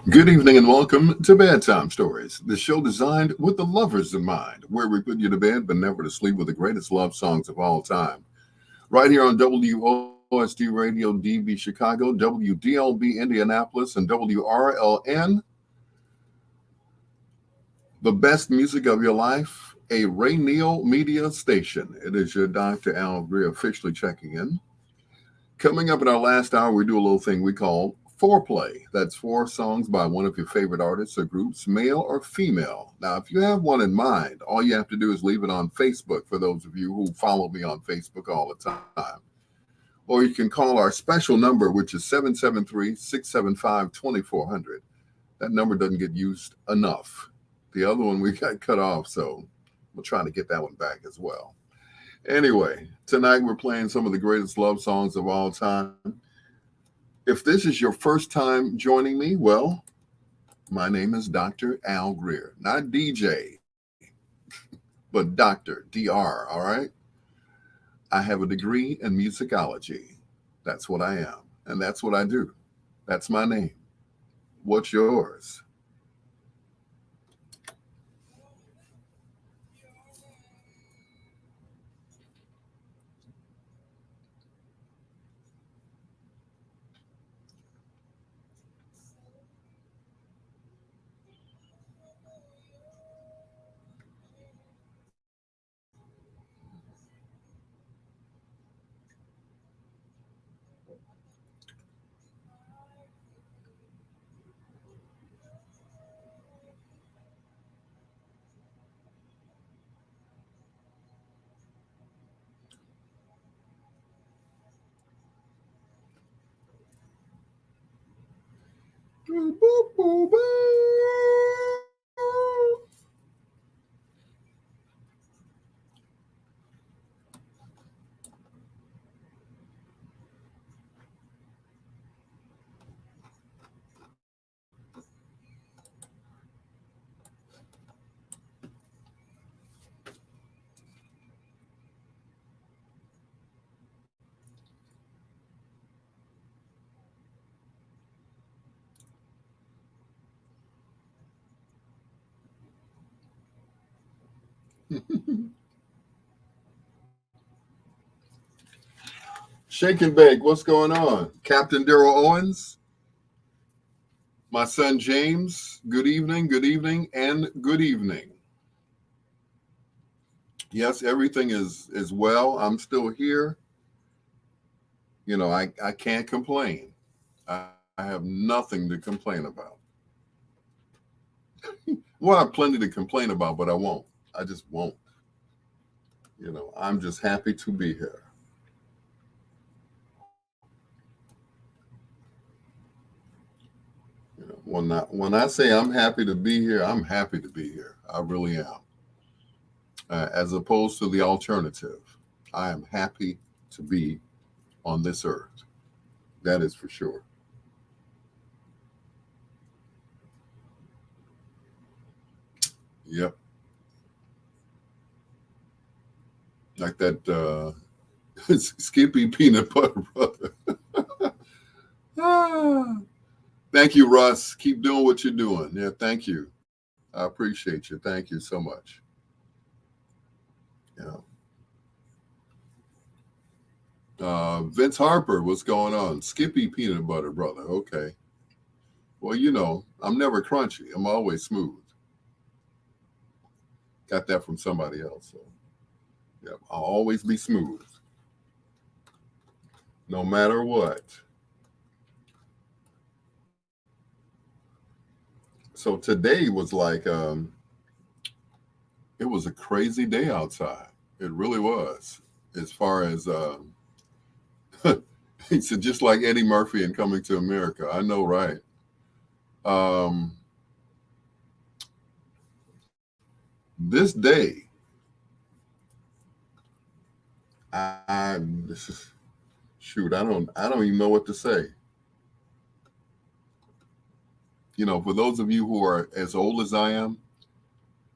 Good evening and welcome to Bedtime Stories, the show designed with the lovers in mind, where we put you to bed but never to sleep with the greatest love songs of all time. Right here on WOSD Radio DB Chicago, WDLB Indianapolis, and WRLN, the best music of your life, a Ray Neal media station. It is your Dr. Al Greer officially checking in. Coming up in our last hour, we do a little thing we call Foreplay. That's 4 songs by one of your favorite artists or groups, male or female. Now, if you have one in mind, all you have to do is leave it on Facebook for those of you who follow me on Facebook all the time. Or you can call our special number, which is 773-675-2400. That number doesn't get used enough. The other one we got cut off, so we'll try to get that one back as well. Anyway, tonight we're playing some of the greatest love songs of all time. If this is your first time joining me, well, my name is Dr. Al Greer, not DJ, but Dr. DR, all right? I have a degree in musicology. That's what I am, and that's what I do. That's my name. What's yours? Shake and bake, what's going on? Captain Daryl Owens, my son James, good evening, and good evening. Yes, everything is well. I'm still here. You know, I can't complain. I have nothing to complain about. Well, I have plenty to complain about, but I won't. I just won't. You know, I'm just happy to be here. You know, when I say I'm happy to be here, I'm happy to be here. I really am. As opposed to the alternative, I am happy to be on this earth. That is for sure. Yep. Like that Skippy peanut butter brother. Ah, thank you, Russ. Keep doing what you're doing. Yeah, thank you. I appreciate you. Thank you so much. Yeah. Vince Harper, what's going on? Skippy peanut butter brother. Okay. Well, you know, I'm never crunchy. I'm always smooth. Got that from somebody else. So, yeah, I'll always be smooth, no matter what. So today was like, it was a crazy day outside. It really was. As far as, he said, just like Eddie Murphy in Coming to America. I know, right? Um, this day, this is, shoot, I don't even know what to say. You know, for those of you who are as old as I am,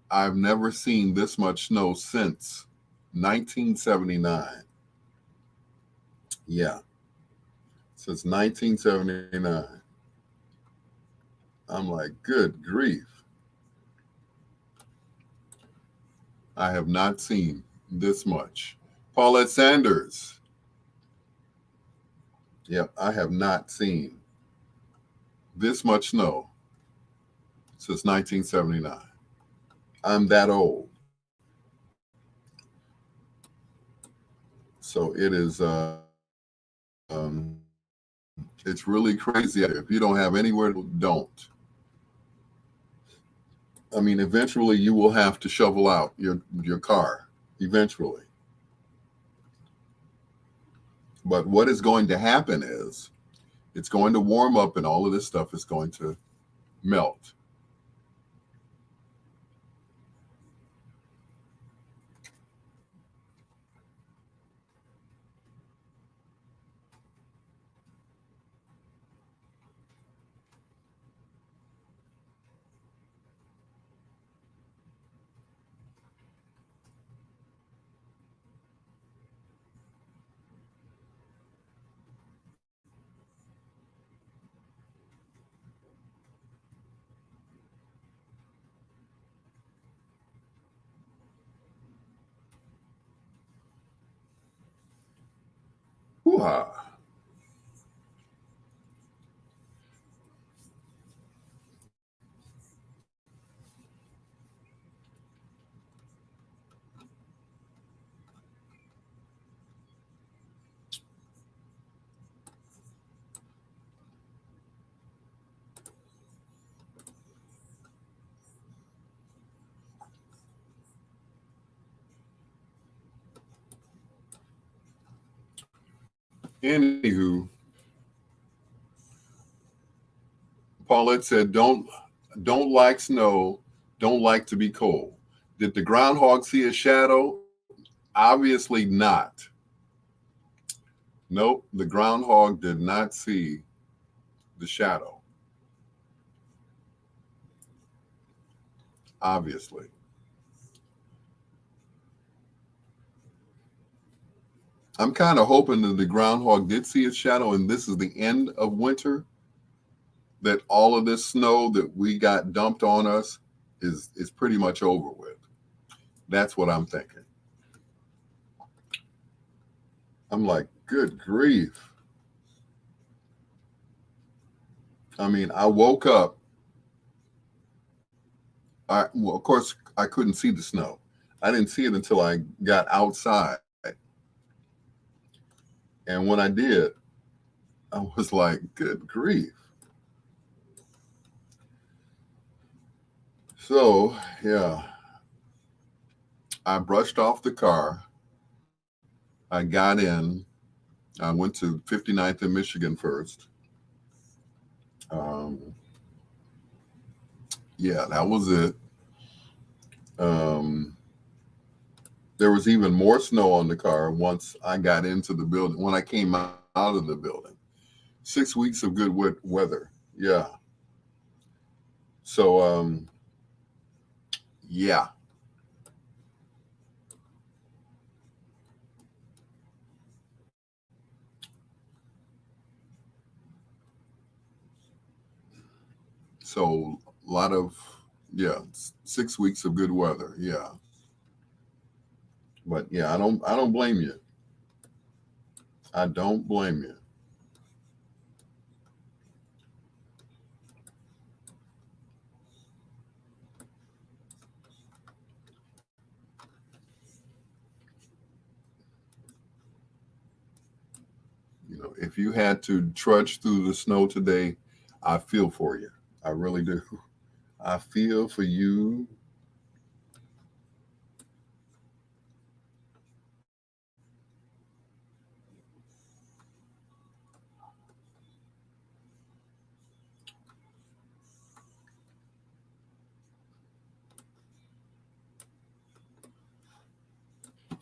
I've never seen this much snow since 1979. Yeah, since 1979. I'm like, good grief. I have not seen this much. Paulette Sanders. Yep, I have not seen this much snow since 1979. I'm that old. So it is, it's really crazy. If you don't have anywhere to don't. I mean, eventually you will have to shovel out your car. Eventually. But what is going to happen is it's going to warm up and all of this stuff is going to melt. Hoo-ha. Anywho, Paulette said, don't like snow, don't like to be cold. Did the groundhog see a shadow? Obviously not. Nope, the groundhog did not see the shadow. Obviously. I'm kind of hoping that the groundhog did see a shadow and this is the end of winter, that all of this snow that we got dumped on us is pretty much over with. That's what I'm thinking. I'm like, good grief. I mean, I woke up. Well, of course, I couldn't see the snow. I didn't see it until I got outside. And when I did, I was like, good grief. So, yeah, I brushed off the car. I got in. I went to 59th in Michigan first. Um, yeah, that was it. Um, there was even more snow on the car once I got into the building, when I came out of the building. 6 weeks of good weather. Yeah. So, yeah. So a lot of, yeah, 6 weeks of good weather. Yeah. But yeah, I don't blame you. I don't blame you. If you had to trudge through the snow today, I feel for you. I really do. I feel for you.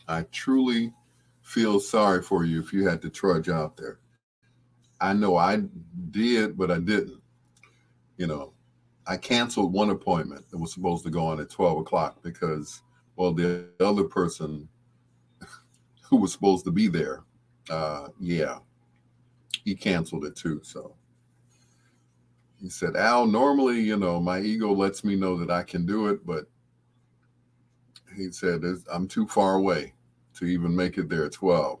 I truly feel sorry for you if you had to trudge out there. I know I did, but I didn't. You know, I canceled one appointment that was supposed to go on at 12 o'clock because, well, the other person who was supposed to be there, yeah, he canceled it too. So he said, Al, normally, my ego lets me know that I can do it, but he said, I'm too far away to even make it there at 12.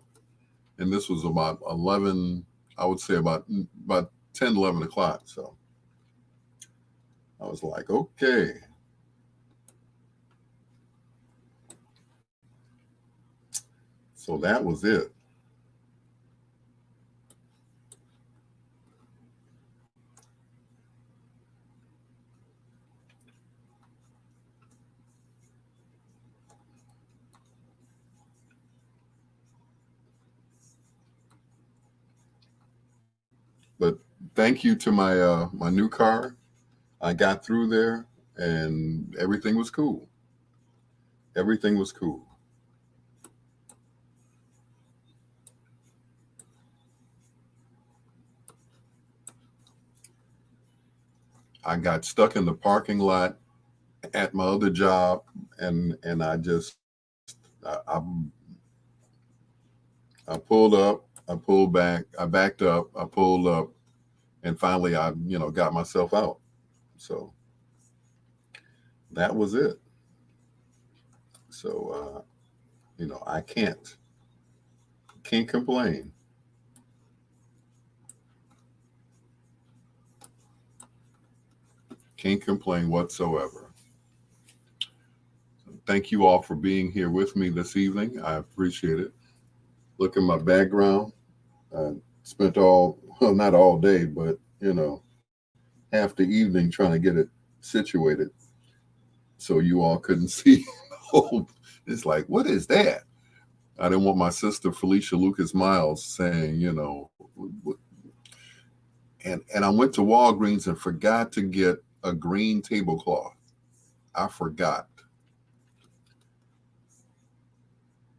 And this was about 11, I would say about 10, 11 o'clock. So I was like, okay. So that was it. But thank you to my new car. I got through there and everything was cool. Everything was cool. I got stuck in the parking lot at my other job, and I pulled up, I pulled back, I backed up, I pulled up, and finally I got myself out. So that was it. So I can't complain. Can't complain whatsoever. Thank you all for being here with me this evening. I appreciate it. Look at my background. I spent not all day, but half the evening trying to get it situated so you all couldn't see. It's like, what is that? I didn't want my sister Felicia Lucas Miles saying, and I went to Walgreens and forgot to get a green tablecloth. I forgot.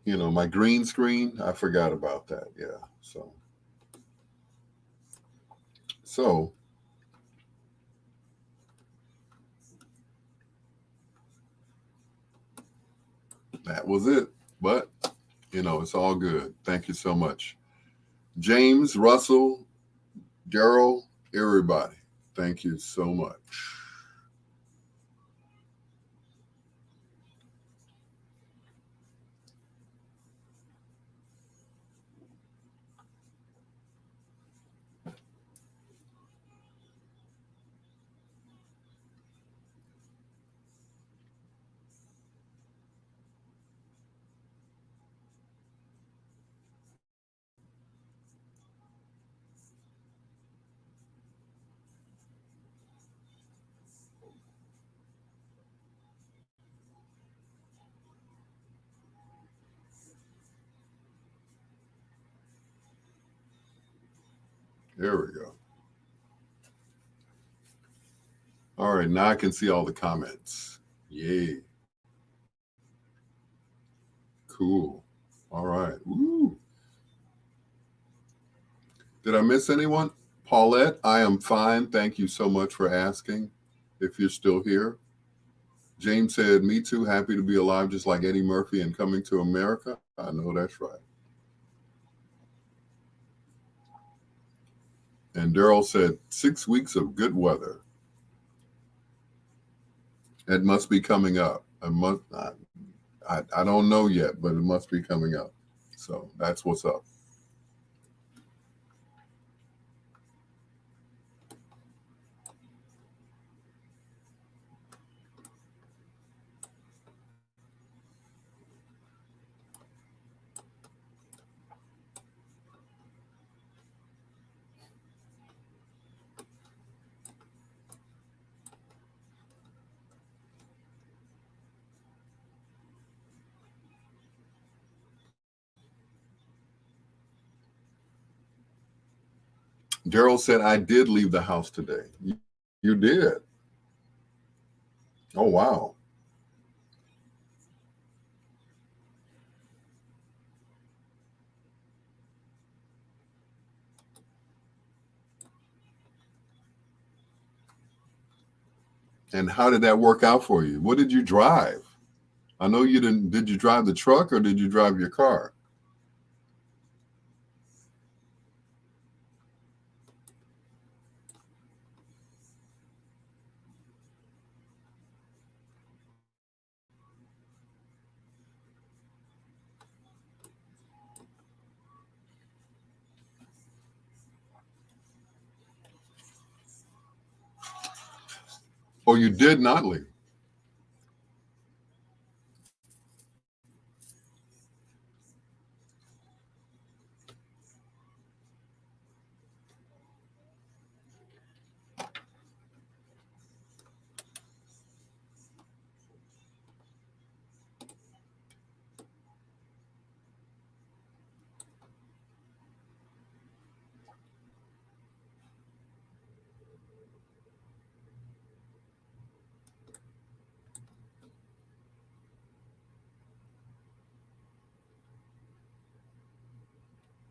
My green screen, I forgot about that. Yeah. So that was it. But, it's all good. Thank you so much. James, Russell, Daryl, everybody. Thank you so much. There we go. All right, now I can see all the comments. Yay. Cool. All right. Woo. Did I miss anyone? Paulette, I am fine. Thank you so much for asking. If you're still here. James said, me too, happy to be alive, just like Eddie Murphy and Coming to America. I know that's right. And Daryl said, 6 weeks of good weather. It must be coming up. I don't know yet, but it must be coming up. So that's what's up. Daryl said, I did leave the house today. You did. Oh, wow. And how did that work out for you? What did you drive? I know you didn't. Did you drive the truck or did you drive your car? Or you did not leave?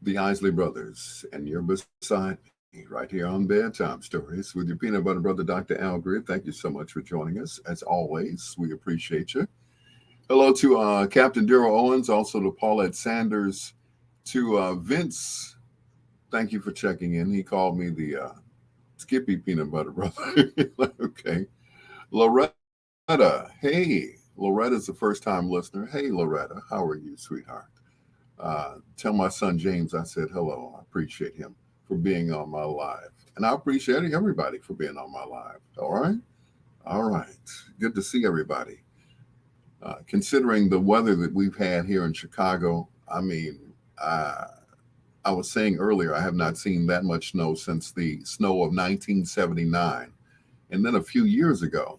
The Isley Brothers, and you're beside me right here on Bedtime Stories with your peanut butter brother, Dr. Al Greer. Thank you so much for joining us. As always, we appreciate you. Hello to Captain Daryl Owens, also to Paulette Sanders, to Vince. Thank you for checking in. He called me the Skippy peanut butter brother. Okay. Loretta. Hey. Loretta's a first time listener. Hey, Loretta. How are you, sweetheart? Tell my son James I said hello. I appreciate him for being on my live. And I appreciate everybody for being on my live. All right. All right. Good to see everybody. Considering the weather that we've had here in Chicago, I mean, I was saying earlier, I have not seen that much snow since the snow of 1979. And then a few years ago,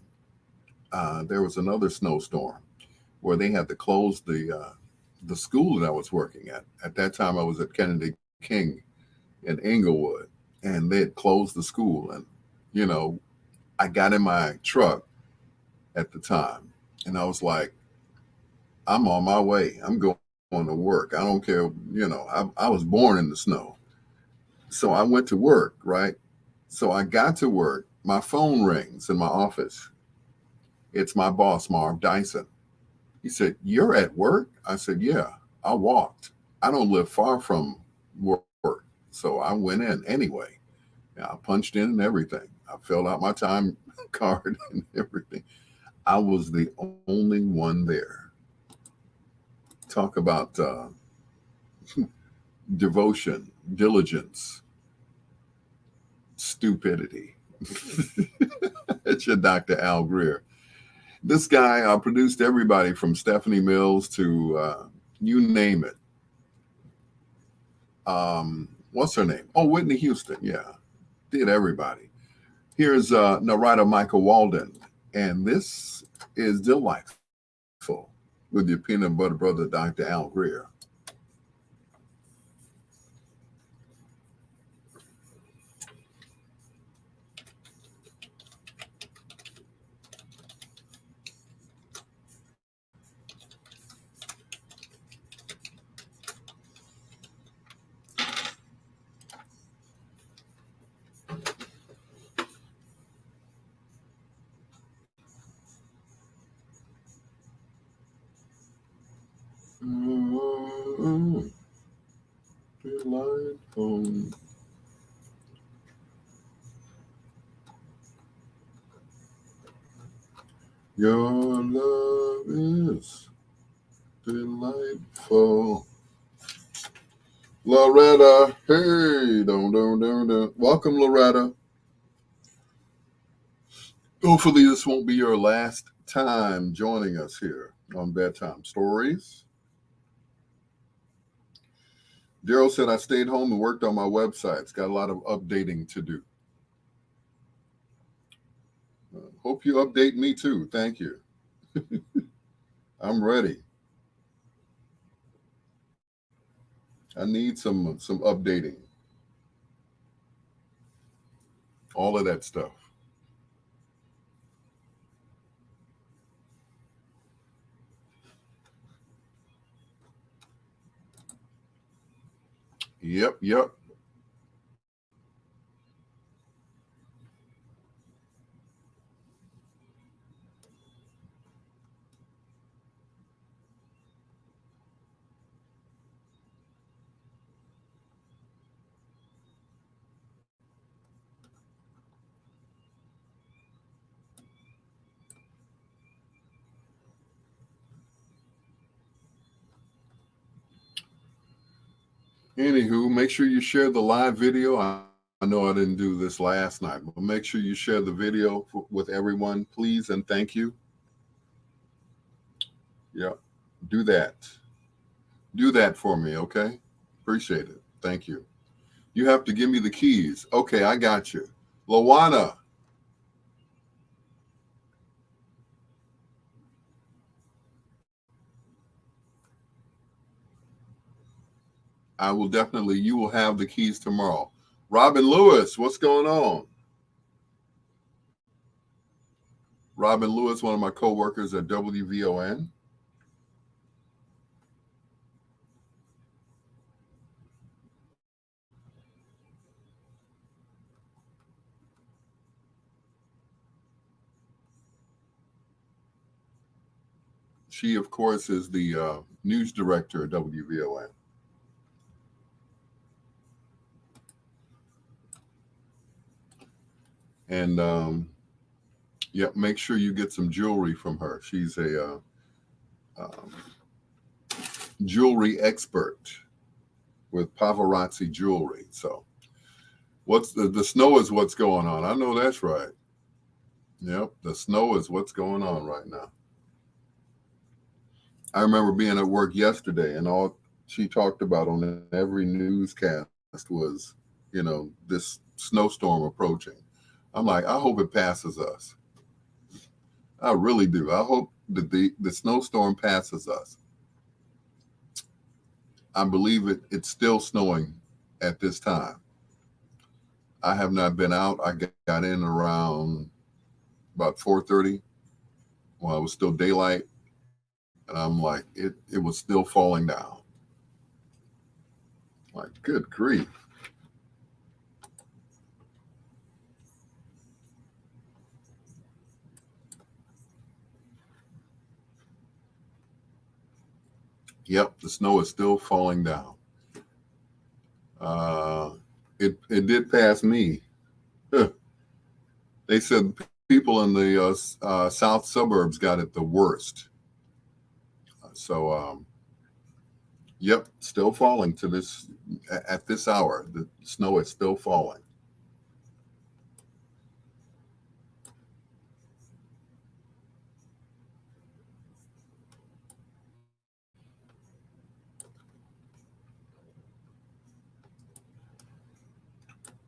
there was another snowstorm where they had to close the school that I was working at. At that time, I was at Kennedy King in Inglewood, and they had closed the school. And, you know, I got in my truck at the time, and I was like, I'm on my way. I'm going to work. I don't care. You know, I was born in the snow. So I went to work, right? So I got to work. My phone rings in my office. It's my boss, Marv Dyson. He said, You're at work? I said, Yeah, I walked. I don't live far from work. So I went in anyway. I punched in and everything. I filled out my time card and everything. I was the only one there. Talk about devotion, diligence, stupidity. It's your Dr. Al Greer. This guy produced everybody from Stephanie Mills to you name it. What's her name? Oh, Whitney Houston. Yeah, did everybody. Here's Narada Michael Walden, and this is delightful with your peanut butter brother, Dr. Al Greer. Delightful. Your love is delightful. Loretta, hey, don't. Welcome, Loretta. Hopefully, this won't be your last time joining us here on Bedtime Stories. Daryl said, I stayed home and worked on my websites. Got a lot of updating to do. Hope you update me too. Thank you. I'm ready. I need some updating. all of that stuff. Yep, yep. Anywho, make sure you share the live video. I know I didn't do this last night, but make sure you share the video with everyone, please, and thank you. Yep, do that. Do that for me, okay? Appreciate it. Thank you. You have to give me the keys. Okay, I got you. Lawana, I will definitely, you will have the keys tomorrow. Robin Lewis, what's going on? Robin Lewis, one of my co-workers at WVON. She, of course, is the news director at WVON. And yep, make sure you get some jewelry from her. She's a jewelry expert with paparazzi jewelry. So what's the snow is what's going on. I know that's right. Yep, the snow is what's going on right now. I remember being at work yesterday and all she talked about on every newscast was, this snowstorm approaching. I'm like, I hope it passes us. I really do. I hope that the snowstorm passes us. I believe it's still snowing at this time. I have not been out. I got in around about 4:30 while it was still daylight. And I'm like, it was still falling down. Like, good grief. Yep, the snow is still falling down. It did pass me. They said people in the south suburbs got it the worst. So, yep, still falling to this at this hour. The snow is still falling.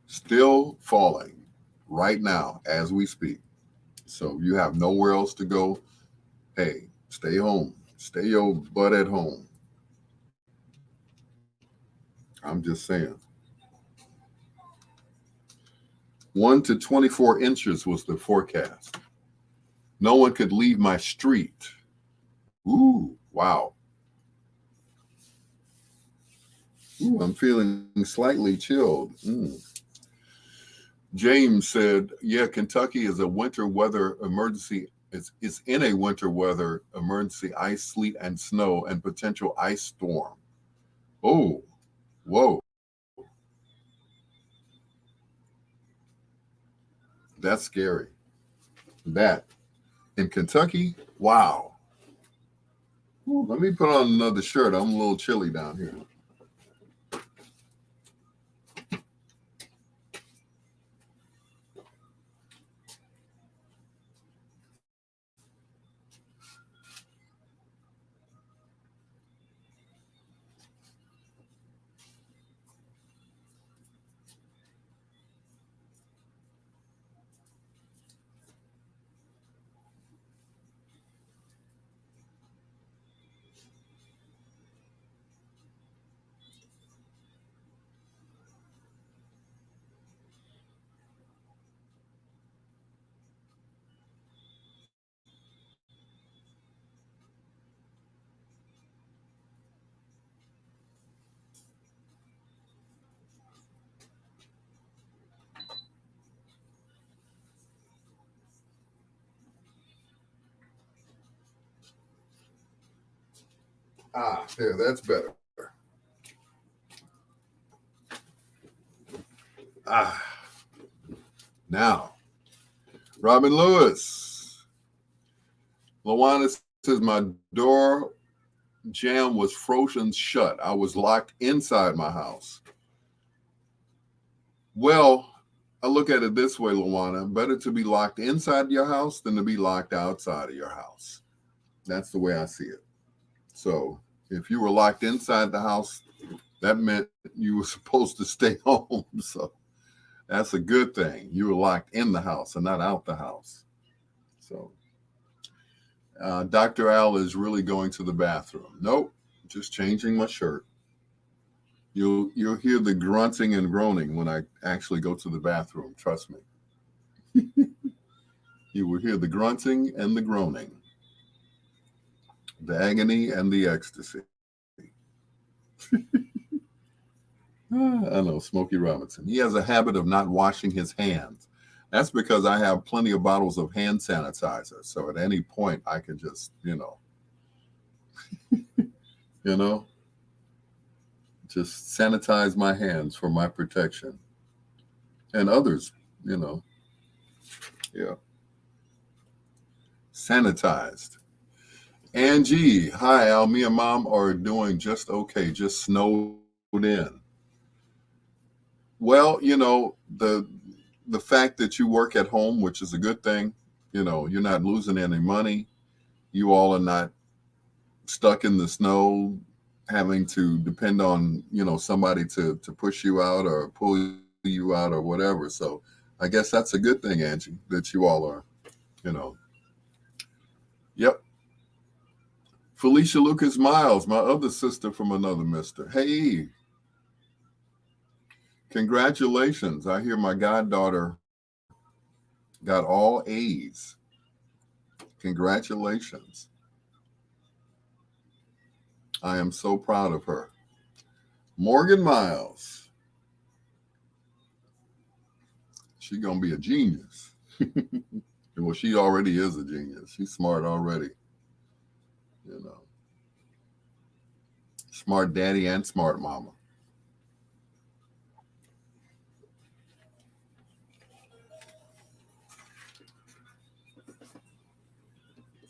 Still falling right now as we speak. So you have nowhere else to go. Hey, stay home. Stay your butt at home. I'm just saying. 1 to 24 inches was the forecast. No one could leave my street. Ooh, wow. Ooh, I'm feeling slightly chilled. James said, yeah, Kentucky is a winter weather emergency. It's in a winter weather emergency, ice, sleet, and snow, and potential ice storm. Oh, whoa. That's scary. That in Kentucky, wow. Ooh, let me put on another shirt. I'm a little chilly down here. There, that's better. Ah, now, Robin Lewis. Lawana says, my door jamb was frozen shut. I was locked inside my house. Well, I look at it this way, Lawana. Better to be locked inside your house than to be locked outside of your house. That's the way I see it. So if you were locked inside the house, that meant you were supposed to stay home. So that's a good thing. You were locked in the house and not out the house. So Dr. Al is really going to the bathroom. Nope, just changing my shirt. You'll hear the grunting and groaning when I actually go to the bathroom. Trust me. You will hear the grunting and the groaning, the agony and the ecstasy. I know, Smokey Robinson. He has a habit of not washing his hands. That's because I have plenty of bottles of hand sanitizer. So at any point, I can just, just sanitize my hands for my protection. And others, yeah. Sanitized. Angie, hi, Al. Me and Mom are doing just okay. Just snowed in. Well, the fact that you work at home, which is a good thing, you're not losing any money. You all are not stuck in the snow, having to depend on, somebody to push you out or pull you out or whatever. So I guess that's a good thing, Angie, that you all are, Yep. Felicia Lucas Miles, my other sister from another mister. Hey, congratulations. I hear my goddaughter got all A's. Congratulations. I am so proud of her. Morgan Miles. She's going to be a genius. Well, she already is a genius. She's smart already. Smart daddy and smart mama.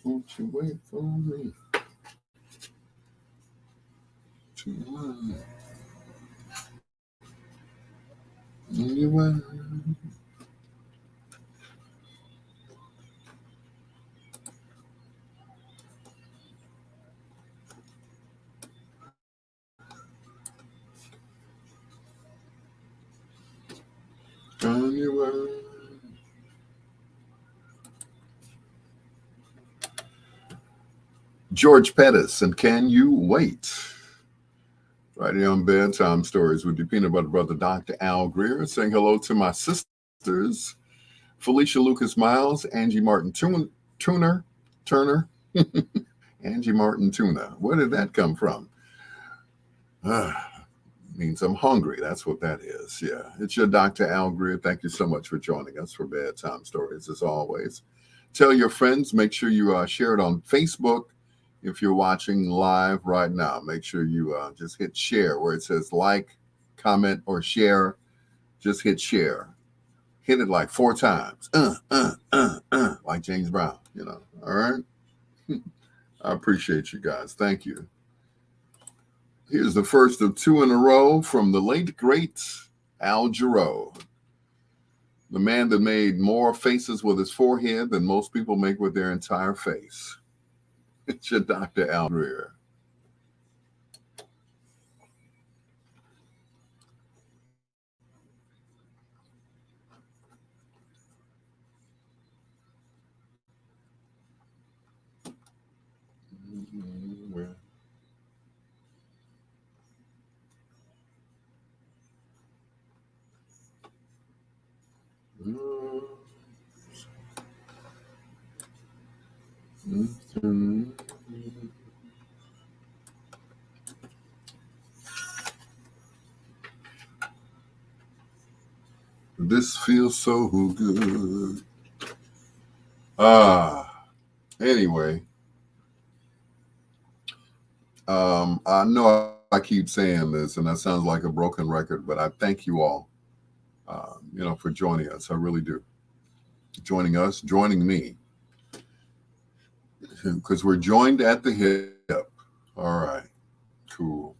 Won't you wait for me tonight? Anyway. Anyway. George Pettis and Can You Wait? Right here on Bedtime Stories with your peanut butter brother, Dr. Al Greer, saying hello to my sisters, Felicia Lucas Miles, Angie Martin Turner, Angie Martin Tuna. Where did that come from? Means I'm hungry. That's what that is. Yeah. It's your Dr. Al Greer. Thank you so much for joining us for Bedtime Stories, as always. Tell your friends. Make sure you share it on Facebook. If you're watching live right now, make sure you just hit share where it says like, comment, or share. Just hit share. Hit it like 4 times. Like James Brown, All right. I appreciate you guys. Thank you. Here's the first of 2 in a row from the late, great Al Jarreau. The man that made more faces with his forehead than most people make with their entire face. It's your Dr. Al Greer. This feels so good. Anyway, I know I keep saying this, and that sounds like a broken record, but I thank you all, for joining us. I really do. Joining us, joining me, because we're joined at the hip. All right, cool.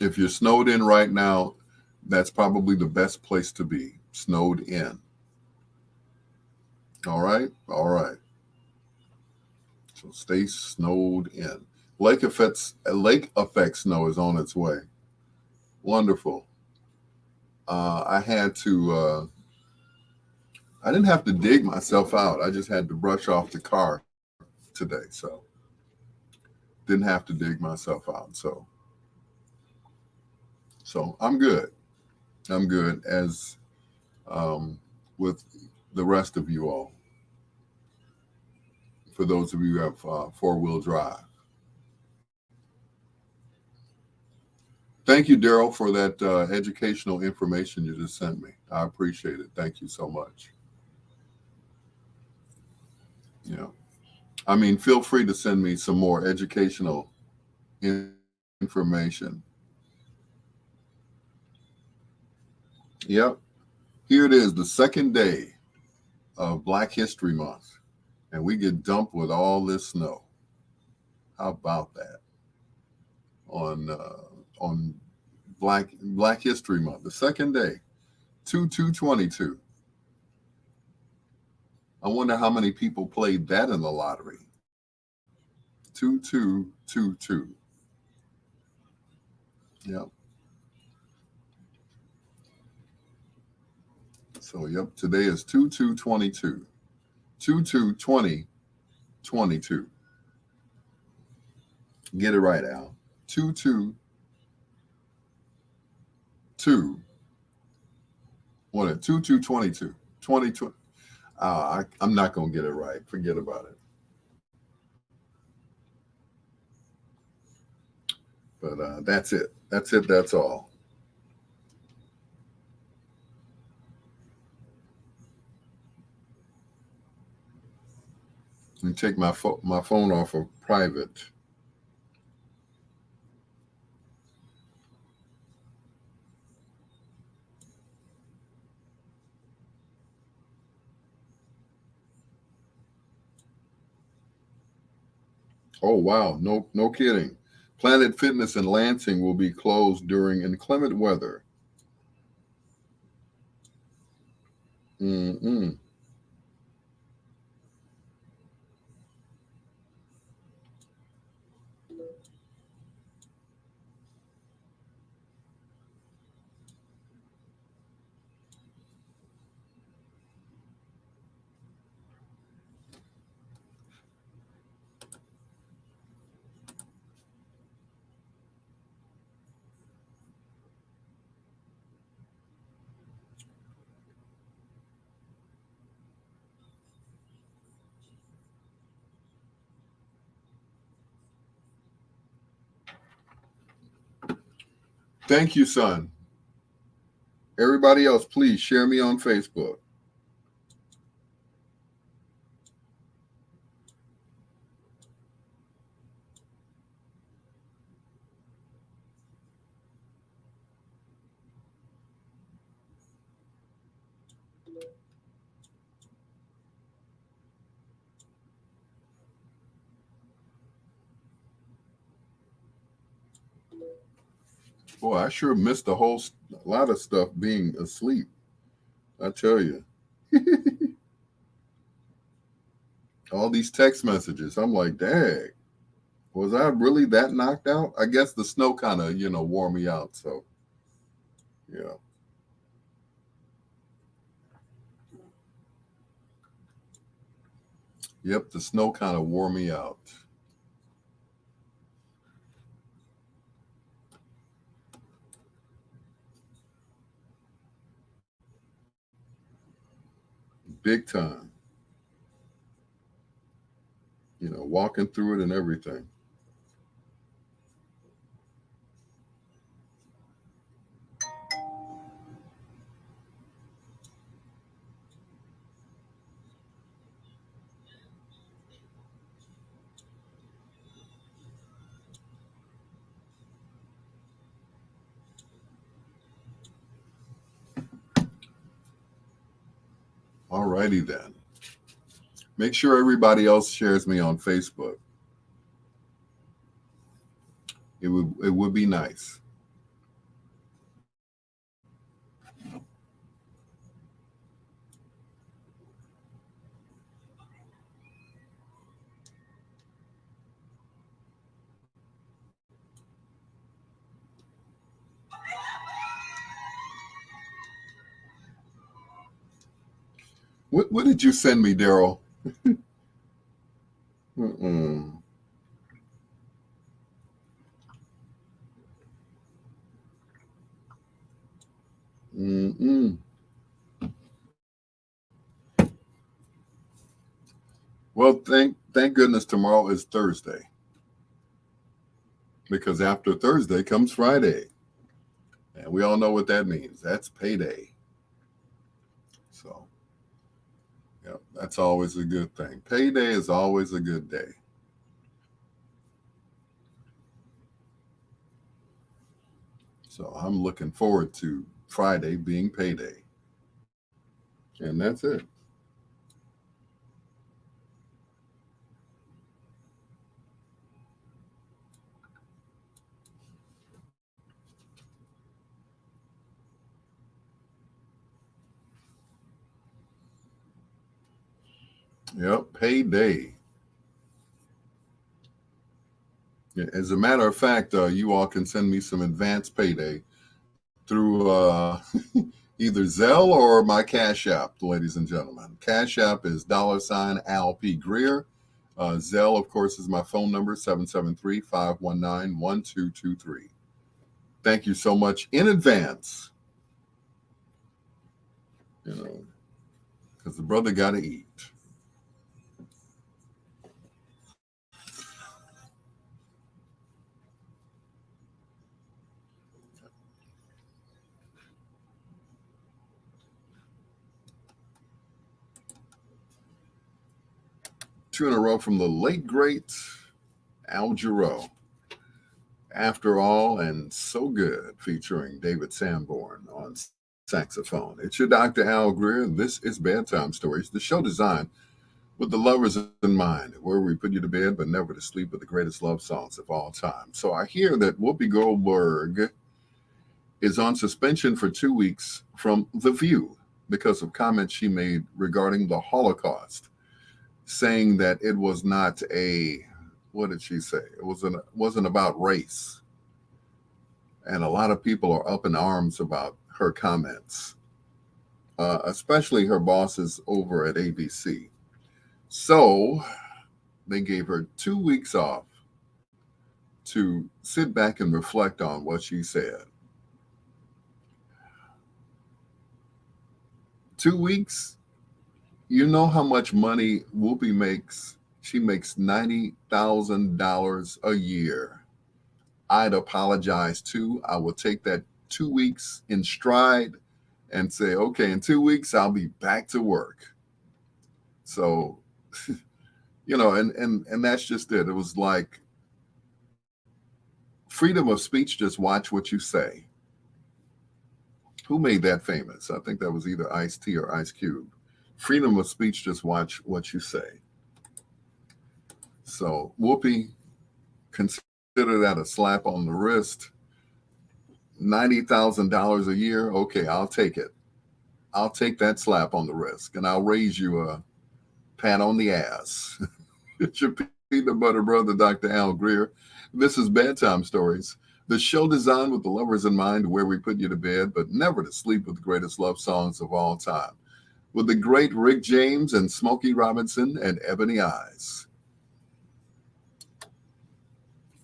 If you're snowed in right now, that's probably the best place to be, snowed in. All right, all right. So stay snowed in. Lake effect snow is on its way. Wonderful. I had to. I didn't have to dig myself out. I just had to brush off the car today, so didn't have to dig myself out. So I'm good. I'm good as with the rest of you all. For those of you who have four-wheel drive. Thank you, Daryl, for that educational information you just sent me. I appreciate it. Thank you so much. Yeah. I mean, feel free to send me some more educational information. Yep. Here it is, the second day of Black History Month, and we get dumped with all this snow. How about that on Black History Month, the second day, 2222. I wonder how many people played that in the lottery. 2222. Yep. So yep, today is 2222. 222022. Get it right, Al. 222. What? 2222. 2020. I'm not gonna get it right. Forget about it. But that's it. That's it. That's all. Let me take my phone off of private. Oh wow, no kidding. Planet Fitness in Lansing will be closed during inclement weather. Mm-mm. Thank you, son. Everybody else, please share me on Facebook. Boy, I sure missed a lot of stuff being asleep. I tell you, all these text messages. I'm like, dang, was I really that knocked out? I guess the snow kind of, wore me out. So, yeah. Yep, the snow kind of wore me out. Big time. Walking through it and everything. righty then. Make sure everybody else shares me on Facebook. It would be nice. What did you send me, Daryl? Mm-mm. Mm-mm. Well, thank goodness tomorrow is Thursday, because after Thursday comes Friday, and we all know what that means. That's payday. So, yeah, that's always a good thing. Payday is always a good day. So I'm looking forward to Friday being payday. And that's it. Yep, payday. Yeah, as a matter of fact, you all can send me some advance payday through either Zelle or my Cash App, ladies and gentlemen. Cash App is $Al P. Greer. Zelle, of course, is my phone number, 773-519-1223. Thank you so much in advance, because the brother got to eat. Two in a row from the late, great Al Jarreau. After All and So Good, featuring David Sanborn on saxophone. It's your Dr. Al Greer. This is Bedtime Stories, the show designed with the lovers in mind, where we put you to bed but never to sleep with the greatest love songs of all time. So I hear that Whoopi Goldberg is on suspension for 2 weeks from The View because of comments she made regarding the Holocaust, saying that it was not a, what did she say? It wasn't about race. And a lot of people are up in arms about her comments, especially her bosses over at ABC. So they gave her 2 weeks off to sit back and reflect on what she said. 2 weeks? You know how much money Whoopi makes? She makes $90,000 a year. I'd apologize too. I will take that 2 weeks in stride and say, okay, in 2 weeks, I'll be back to work. So, and that's just it. It was like freedom of speech, just watch what you say. Who made that famous? I think that was either Ice-T or Ice Cube. Freedom of speech, just watch what you say. So Whoopi, consider that a slap on the wrist. $90,000 a year. Okay, I'll take it. I'll take that slap on the wrist, and I'll raise you a pat on the ass. It's your peanut butter brother, Dr. Al Greer. This is Bedtime Stories, the show designed with the lovers in mind, where we put you to bed, but never to sleep with the greatest love songs of all time, with the great Rick James and Smokey Robinson and Ebony Eyes.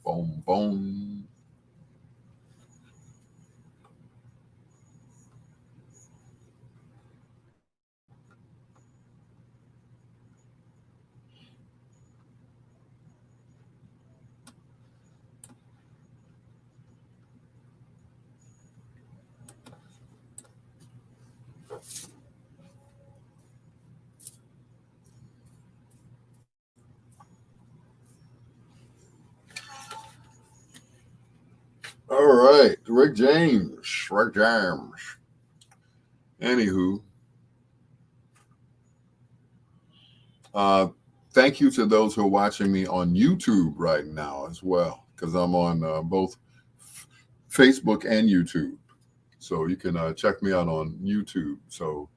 Boom, boom. All right, Rick James. Rick James. Anywho, Thank you to those who are watching me on YouTube right now as well, because I'm on both Facebook and YouTube. So you can check me out on YouTube. So,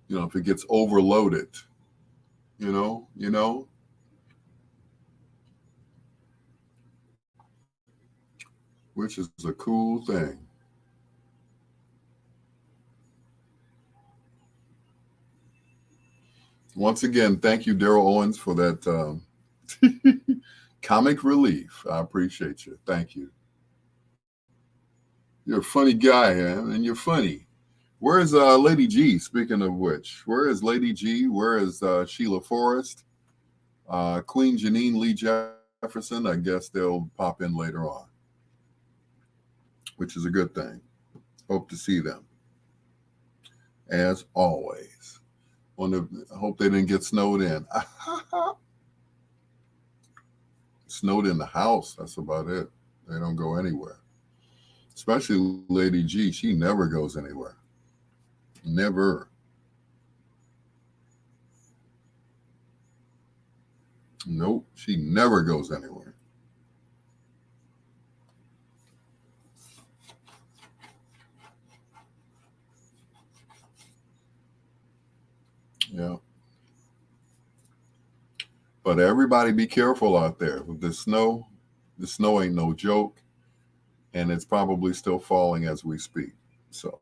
if it gets overloaded, which is a cool thing. Once again, thank you, Daryl Owens, for that comic relief. I appreciate you. Thank you. You're a funny guy, man, and you're funny. Where is Lady G? Speaking of which, where is Lady G? Where is Sheila Forrest? Queen Janine Lee Jefferson? I guess they'll pop in later on, which is a good thing. Hope to see them, as always. I hope they didn't get snowed in. Snowed in the house. That's about it. They don't go anywhere. Especially Lady G. She never goes anywhere. Never. Nope. She never goes anywhere. Yeah. But everybody be careful out there with the snow. The snow ain't no joke. And it's probably still falling as we speak. So,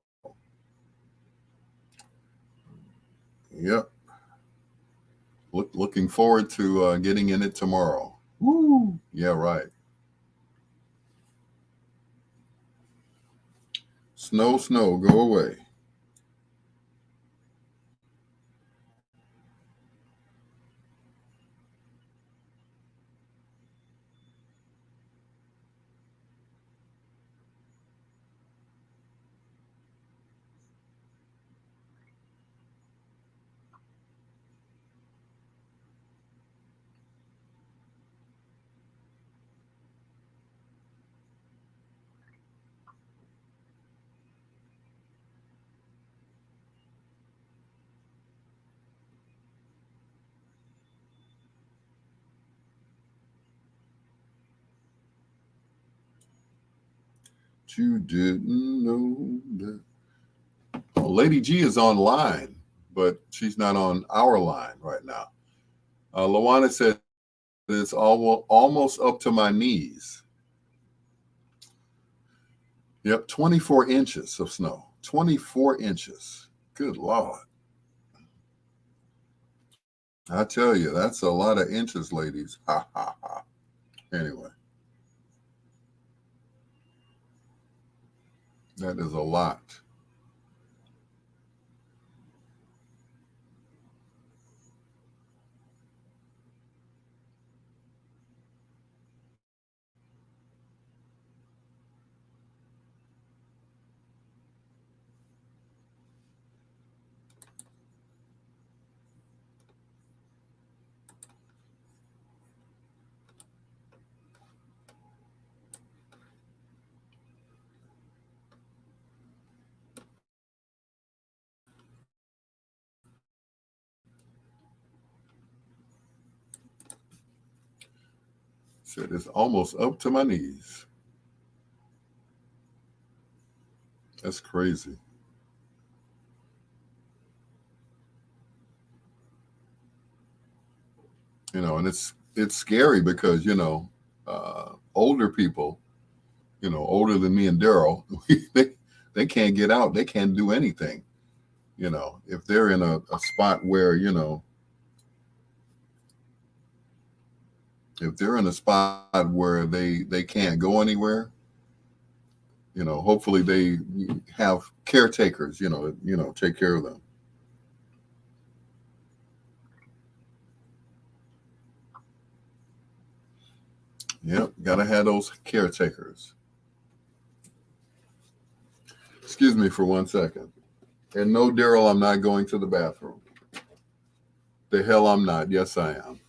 yep. Looking forward to getting in it tomorrow. Woo! Yeah, right. Snow, snow, go away. You didn't know that. Well, Lady G is online, but she's not on our line right now. Lawana said it's almost up to my knees. Yep, 24 inches of snow. 24 inches. Good Lord. I tell you, that's a lot of inches, ladies. Ha, ha, ha. Anyway, that is a lot. Said it's almost up to my knees. That's crazy. And it's scary because older people, older than me and Daryl, they can't get out. They can't do anything. If they're in a spot where if they're in a spot where they can't go anywhere, hopefully they have caretakers, take care of them. Yep, gotta have those caretakers. Excuse me for 1 second. And no, Daryl, I'm not going to the bathroom. The hell I'm not. Yes, I am.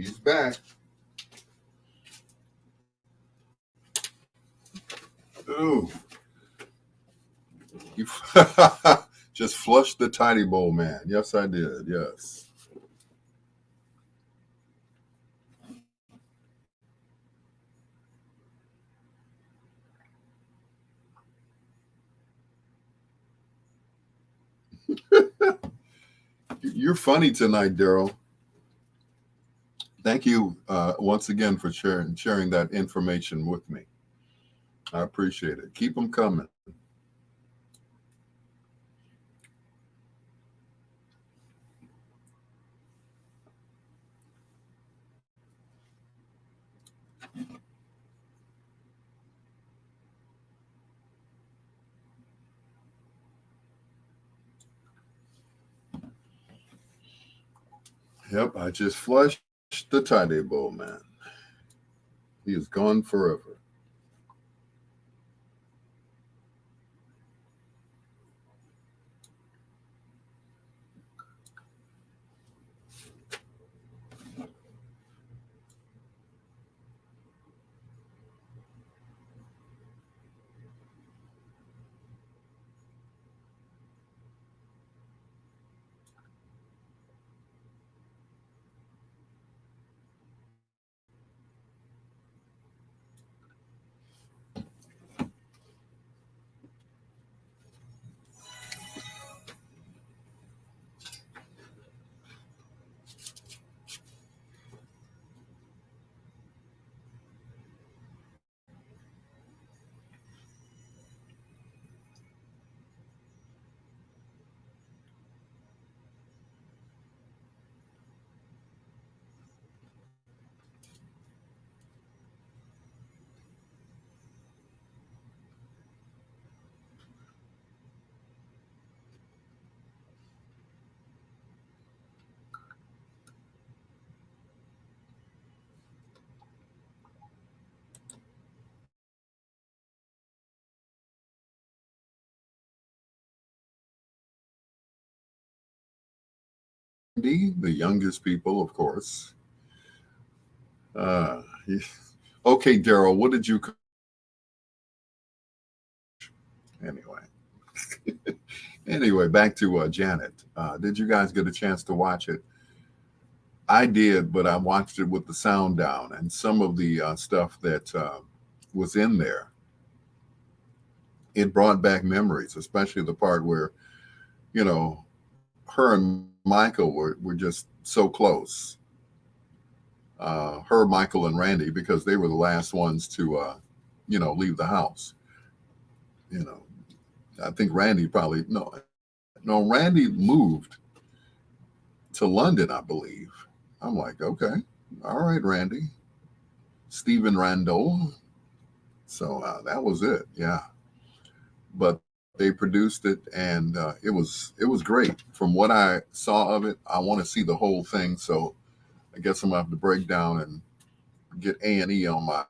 He's back. Ooh. You just flushed the tidy bowl, man. Yes, I did. Yes. You're funny tonight, Daryl. Thank you once again for sharing that information with me. I appreciate it. Keep them coming. Yep, I just flushed the tidy bowl, man. He is gone forever. The youngest people, of course. Uh, okay, Daryl, what did you anyway? Anyway, back to Janet. Did you guys get a chance to watch it? I did, but I watched it with the sound down, and some of the stuff that was in there, it brought back memories, especially the part where, you know, her and Michael were just so close. Her, Michael, and Randy, because they were the last ones to, leave the house. You know, I think Randy probably, no, Randy moved to London, I believe. I'm like, okay, all right, Randy, Stephen Randall. So that was it, yeah. But they produced it, and it was great. From what I saw of it, I want to see the whole thing. So I guess I'm gonna have to break down and get A&E on my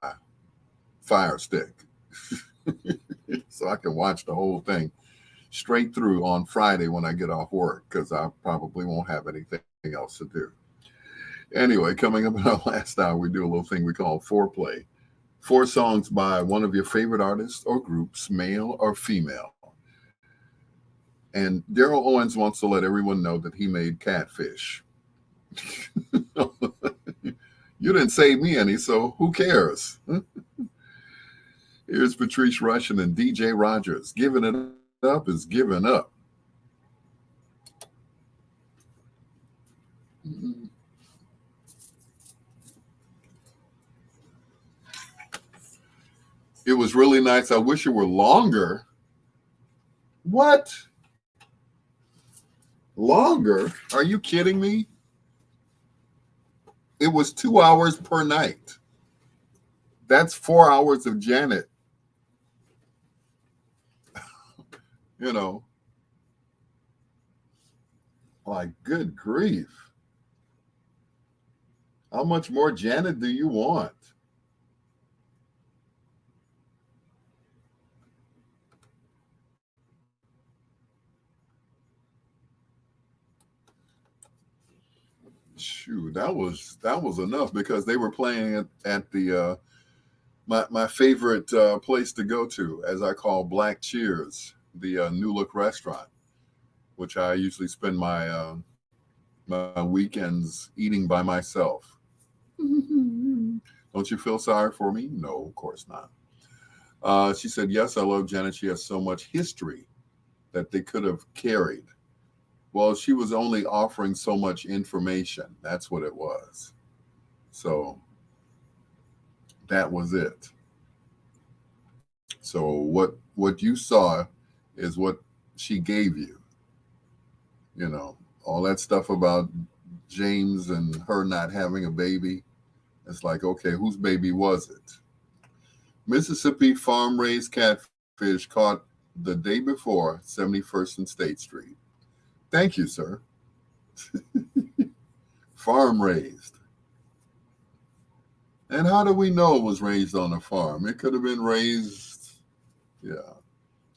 Fire Stick, so I can watch the whole thing straight through on Friday when I get off work, because I probably won't have anything else to do. Anyway, coming up in our last hour, we do a little thing we call Foreplay. 4 songs by one of your favorite artists or groups, male or female. And Daryl Owens wants to let everyone know that he made Catfish. You didn't save me any, so who cares? Here's Patrice Rushen and DJ Rogers. Giving it up is giving up. It was really nice. I wish it were longer. What? Longer? Are you kidding me? It was 2 hours per night. That's 4 hours of Janet. You know, like, good grief. How much more Janet do you want? shoot, that was enough because they were playing it at the my favorite place to go to, as I call Black Cheers, the New Look restaurant, which I usually spend my weekends eating by myself. Don't you feel sorry for me? No, of course not. She said, yes, I love Janet. She has so much history that they could have carried. Well, she was only offering so much information. That's what it was. So that was it. So what you saw is what she gave you. You know, all that stuff about James and her not having a baby. It's like, okay, whose baby was it? Mississippi farm raised catfish caught the day before 71st and State Street. Thank you, sir. Farm raised. And how do we know it was raised on a farm? It could have been raised, yeah,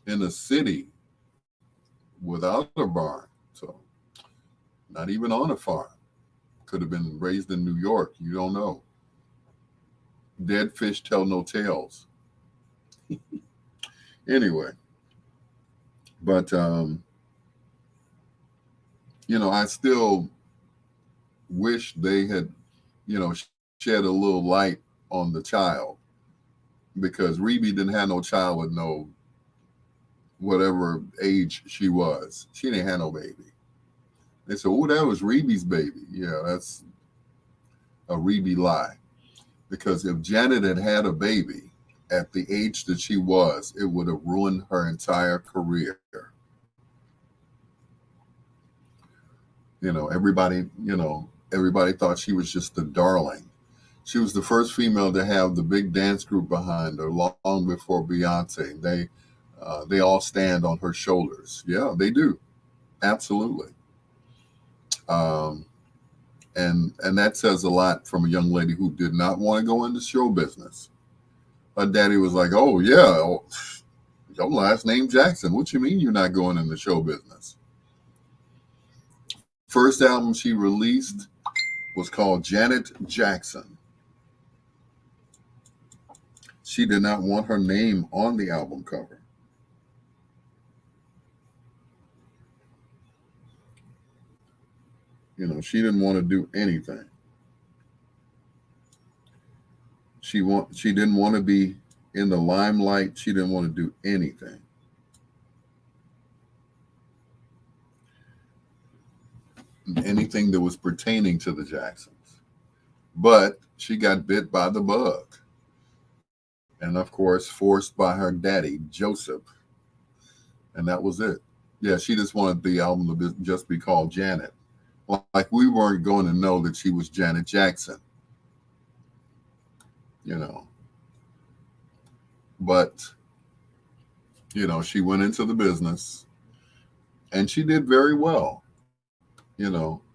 in a city without a barn. So not even on a farm. Could have been raised in New York. You don't know. Dead fish tell no tales. Anyway, but I still wish they had, shed a little light on the child, because Reby didn't have no child with no whatever age she was. She didn't have no baby. They said, oh, that was Reby's baby. Yeah, that's a Reby lie. Because if Janet had had a baby at the age that she was, it would have ruined her entire career. Everybody thought she was just a darling. She was the first female to have the big dance group behind her long before Beyonce. They all stand on her shoulders. Yeah, they do. Absolutely. And that says a lot from a young lady who did not want to go into show business. Her daddy was like, oh, yeah, your last name Jackson. What you mean you're not going into show business? First album she released was called Janet Jackson. She did not want her name on the album cover. She didn't want to do anything. She didn't want to be in the limelight. She didn't want to do anything. Anything that was pertaining to the Jacksons. But she got bit by the bug. And of course, forced by her daddy, Joseph. And that was it. Yeah, she just wanted the album to just be called Janet. Like we weren't going to know that she was Janet Jackson. But, she went into the business and she did very well.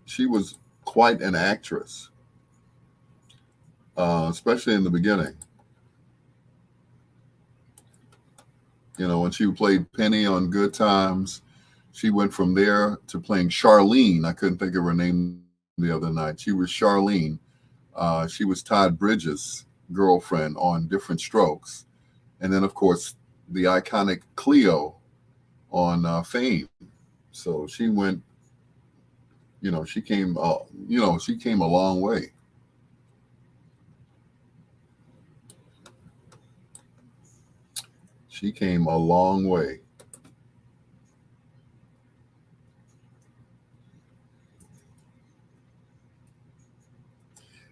She was quite an actress, especially in the beginning. When she played Penny on Good Times, she went from there to playing Charlene. I couldn't think of her name the other night. She was Charlene. She was Todd Bridges' girlfriend on Different Strokes. And then, of course, the iconic Cleo on Fame. So she went, she came a long way. She came a long way.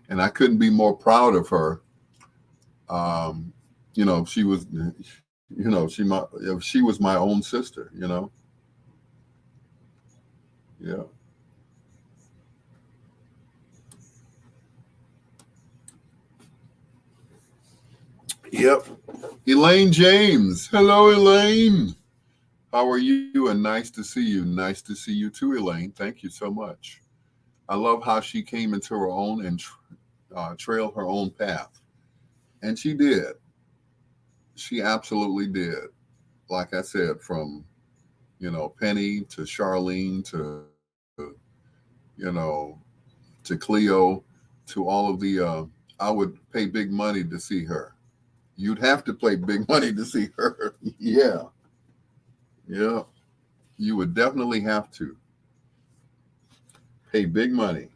And I couldn't be more proud of her. She was, if she was my own sister, Yeah. Yep. Elaine James. Hello, Elaine. How are you? And nice to see you. Nice to see you too, Elaine. Thank you so much. I love how she came into her own and trailed her own path. And she did. She absolutely did. Like I said, from, Penny to Charlene to, to Cleo, to all of the. I would pay big money to see her. You'd have to pay big money to see her. Yeah, yeah. You would definitely have to pay big money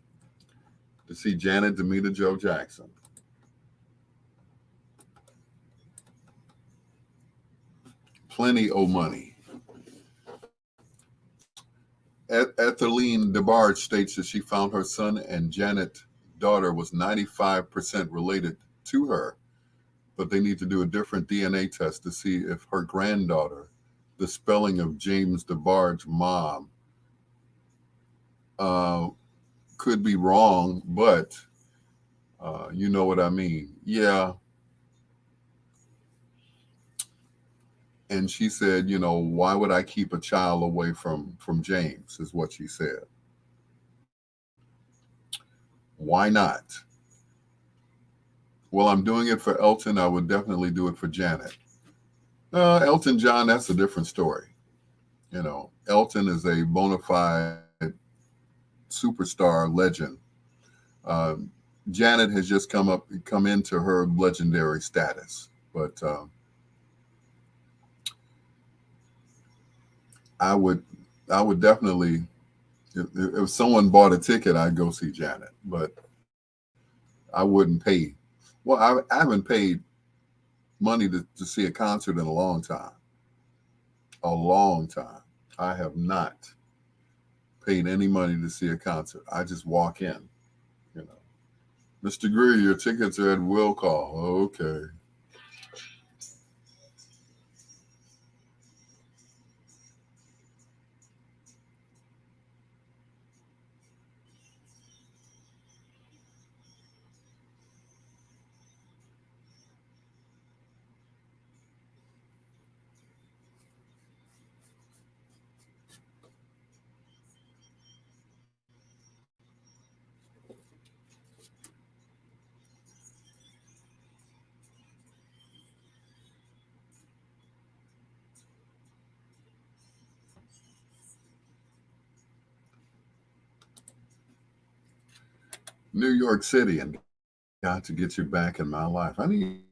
to see Janet Demita Joe Jackson. Plenty of money. Ethelene DeBarge states that she found her son and Janet's daughter was 95% related to her, but they need to do a different DNA test to see if her granddaughter, the spelling of James DeBarge mom, could be wrong, but you know what I mean. Yeah. And she said, why would I keep a child away from James, is what she said. Why not? Well, I'm doing it for Elton. I would definitely do it for Janet. Elton John, that's a different story. Elton is a bona fide superstar legend. Janet has just come into her legendary status, but I would definitely, if someone bought a ticket, I'd go see Janet, but I wouldn't pay. Well, I haven't paid money to see a concert in a long time. A long time. I have not paid any money to see a concert. I just walk in, Mr. Greer, your tickets are at will call. Okay. New York City, and got to get you back in my life. I need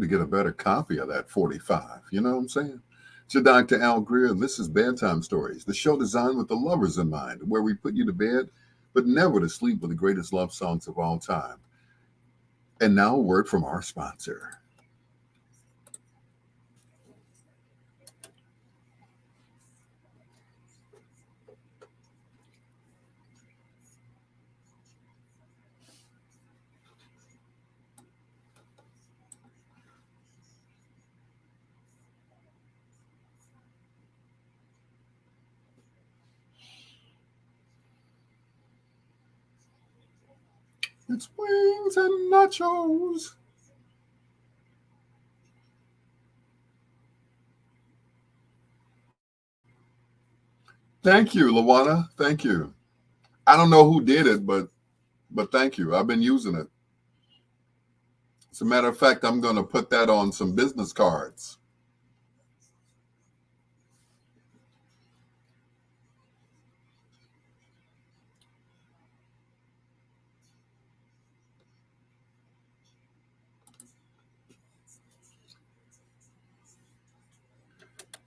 to get a better copy of that 45. You know what I'm saying? To Dr. Al Greer, this is Bedtime Stories, the show designed with the lovers in mind, where we put you to bed, but never to sleep with the greatest love songs of all time. And now a word from our sponsor. It's wings and nachos. Thank you, Lawana. Thank you. I don't know who did it, but thank you. I've been using it. As a matter of fact, I'm going to put that on some business cards.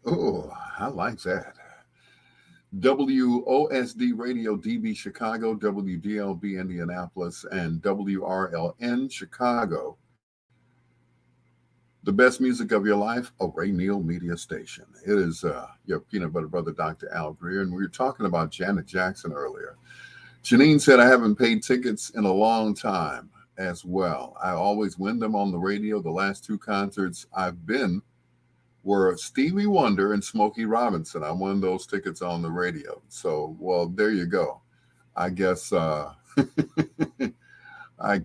Oh, I like that. WOSD Radio DB Chicago, WDLB Indianapolis, and WRLN Chicago. The best music of your life, a Ray Neal media station. It is your peanut butter brother, Dr. Al Greer, and we were talking about Janet Jackson earlier. Janine said, I haven't paid tickets in a long time as well. I always win them on the radio. The last two concerts I've been were Stevie Wonder and Smokey Robinson. I won those tickets on the radio. So, well, there you go. I guess, yeah. I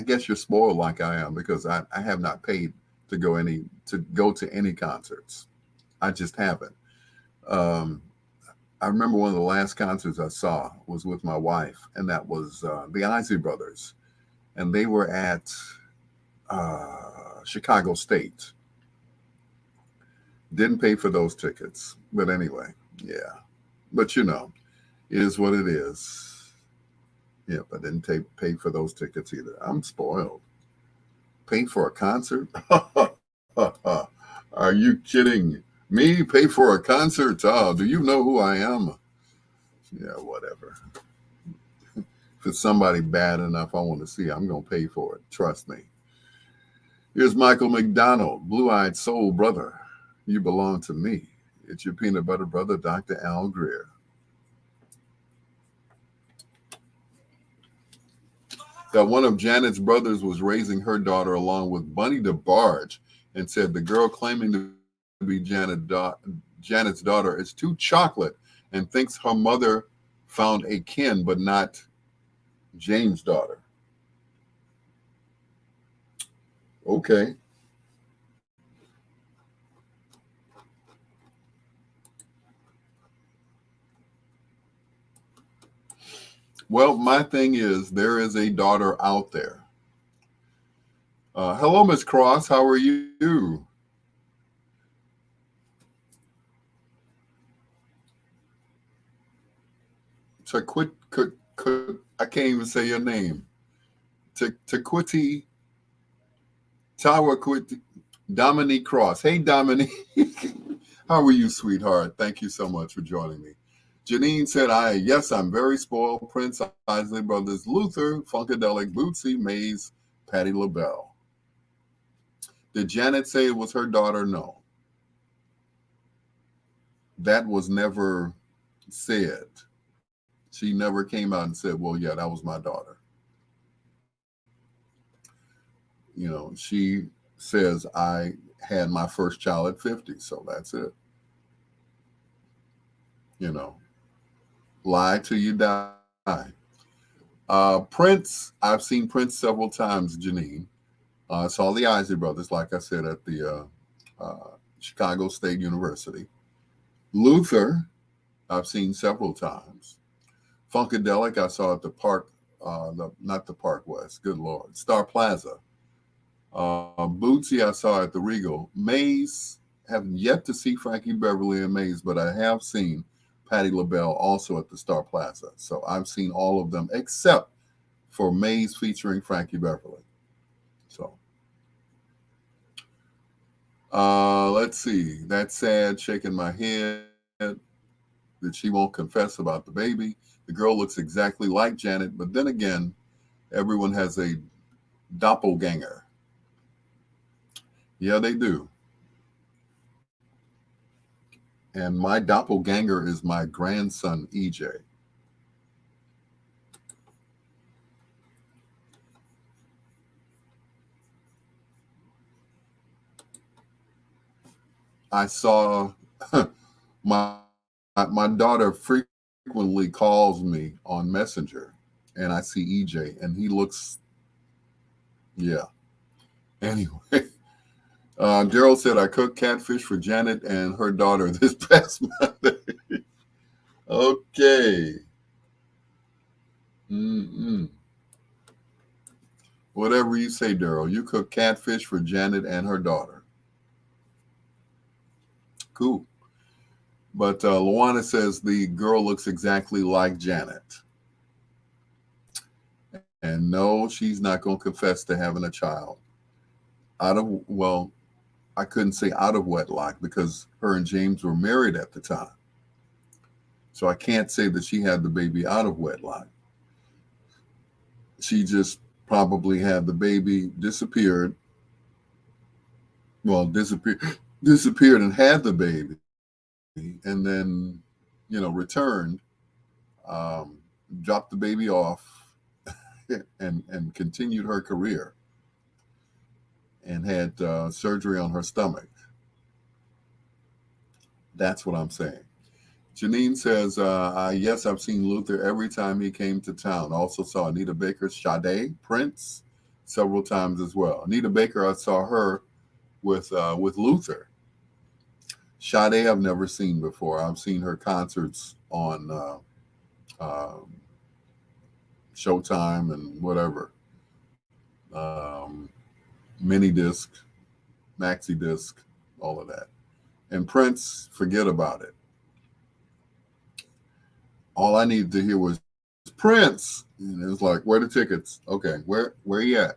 guess you're spoiled like I am because I have not paid to go to any concerts. I just haven't. I remember one of the last concerts I saw was with my wife, and that was the Isley Brothers. And they were at Chicago State. Didn't pay for those tickets. But anyway, yeah. But it is what it is. Yep, I didn't pay for those tickets either. I'm spoiled. Pay for a concert? Are you kidding? Me pay for a concert? Oh, do you know who I am? Yeah, whatever. If it's somebody bad enough I want to see, I'm going to pay for it. Trust me. Here's Michael McDonald, blue-eyed soul brother. You belong to me. It's your peanut butter brother, Dr. Al Greer. That one of Janet's brothers was raising her daughter along with Bunny DeBarge and said the girl claiming to be Janet's daughter is too chocolate and thinks her mother found a kin but not James' daughter. Okay. Well, my thing is there is a daughter out there. Hello, Miss Cross. How are you? I can't even say your name. Taquiti Tawaquiti Dominique Cross. Hey, Dominique. How are you, sweetheart? Thank you so much for joining me. Janine said, yes, I'm very spoiled. Prince, Isley Brothers, Luther, Funkadelic, Bootsy, Mays, Patti LaBelle. Did Janet say it was her daughter? No. That was never said. She never came out and said, well, yeah, that was my daughter. She says, I had my first child at 50, so that's it. Lie till you die. Prince, I've seen Prince several times, Janine. I saw the Isley Brothers, like I said, at the Chicago State University. Luther, I've seen several times. Funkadelic, I saw at the Park, not the Park West, good Lord, Star Plaza. Bootsy, I saw at the Regal. Mays, have yet to see Frankie Beverly and Mays, but I have seen Patti LaBelle also at the Star Plaza. So I've seen all of them except for Mays featuring Frankie Beverly. So let's see. That's sad, shaking my head that she won't confess about the baby. The girl looks exactly like Janet, but then again, everyone has a doppelganger. Yeah, they do. And my doppelganger is my grandson, EJ. I saw my daughter frequently calls me on Messenger, and I see EJ, and he looks, yeah. Anyway, Daryl said I cooked catfish for Janet and her daughter this past Monday. Okay. Whatever you say, Daryl. You cook catfish for Janet and her daughter. Cool. But Luana says the girl looks exactly like Janet. And no, she's not going to confess to having a child. I couldn't say out of wedlock because her and James were married at the time. So I can't say that she had the baby out of wedlock. She just probably had the baby, disappeared and had the baby, and then, returned, dropped the baby off, and continued her career, and had surgery on her stomach. That's what I'm saying. Janine says, yes, I've seen Luther every time he came to town. Also saw Anita Baker's Sade, Prince, several times as well. Anita Baker, I saw her with Luther. Sade, I've never seen before. I've seen her concerts on Showtime and whatever. Mini disc, maxi disc, all of that. And Prince, forget about it. All I needed to hear was Prince. And it was like, where are the tickets? Okay, where you at?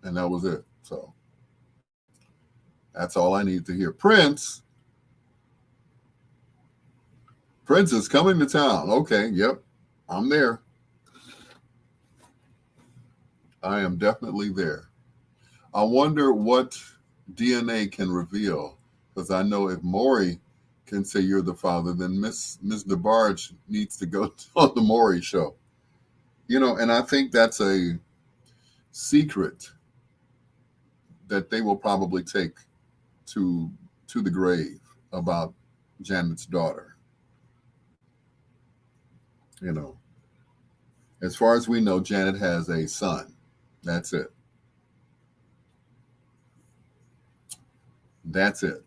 And that was it. So that's all I needed to hear. Prince. Prince is coming to town. Okay, yep. I'm there. I am definitely there. I wonder what DNA can reveal. Because I know if Maury can say you're the father, then Miss DeBarge needs to go on the Maury show. And I think that's a secret that they will probably take to the grave about Janet's daughter. You know, as far as we know, Janet has a son. That's it. That's it.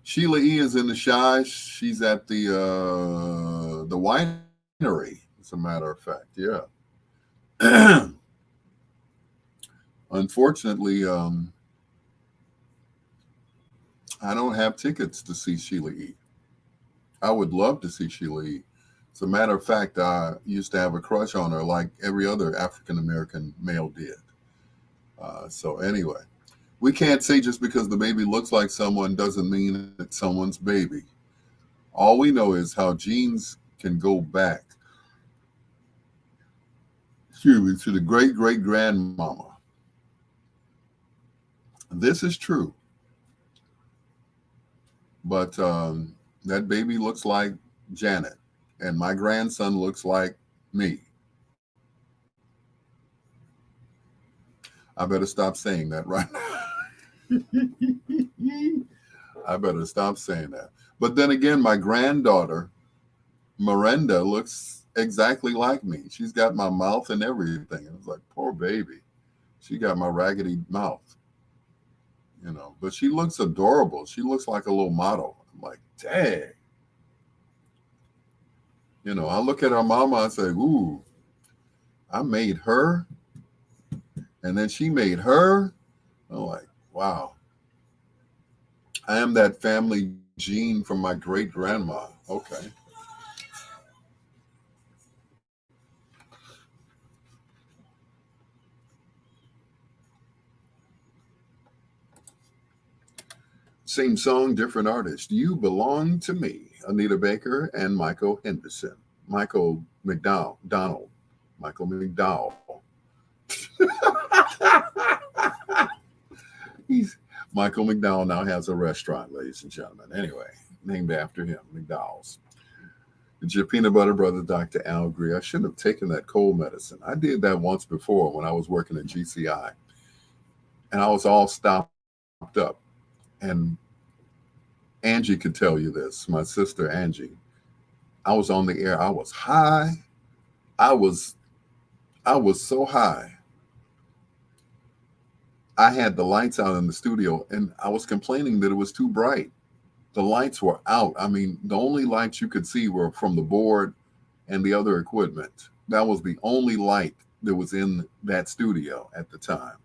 Sheila E. is in the Shy. She's at the winery, as a matter of fact. Yeah. Unfortunately, I don't have tickets to see Sheila E. I would love to see Sheila E. As a matter of fact, I used to have a crush on her like every other African American male did. So anyway, we can't say just because the baby looks like someone doesn't mean it's someone's baby. All we know is how genes can go back, to the great great grandmama. This is true, but that baby looks like Janet, and my grandson looks like me. I better stop saying that right now. I better stop saying that. But then again, my granddaughter, Miranda, looks exactly like me. She's got my mouth and everything. I was like, poor baby. She got my raggedy mouth, but she looks adorable. She looks like a little model. I'm like, dang. I look at her mama, I say, ooh, I made her, and then she made her. I'm like, wow. I am that family gene from my great grandma. Okay. Same song, different artist. You Belong to Me. Anita Baker and Michael Henderson. Michael McDowell. Donald. Michael McDowell. Michael McDowell now has a restaurant, ladies and gentlemen. Anyway, named after him, McDowell's. It's your peanut butter brother, Dr. Al Greer. I shouldn't have taken that cold medicine. I did that once before when I was working at GCI, and I was all stopped up. And Angie could tell you this, my sister Angie. I was on the air. I was high. I was so high. I had the lights out in the studio, and I was complaining that it was too bright. The lights were out. I mean, the only lights you could see were from the board and the other equipment. That was the only light that was in that studio at the time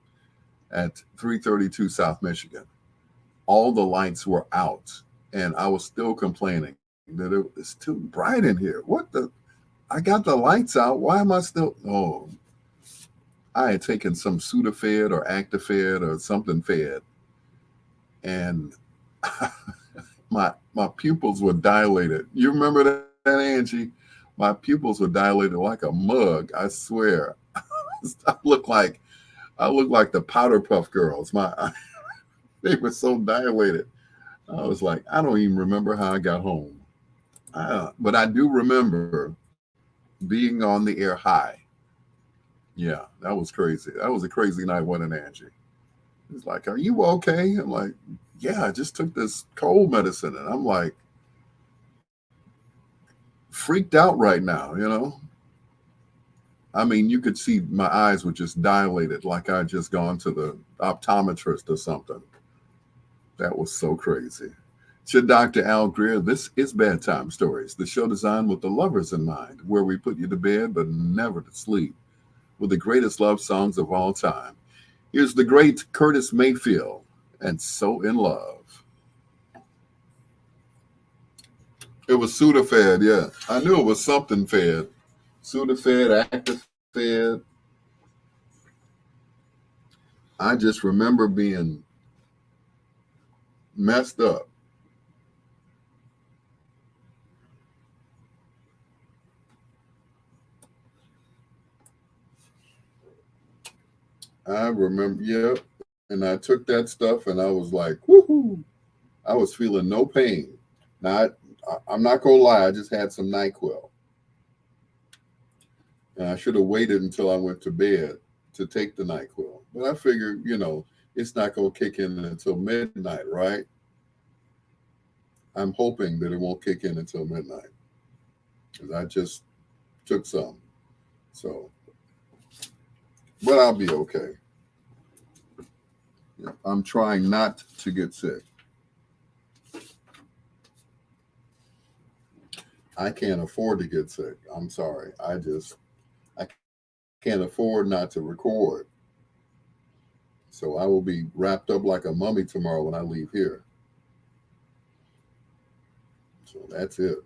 at 332 South Michigan. All the lights were out, and I was still complaining that it's too bright in here. What the? I got the lights out. Why am I still? Oh, I had taken some Sudafed or Actifed or something fed, and my pupils were dilated. You remember that, Angie? My pupils were dilated like a mug. I swear, I look like the Powder Puff Girls. They were so dilated. I was like, I don't even remember how I got home. But I do remember being on the air high. Yeah, that was crazy. That was a crazy night, wasn't it, Angie? He's like, are you okay? I'm like, yeah, I just took this cold medicine. And I'm like, freaked out right now. I mean, you could see my eyes were just dilated like I'd just gone to the optometrist or something. That was so crazy. It's your Dr. Al Greer. This is Bedtime Stories, the show designed with the lovers in mind, where we put you to bed but never to sleep with the greatest love songs of all time. Here's the great Curtis Mayfield and So in Love. It was Sudafed, yeah. I knew it was something fed. Sudafed, Actifed. I just remember being messed up. I remember, yeah. And I took that stuff and I was like, woohoo. I was feeling no pain. Now, I'm not going to lie, I just had some NyQuil. And I should have waited until I went to bed to take the NyQuil. But I figured, it's not going to kick in until midnight, right? I'm hoping that it won't kick in until midnight because I just took some. So, but I'll be okay. Yeah, I'm trying not to get sick. I can't afford to get sick. I'm sorry. I can't afford not to record. So I will be wrapped up like a mummy tomorrow when I leave here. So that's it.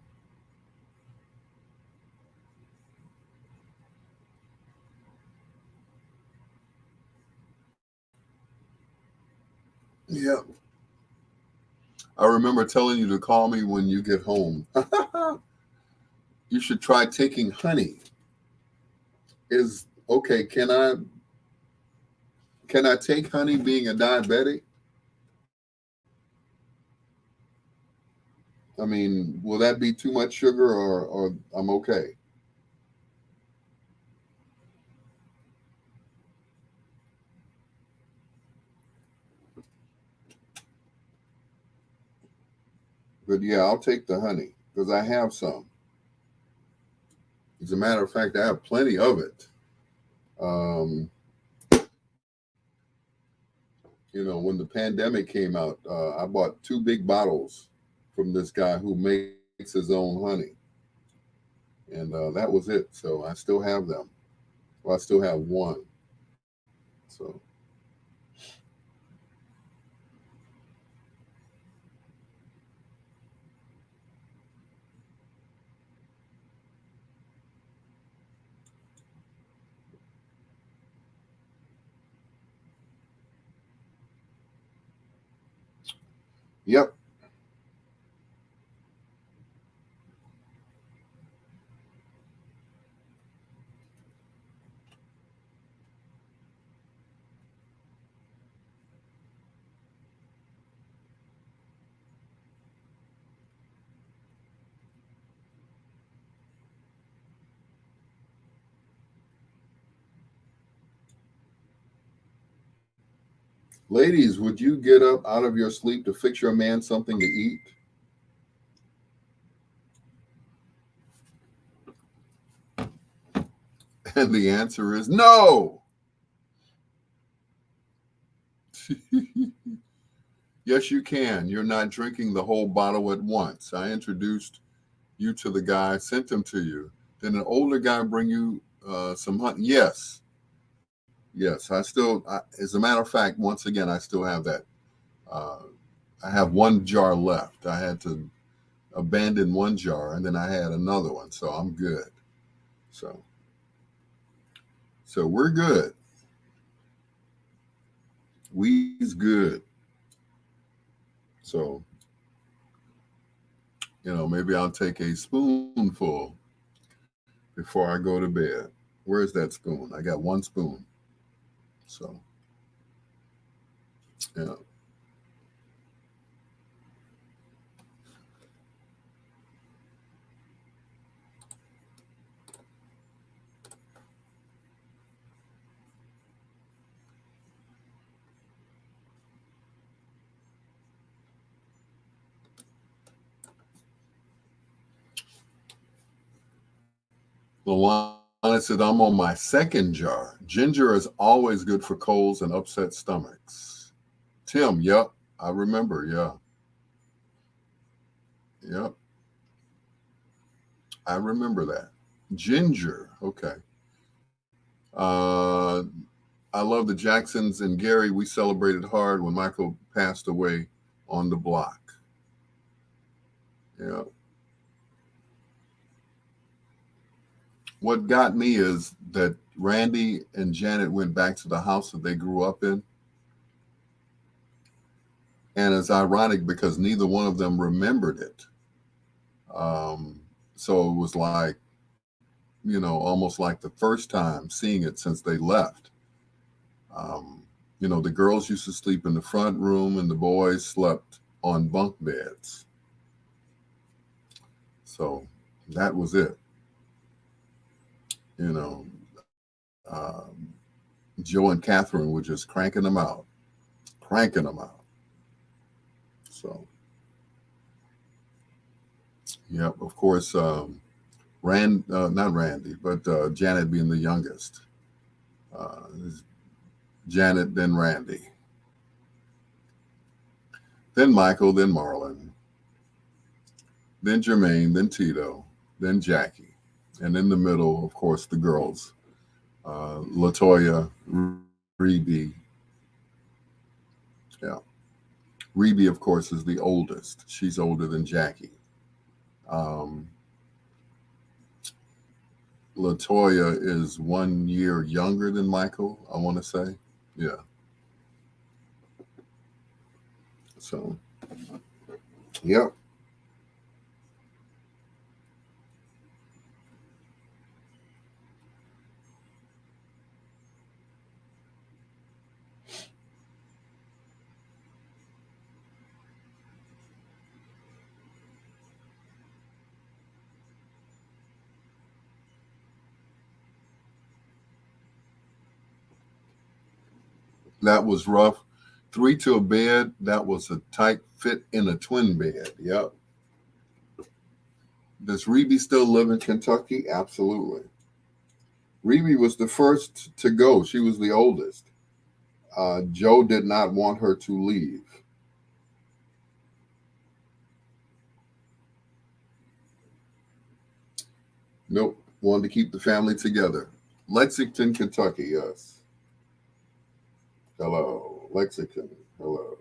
Yeah. I remember telling you to call me when you get home. You should try taking honey. Is okay, can I take honey being a diabetic? I mean, will that be too much sugar or I'm okay? But yeah, I'll take the honey because I have some. As a matter of fact, I have plenty of it. Um, when the pandemic came out, I bought 2 big bottles from this guy who makes his own honey, and that was it. So I still have them. Well, I still have one. So yep. Ladies, would you get up out of your sleep to fix your man something to eat? And the answer is no. Yes, you can. You're not drinking the whole bottle at once. I introduced you to the guy, sent him to you. Then an older guy bring you some honey. Yes, yes. As a matter of fact, once again, I still have that. Uh, I have one jar left. I had to abandon one jar, and then I had another one, so I'm good. So, so we're good. We's good. So, maybe I'll take a spoonful before I go to bed. Where's that spoon? I got one spoon. So, yeah. Luana said, I'm on my second jar. Ginger is always good for colds and upset stomachs. Tim, yep. I remember. Yeah. Yep. I remember that. Ginger. Okay. Uh, I love the Jacksons and Gary. We celebrated hard when Michael passed away on the block. Yeah. What got me is that Randy and Janet went back to the house that they grew up in. And it's ironic because neither one of them remembered it. So it was like, almost like the first time seeing it since they left. Um, the girls used to sleep in the front room and the boys slept on bunk beds. So that was it. You know, Joe and Catherine were just cranking them out. So, yep, of course, not Randy, but Janet being the youngest. Uh, Janet, then Randy, then Michael, then Marlon, then Jermaine, then Tito, then Jackie. And in the middle, of course, the girls, Latoya, Rebe. Yeah. Rebe, of course, is the oldest. She's older than Jackie. Um, Latoya is 1 year younger than Michael, I want to say. Yeah. So, yep. That was rough. Three to a bed. That was a tight fit in a twin bed. Yep. Does Rebe still live in Kentucky? Absolutely. Rebe was the first to go. She was the oldest. Joe did not want her to leave. Nope. Wanted to keep the family together. Lexington, Kentucky. Yes. Hello. Lexington. Hello.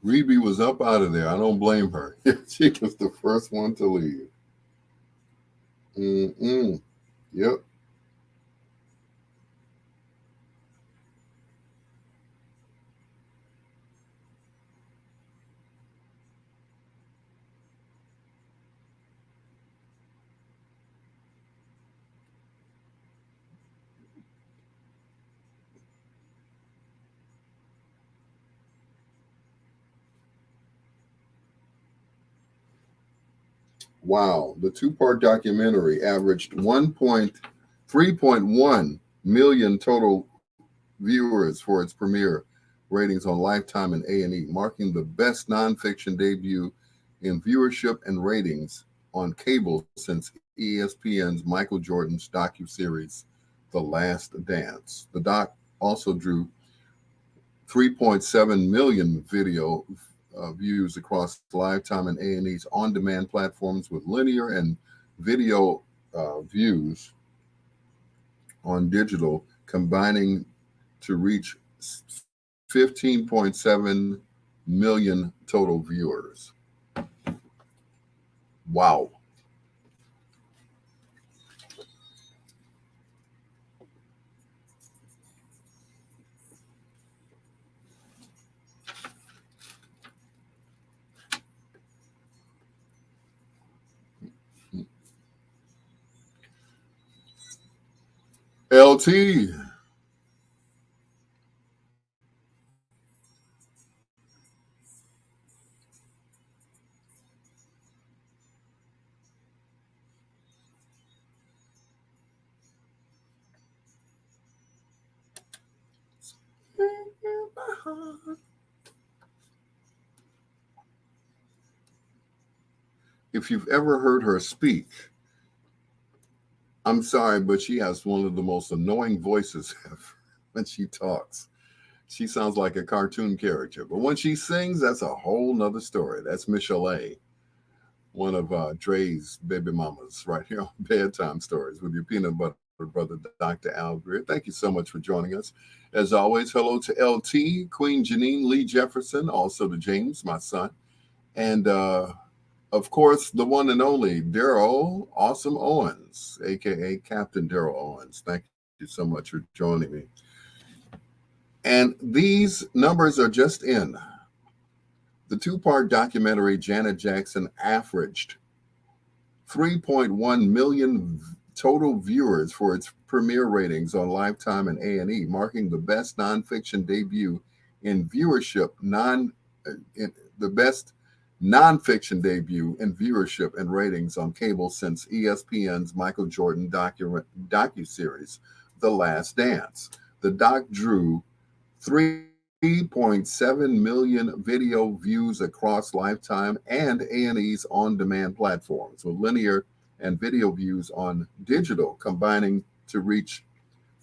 Rebe was up out of there. I don't blame her. She was the first one to leave. Mm-mm. Yep. Wow. The two-part documentary averaged 1.3.1 million total viewers for its premiere ratings on Lifetime and A&E, marking the best nonfiction debut in viewership and ratings on cable since ESPN's Michael Jordan's docuseries The Last Dance. The doc also drew 3.7 million video views across Lifetime and A&E's on-demand platforms, with linear and video views on digital combining to reach 15.7 million total viewers. Wow. LT. If you've ever heard her speak, I'm sorry, but she has one of the most annoying voices ever when she talks. She sounds like a cartoon character, but when she sings, that's a whole nother story. That's Michelle A., one of Dre's baby mamas, right here on Bedtime Stories with your peanut butter brother, Dr. Al Greer. Thank you so much for joining us. As always, hello to LT, Queen Janine Lee Jefferson, also to James, my son, and of course, the one and only Daryl Awesome Owens, aka Captain Daryl Owens. Thank you so much for joining me. And these numbers are just in. The two-part documentary Janet Jackson averaged 3.1 million total viewers for its premiere ratings on Lifetime and A&E, marking the best nonfiction debut in viewership, the best nonfiction debut in viewership and ratings on cable since ESPN's Michael Jordan docuseries, The Last Dance. The doc drew 3.7 million video views across Lifetime and A&E's on-demand platforms, with linear and video views on digital combining to reach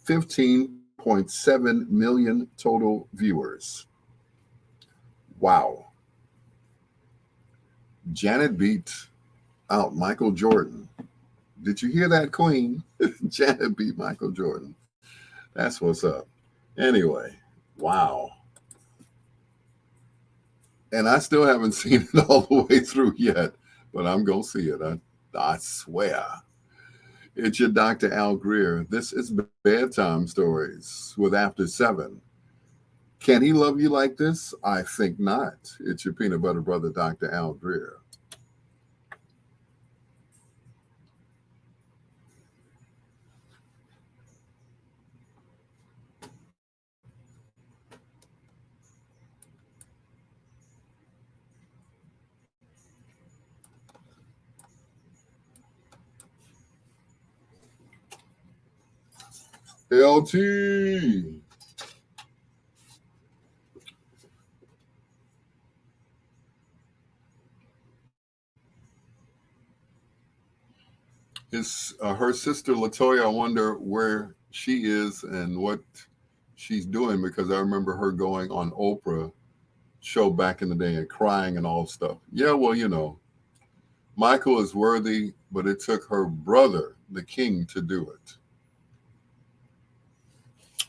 15.7 million total viewers. Wow. Janet beat out Michael Jordan. Did you hear that, Queen? Janet beat Michael Jordan. That's what's up. Anyway, wow. And I still haven't seen it all the way through yet, but I'm going to see it. I swear. It's your Dr. Al Greer. This is Bedtime Stories with After 7. Can he love you like this? I think not. It's your peanut butter brother, Dr. Al Greer. LT. Her sister Latoya, I wonder where she is and what she's doing, because I remember her going on Oprah show back in the day and crying and all stuff. Yeah, well, Michael is worthy, but it took her brother, the king, to do it.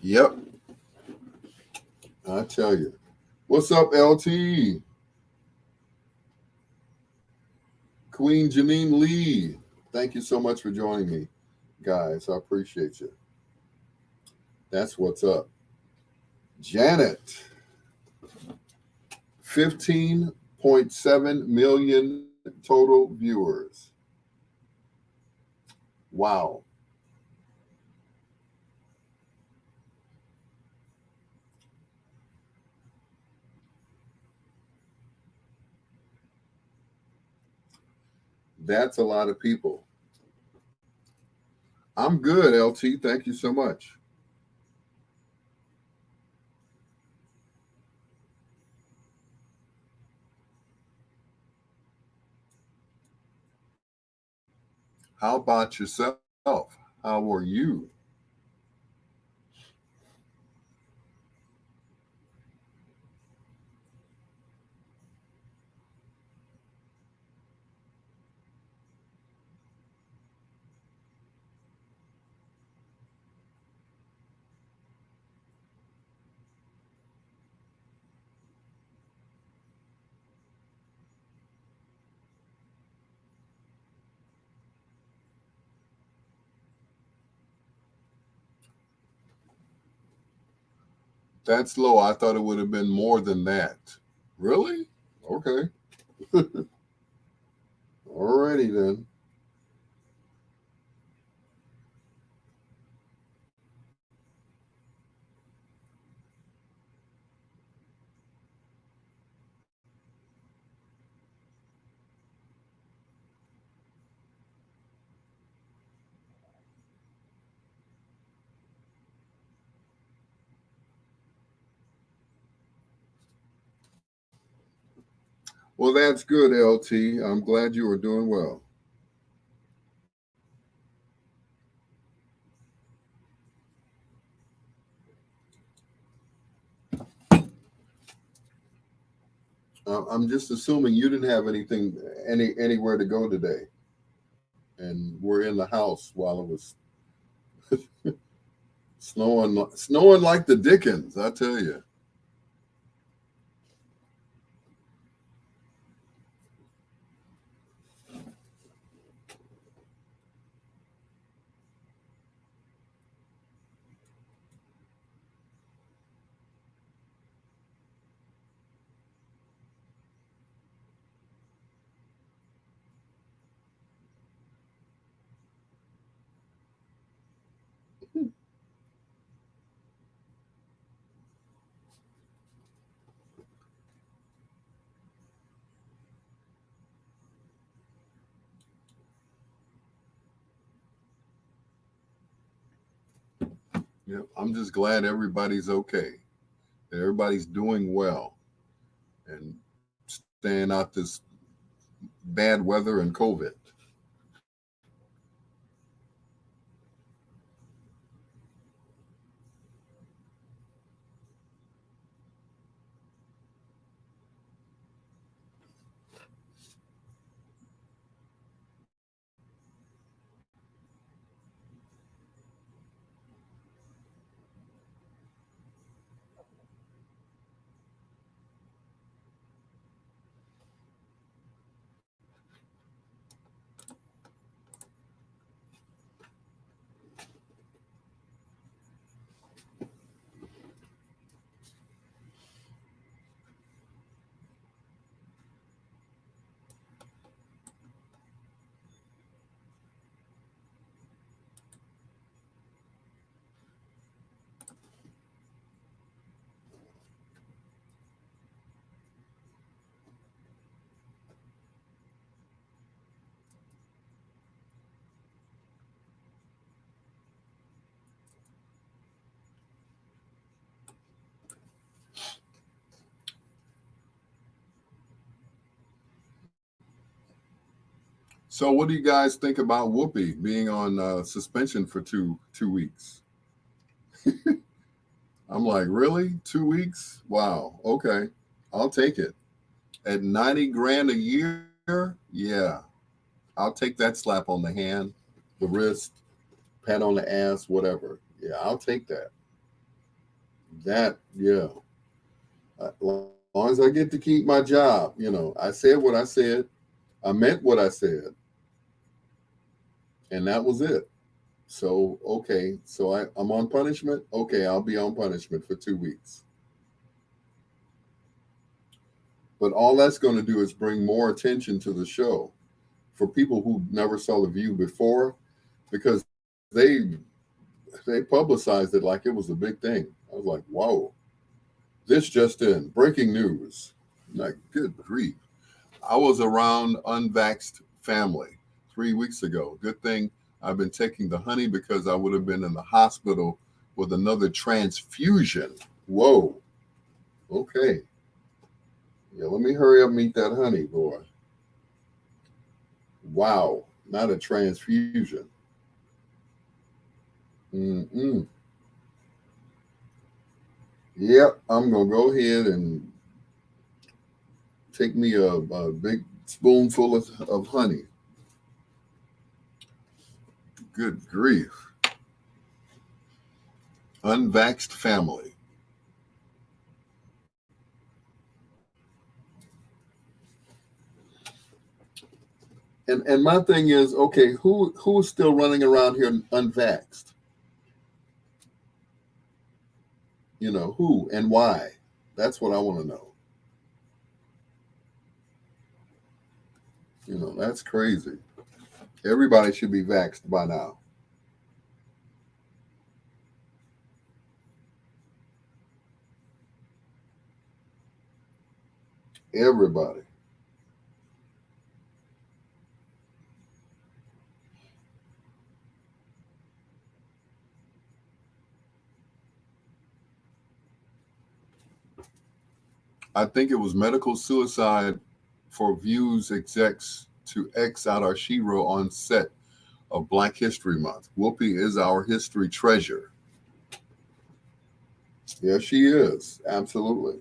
Yep, I tell you. What's up, LT? Queen Janine Lee. Thank you so much for joining me, guys. I appreciate you. That's what's up. Janet, 15.7 million total viewers. Wow. That's a lot of people. I'm good, LT. Thank you so much. How about yourself? How are you? That's low. I thought it would have been more than that. Really? Okay. Alrighty then. Well, that's good, LT. I'm glad you are doing well. I'm just assuming you didn't have anywhere to go today, and we're in the house while it was snowing like the Dickens. I tell you. Yeah, I'm just glad everybody's okay. Everybody's doing well and staying out this bad weather and COVID. So, what do you guys think about Whoopi being on suspension for two weeks? I'm like, really? 2 weeks? Wow. Okay, I'll take it. At 90 grand a year, yeah, I'll take that slap on the hand, the wrist, pat on the ass, whatever. Yeah, I'll take that. That, yeah. As long as I get to keep my job, I said what I said, I meant what I said, and that was it. So, okay, so I'm on punishment. Okay, I'll be on punishment for 2 weeks. But all that's going to do is bring more attention to the show for people who never saw The View before, because they they publicized it like it was a big thing. I was like, whoa, this just in, breaking news. I'm like, good grief. I was around unvaxxed family 3 weeks ago. Good thing I've been taking the honey because I would have been in the hospital with another transfusion. Whoa. Okay. Yeah, let me hurry up and meet that honey, boy. Wow. Not a transfusion. Mm-mm. Yep, I'm going to go ahead and take me a big spoonful of honey. Good grief. Unvaxxed family. And my thing is, okay, who's still running around here unvaxxed? Who and why? That's what I want to know. That's crazy. Everybody should be vaxxed by now. Everybody. I think it was medical suicide for Views execs to X out our shero on set of Black History Month. Whoopi is our history treasure. Yes, she is. Absolutely.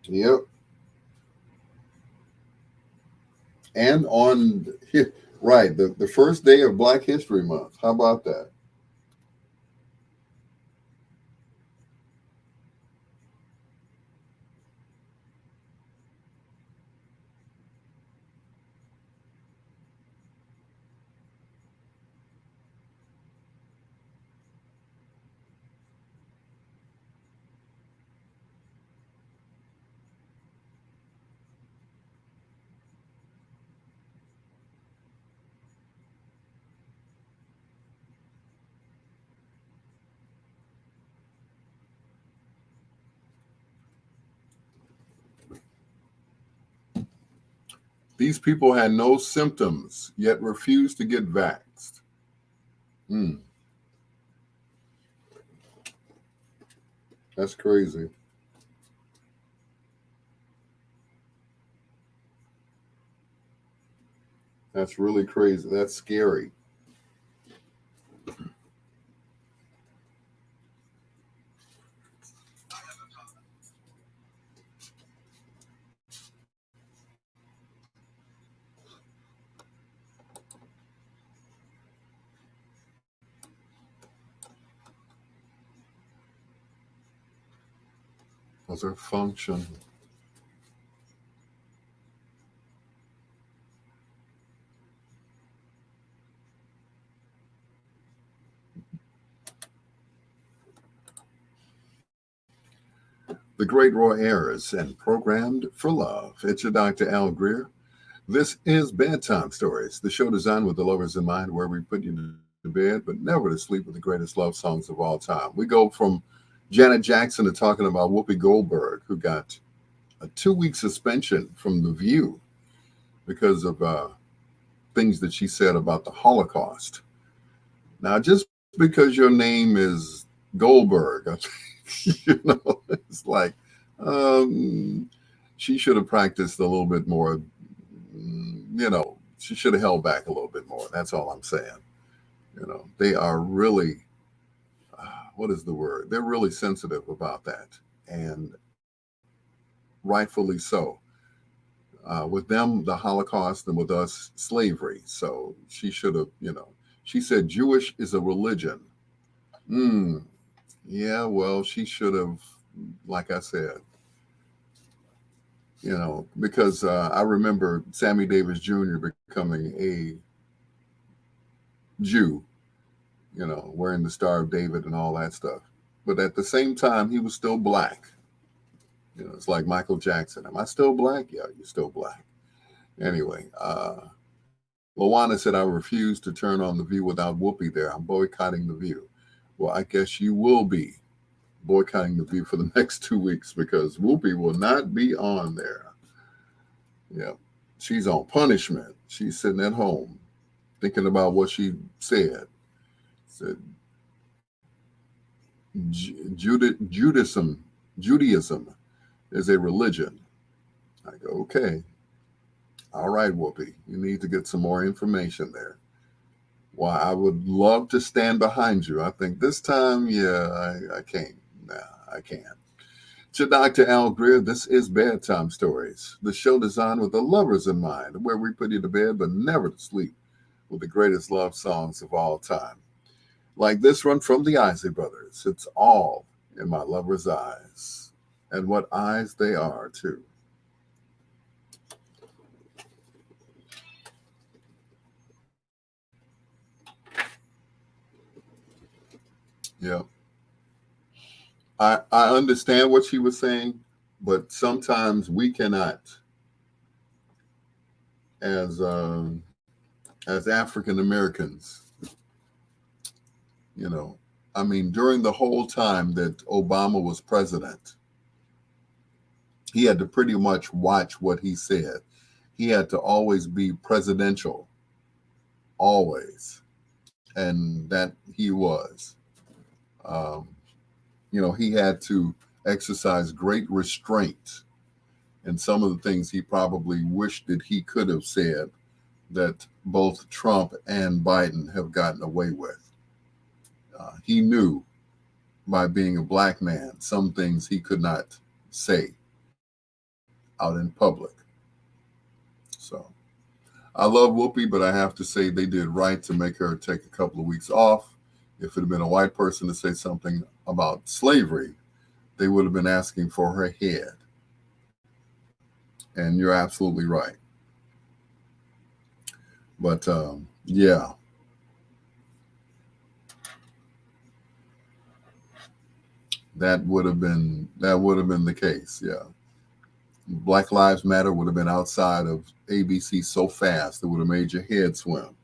Yep. And on right, the first day of Black History Month. How about that? These people had no symptoms yet refused to get vaxxed. Mm, that's crazy. That's really crazy. That's scary. Those are function. The Great Roy Ayers and Programmed for Love. It's your Dr. Al Greer. This is Bedtime Stories, the show designed with the lovers in mind, where we put you to bed, but never to sleep with the greatest love songs of all time. We go from Janet Jackson to talking about Whoopi Goldberg, who got a 2-week suspension from The View because of things that she said about the Holocaust. Now, just because your name is Goldberg, it's like um, she should have practiced a little bit more. She should have held back a little bit more. That's all I'm saying. They are really, what is the word? They're really sensitive about that, and rightfully so. With them, the Holocaust, and with us, slavery. So she should have, she said Jewish is a religion. Mm, yeah, well, she should have, like I said, because I remember Sammy Davis Jr. becoming a Jew, wearing the Star of David and all that stuff. But at the same time, he was still black. It's like Michael Jackson. Am I still black? Yeah, you're still black. Anyway, Lawana said, I refuse to turn on The View without Whoopi there. I'm boycotting The View. Well, I guess you will be boycotting The View for the next 2 weeks because Whoopi will not be on there. Yeah. She's on punishment. She's sitting at home thinking about what she said. Said Judaism is a religion. I go, okay. All right, Whoopi, you need to get some more information there. Well, I would love to stand behind you. I think this time, yeah, I can't. Nah, I can't. To Dr. Al Greer, this is Bedtime Stories, the show designed with the lovers in mind, where we put you to bed but never to sleep with the greatest love songs of all time. Like this one from the Isley Brothers. It's all in my lover's eyes. And what eyes they are, too. Yeah. I understand what she was saying, but sometimes we cannot, as African Americans, you know, I mean, during the whole time that Obama was president, he had to pretty much watch what he said. He had to always be presidential, always, and that he was. Um, he had to exercise great restraint in some of the things he probably wished that he could have said that both Trump and Biden have gotten away with. He knew by being a black man some things he could not say out in public. So I love Whoopi, but I have to say they did right to make her take a couple of weeks off. If it had been a white person to say something about slavery, they would have been asking for her head. And you're absolutely right. But yeah, that would have been the case. Yeah, Black Lives Matter would have been outside of ABC so fast it would have made your head swim.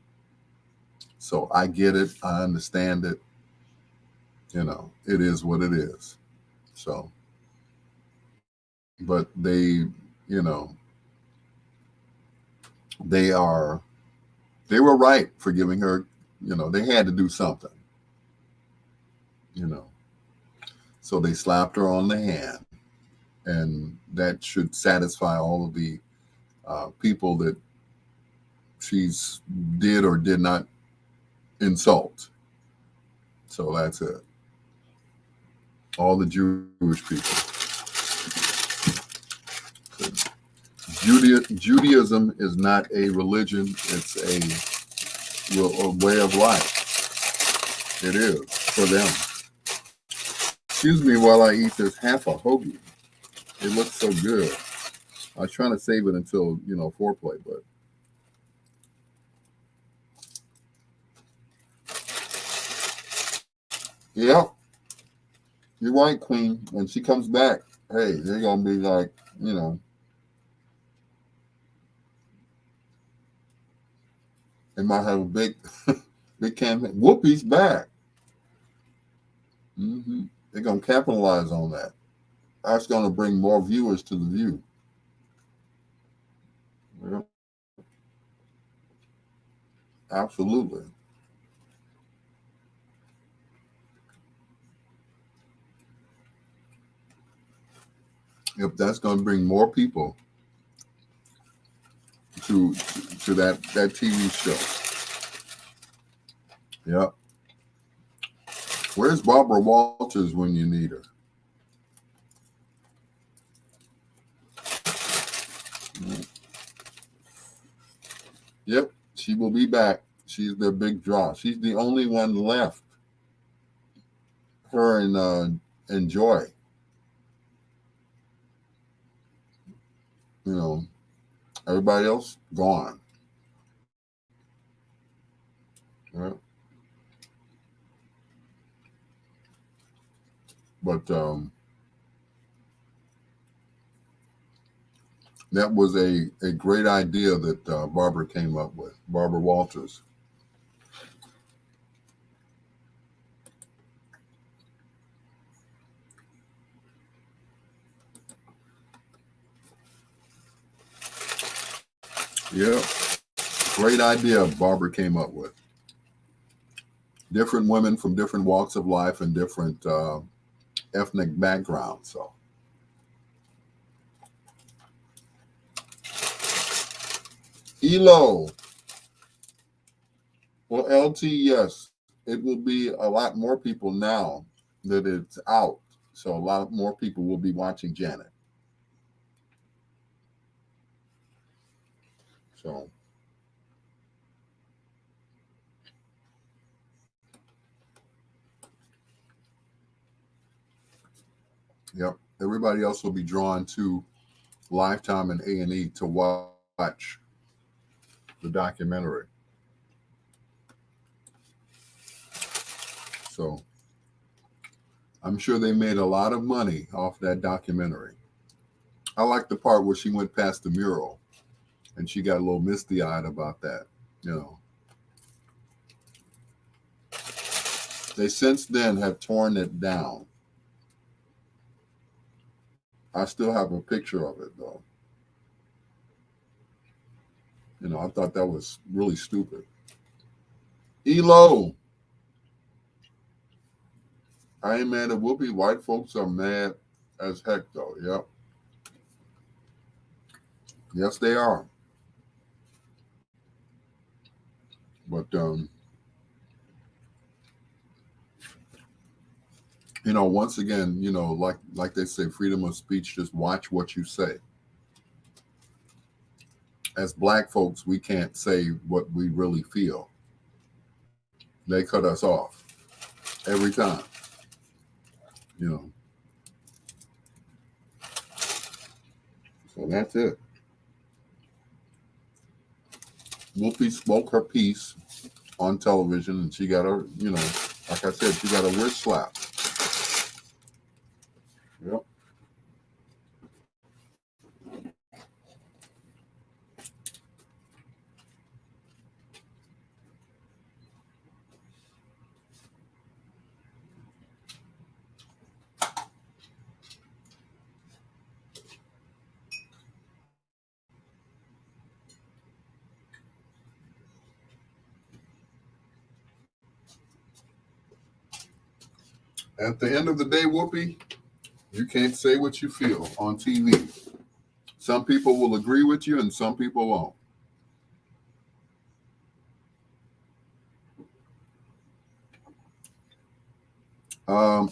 So I get it, I understand it. It is what it is. So, but they, you know, they were right for giving her. They had to do something. You know, so they slapped her on the hand. And that should satisfy all of the people that she's did or did not insult. So that's it. All the Jewish people. Judaism is not a religion. It's a way of life. It is for them. Excuse me while I eat this half a hoagie. It looks so good. I was trying to save it until, foreplay, but yeah, you're right, Queen. When she comes back, hey, they're gonna be like, they might have a big campaign. Whoopi's back. They're gonna capitalize on that. That's gonna bring more viewers to the View. Yeah. Absolutely. If that's going to bring more people to that TV show. Yep. Where's Barbara Walters when you need her? Yep, she will be back. She's the big draw. She's the only one left. Her and Joy. Everybody else gone. Yeah. But that was a great idea that Barbara came up with, Barbara Walters. Yeah, great idea Barbara came up with. Different women from different walks of life and different ethnic backgrounds. So, ELO. Well, LT, yes, it will be a lot more people now that it's out. So a lot more people will be watching Janet. So, yep. Everybody else will be drawn to Lifetime and A&E to watch the documentary. So, I'm sure they made a lot of money off that documentary. I like the part where she went past the mural and she got a little misty-eyed about that. They since then have torn it down. I still have a picture of it, though. I thought that was really stupid. ELO. I ain't mad at Whoopi. White folks are mad as heck, though. Yep. Yes, they are. But, once again, like they say, freedom of speech, just watch what you say. as Black folks, we can't say what we really feel. They cut us off every time, you know. So that's it. Whoopi spoke her piece on television, and she got her, you know, like I said, she got a wrist slap. Yep. At the end of the day, Whoopi, you can't say what you feel on TV. Some people will agree with you and some people won't.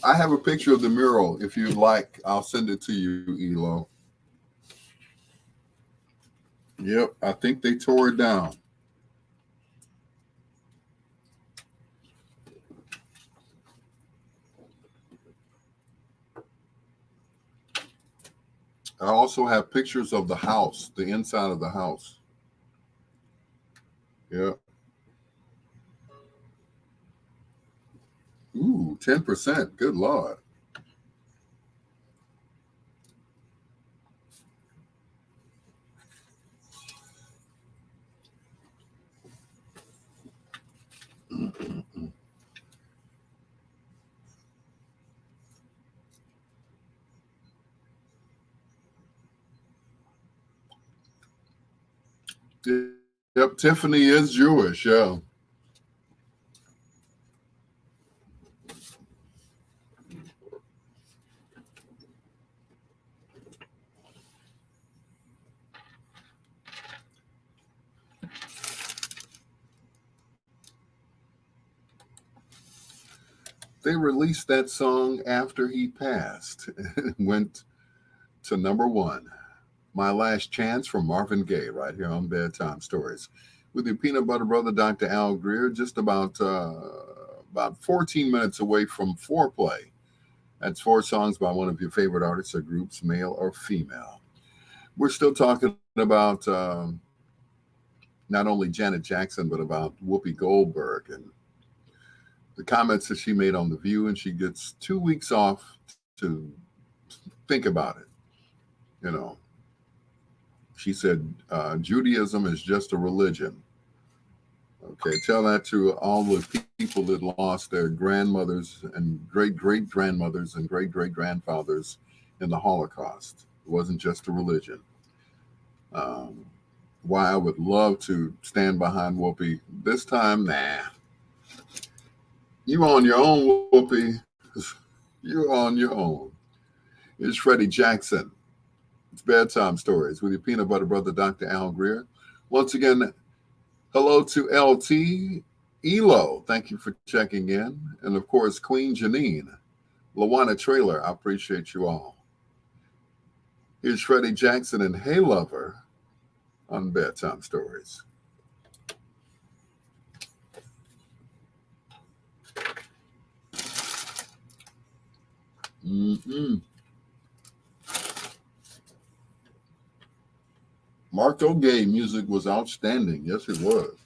I have a picture of the mural. If you'd like, I'll send it to you, Elo. Yep, I think they tore it down. I also have pictures of the house, the inside of the house. Yep. Ooh, 10%. Good Lord. Yep, Tiffany is Jewish, yeah. They released that song after he passed. It went to #1. My Last Chance from Marvin Gaye, right here on Bedtime Stories. With your peanut butter brother, Dr. Al Greer, just about 14 minutes away from Foreplay. That's 4 songs by one of your favorite artists or groups, male or female. We're still talking about not only Janet Jackson, but about Whoopi Goldberg and the comments that she made on The View, and she gets 2 weeks off to think about it. You know, she said, Judaism is just a religion. Okay, tell that to all the people that lost their grandmothers and great-great-grandmothers and great-great-grandfathers in the Holocaust. It wasn't just a religion. Why I would love to stand behind Whoopi. This time, nah. You on your own, Whoopi. You're on your own. It's Freddie Jackson. It's Bedtime Stories with your peanut butter brother, Dr. Al Greer. Once again, hello to LT, Elo. Thank you for checking in. And of course, Queen Janine, Lawana Trailer. I appreciate you all. Here's Freddie Jackson and Hey Lover on Bedtime Stories. Marco Gay music was outstanding. Yes, it was.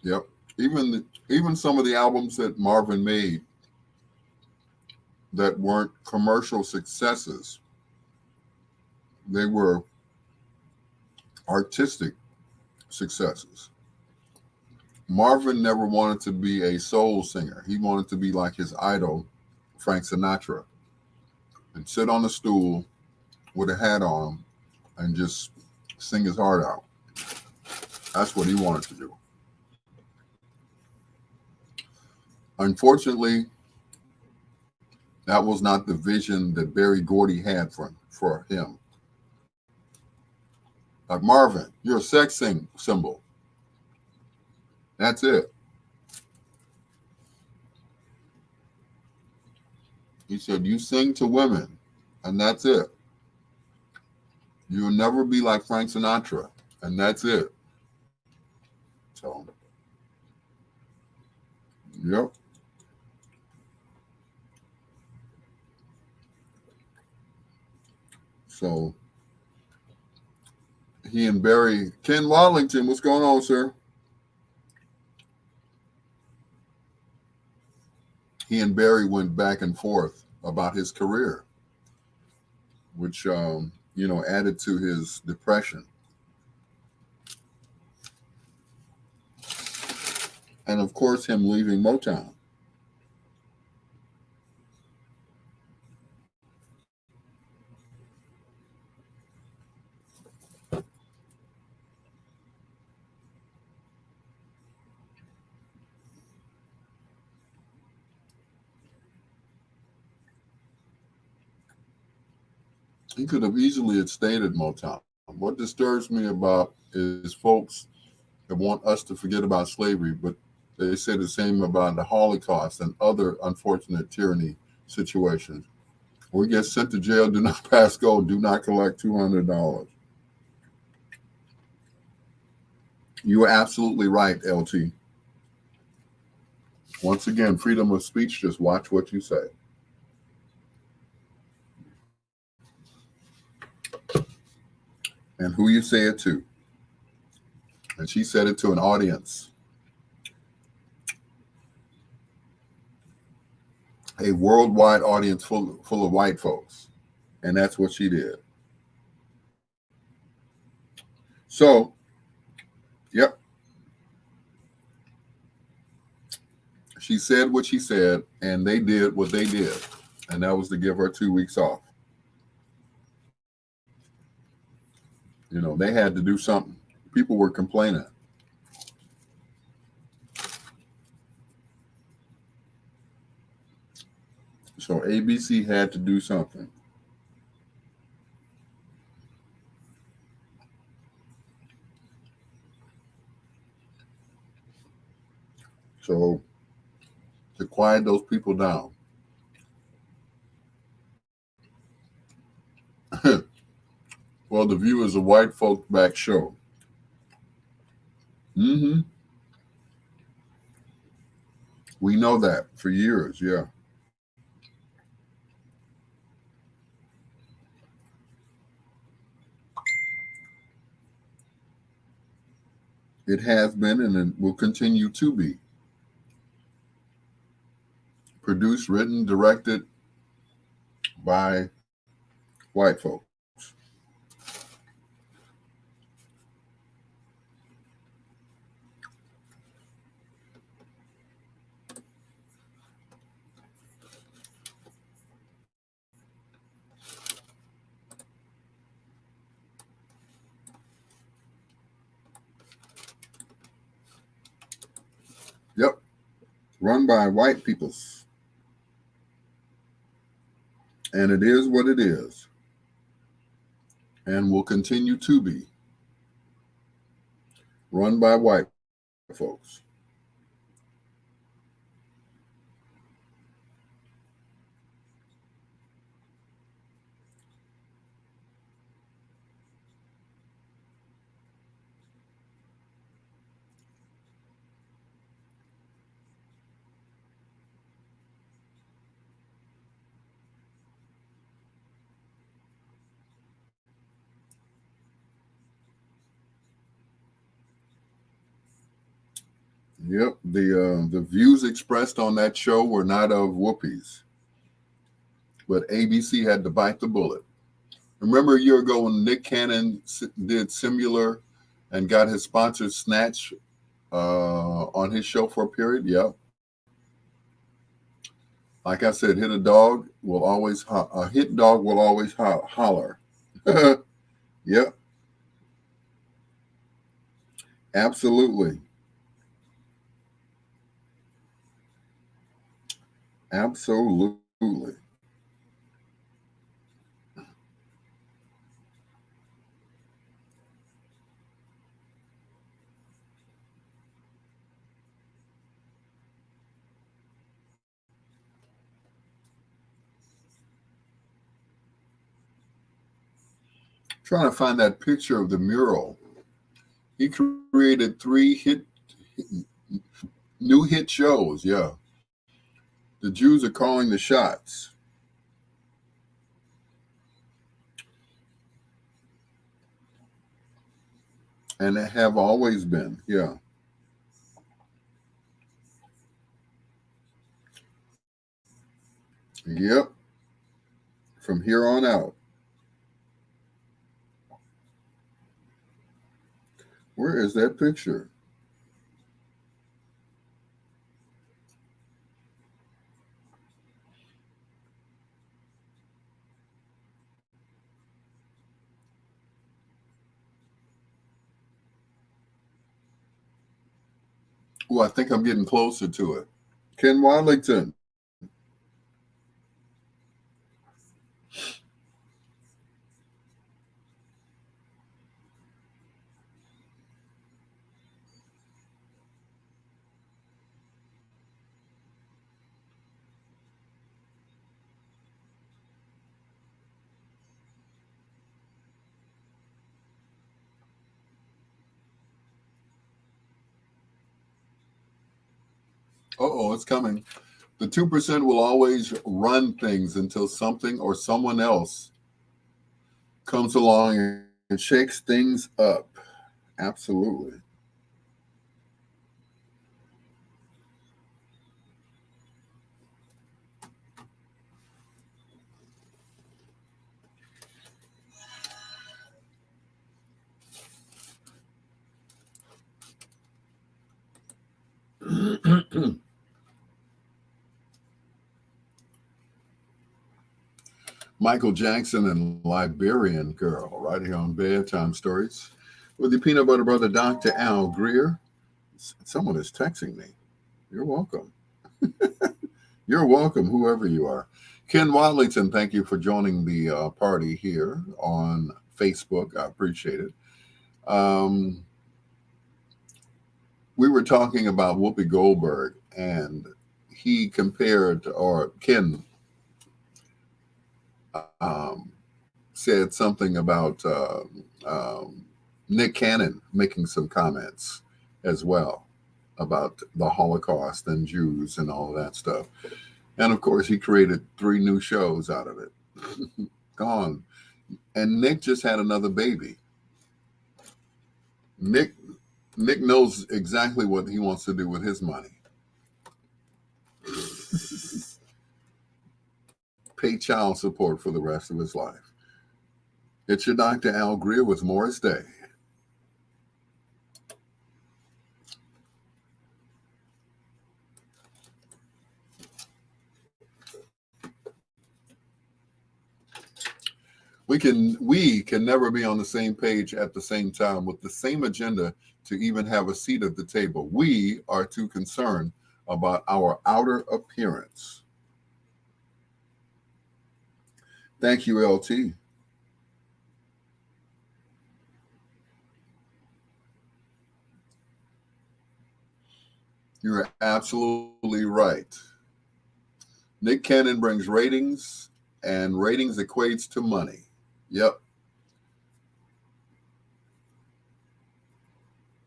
Yep. Even some of the albums that Marvin made that weren't commercial successes, they were artistic successes. Marvin never wanted to be a soul singer. He wanted to be like his idol, Frank Sinatra, and sit on a stool with a hat on and just sing his heart out. That's what he wanted to do. Unfortunately, that was not the vision that Berry Gordy had for him. Like, Marvin, you're a sex symbol. That's it. He said, you sing to women, and that's it. You'll never be like Frank Sinatra, and that's it. So, yep. So, he and Barry, Ken Wallington, what's going on, sir? He and Barry went back and forth about his career, which, added to his depression. And of course, him leaving Motown. He could have easily had stayed at Motown. What disturbs me about is folks that want us to forget about slavery, but they say the same about the Holocaust and other unfortunate tyranny situations. We get sent to jail, do not pass go, do not collect $200. You are absolutely right, LT. Once again, freedom of speech, just watch what you say. And who you say it to. And she said it to an audience. A worldwide audience full of white folks. And that's what she did. So, yep. She said what she said, and they did what they did. And that was to give her 2 weeks off. They had to do something. People were complaining. So ABC had to do something. So to quiet those people down. Well, The View is a white folk back show. Mm-hmm. We know that for years, yeah. It has been and it will continue to be. Produced, written, directed by white folks. Yep. Run by white peoples. And it is what it is. And will continue to be. Run by white folks. Yep, the views expressed on that show were not of Whoopi's, but ABC had to bite the bullet. Remember a year ago when Nick Cannon did Similar and got his sponsor Snatch on his show for a period? Yep. Like I said, a hit dog will always holler. Yep, absolutely. Absolutely. Trying to find that picture of the mural. He created three new hit shows. Yeah. The Jews are calling the shots. And they have always been. Yeah. Yep. From here on out. Where is that picture? Oh, I think I'm getting closer to it. Ken Wadlington. Uh-oh, it's coming. The 2% will always run things until something or someone else comes along and shakes things up. Absolutely. Michael Jackson and Liberian Girl, right here on Bedtime Stories with your peanut butter brother, Dr. Al Greer. Someone is texting me. You're welcome. You're welcome, whoever you are. Ken Wadlington, thank you for joining the party here on Facebook. I appreciate it. We were talking about Whoopi Goldberg, and he compared, or Ken said something about Nick Cannon making some comments as well about the Holocaust and Jews and all of that stuff. And of course, he created 3 new shows out of it. Gone. And Nick just had another baby. Nick knows exactly what he wants to do with his money. Pay child support for the rest of his life. It's your Dr. Al Greer with Morris Day. We can never be on the same page at the same time with the same agenda to even have a seat at the table. We are too concerned about our outer appearance. Thank you, LT. You're absolutely right. Nick Cannon brings ratings, and ratings equates to money. Yep.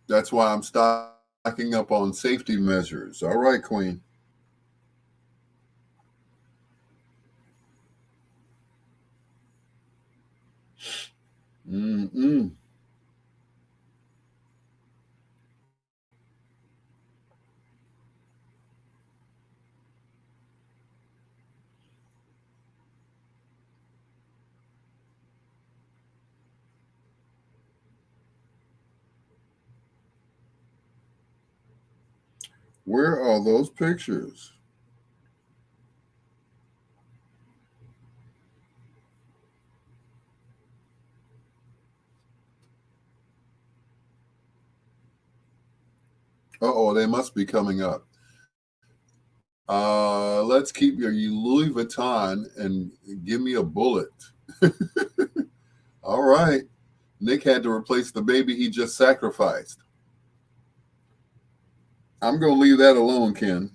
That's why I'm stocking up on safety measures. All right, Queen. Mm-mm. Where are those pictures? Uh-oh, they must be coming up. Let's keep your Louis Vuitton and give me a bullet. All right. Nick had to replace the baby he just sacrificed. I'm going to leave that alone, Ken.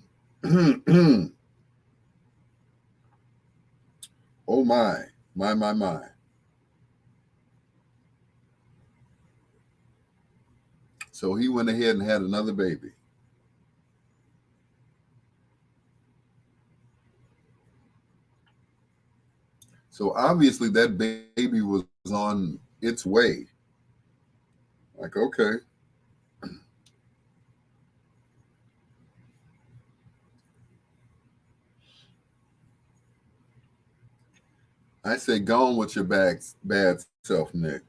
Oh, my. My. So he went ahead and had another baby. So obviously that baby was on its way. Like, okay. I say, go on with your bad self, Nick.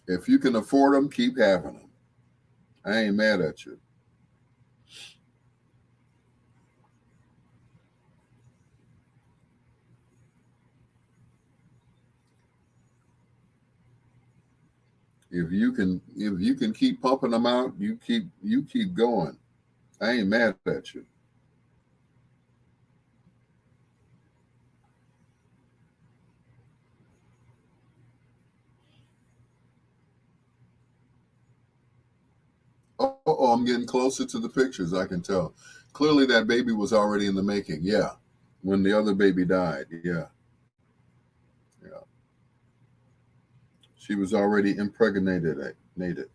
If you can afford them, keep having them. I ain't mad at you. If you can keep pumping them out, you keep going. I ain't mad at you. Oh, I'm getting closer to the pictures. I can tell. Clearly, that baby was already in the making. Yeah, when the other baby died. Yeah, yeah. She was already impregnated. Nated.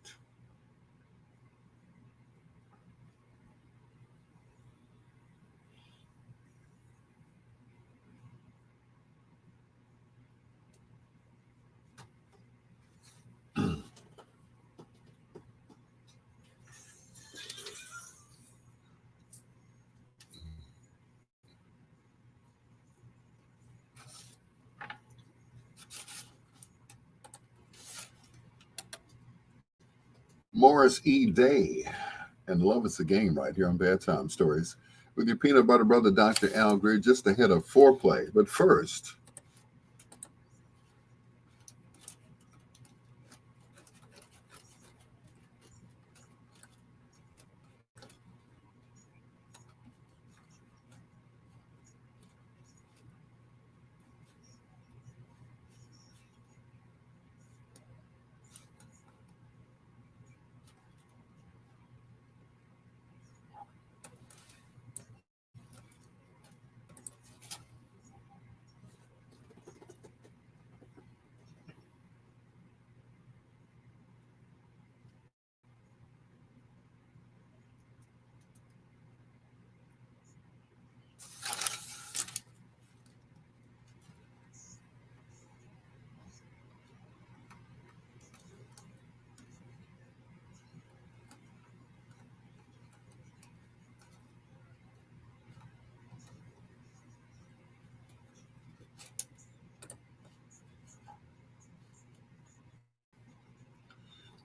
Morris E. Day and Love is a Game right here on Bedtime Stories with your peanut butter brother, Dr. Al Greer, just ahead of Foreplay. But first,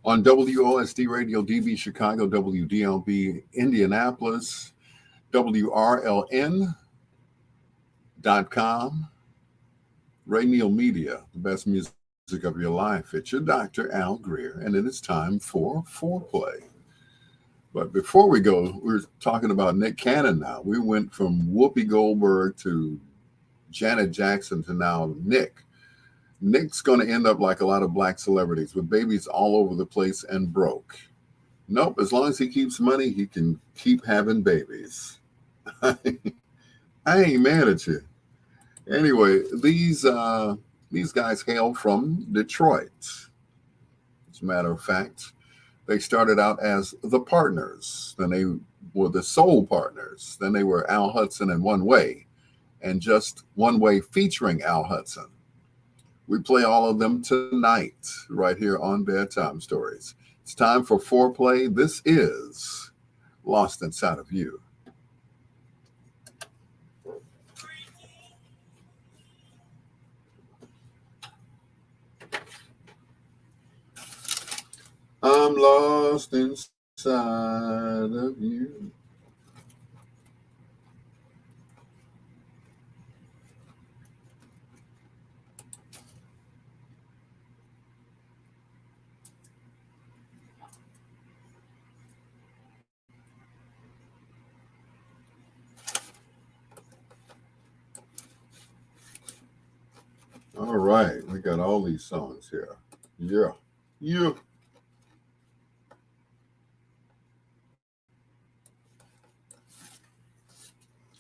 on WOSD Radio DB Chicago, WDLB Indianapolis, WRLN.com, Ray Neal Media, the best music of your life. It's your Dr. Al Greer, and it is time for Foreplay. But before we go, we're talking about Nick Cannon now. We went from Whoopi Goldberg to Janet Jackson to now Nick. Nick's going to end up like a lot of black celebrities with babies all over the place and broke. Nope, as long as he keeps money, he can keep having babies. I ain't mad at you. Anyway, these guys hail from Detroit. As a matter of fact, they started out as the Partners. Then they were the Soul Partners. Then they were Al Hudson and One Way, and just One Way featuring Al Hudson. We play all of them tonight, right here on Bedtime Stories. It's time for Foreplay. This is Lost Inside of You. I'm lost inside of you. All right, we got all these songs here. Yeah. Yeah.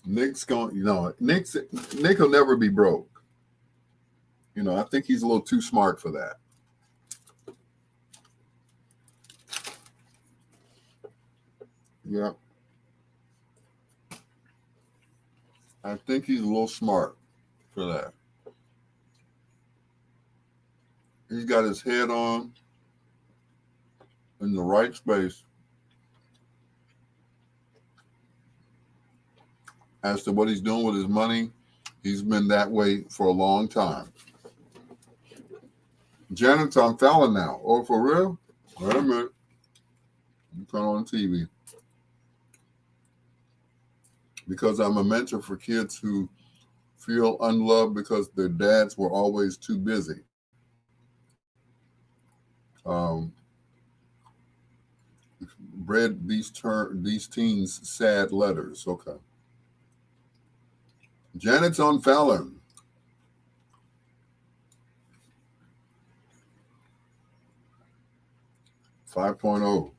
Nick will never be broke. You know, I think he's a little too smart for that. Yeah. I think he's a little smart for that. He's got his head on in the right space as to what he's doing with his money. He's been that way for a long time. Janet's on Fallon now. Oh, for real? Wait a minute. You turn on TV. Because I'm a mentor for kids who feel unloved because their dads were always too busy. Read these teens' sad letters. Okay. Janet's on Fallon. 5.0.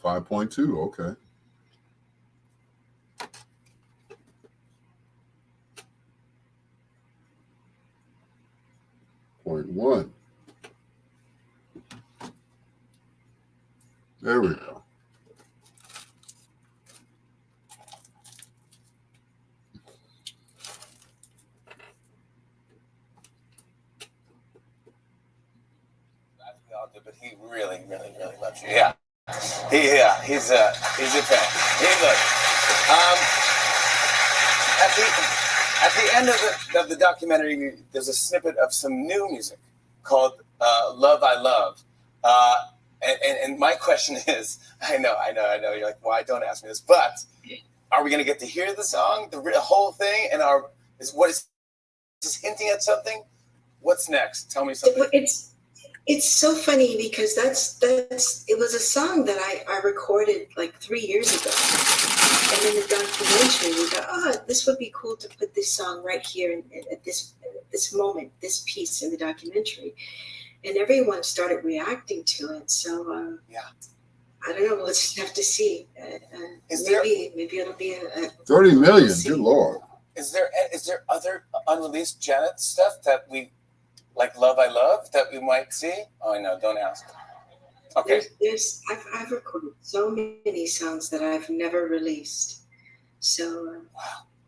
Okay. Point one. There we go. But he really, really, really loves you. Yeah. He's a fan. Look, at the end of the documentary, there's a snippet of some new music called "Love I Love," and my question is, I know, you're like, why don't ask me this? But are we going to get to hear the song, the whole thing, and is this hinting at something? What's next? Tell me something. It's so funny because it was a song that I recorded like 3 years ago. And in the documentary, we thought, oh, this would be cool to put this song right here at this moment, this piece in the documentary. And everyone started reacting to it. So, I don't know. We'll just have to see. Maybe it'll be a 30 million, good Lord. Is there other unreleased Janet stuff that we... like Love I Love that we might see? Oh, I know, don't ask. Okay. I've recorded so many songs that I've never released. So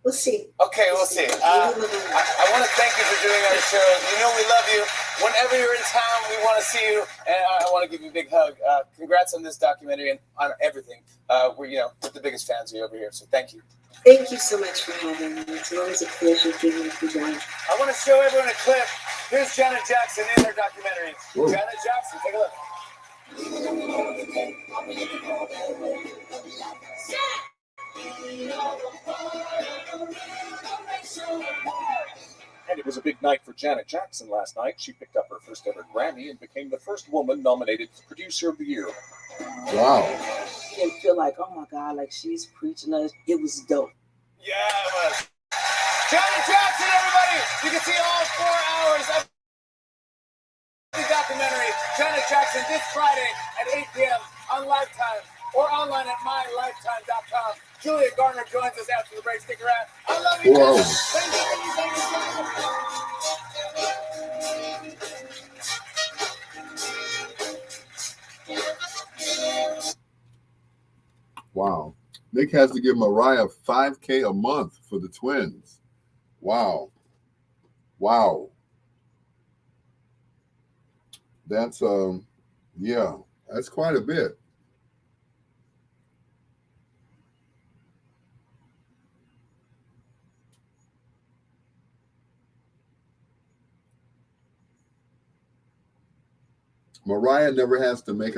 we'll see. Okay, we'll see. I want to thank you for doing our show. You know we love you. Whenever you're in town, we want to see you. And I want to give you a big hug. Congrats on this documentary and on everything. We're the biggest fans of you over here. So thank you. Thank you so much for having me. It's always a pleasure being with you guys. I want to show everyone a clip. Here's Janet Jackson in her documentary. Whoa. Janet Jackson, take a look. And it was a big night for Janet Jackson last night. She picked up her first ever Grammy and became the first woman nominated for Producer of the Year. Wow. And feel like, oh my God, like she's preaching us. It was dope. Yeah, it was. Janet Jackson, everybody! You can see all 4 hours of the documentary, Janet Jackson, this Friday at 8 p.m. on Lifetime or online at mylifetime.com. Julia Garner joins us after the break. Stick around. I love you. Whoa. Thank you. Wow. Nick has to give Mariah $5,000 a month for the twins. Wow. That's that's quite a bit. Mariah never has to make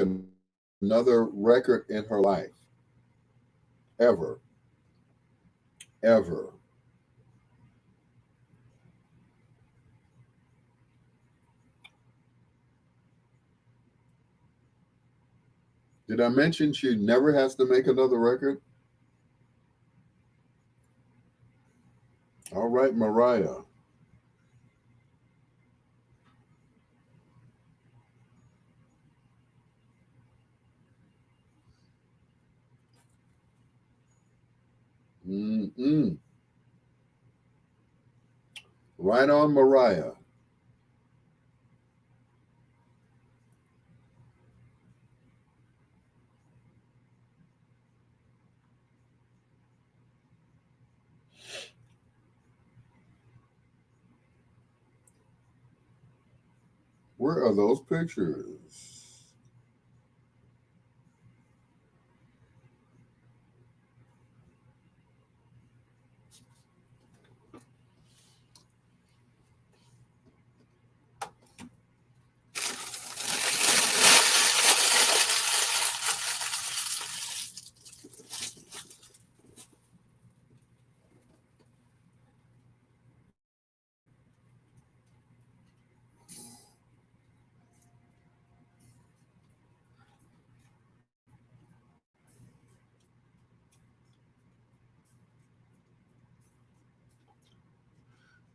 another record in her life. Ever. Did I mention she never has to make another record? All right, Mariah. Right on, Mariah. Where are those pictures?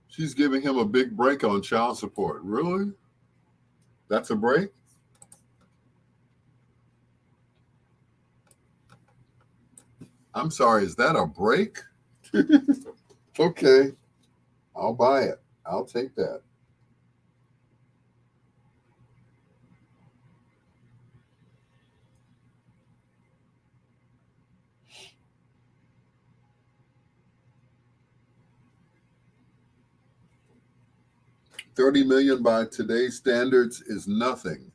She's giving him a big break on child support. Really? That's a break? I'm sorry, is that a break? Okay, I'll buy it. I'll take that. $30 million by today's standards is nothing.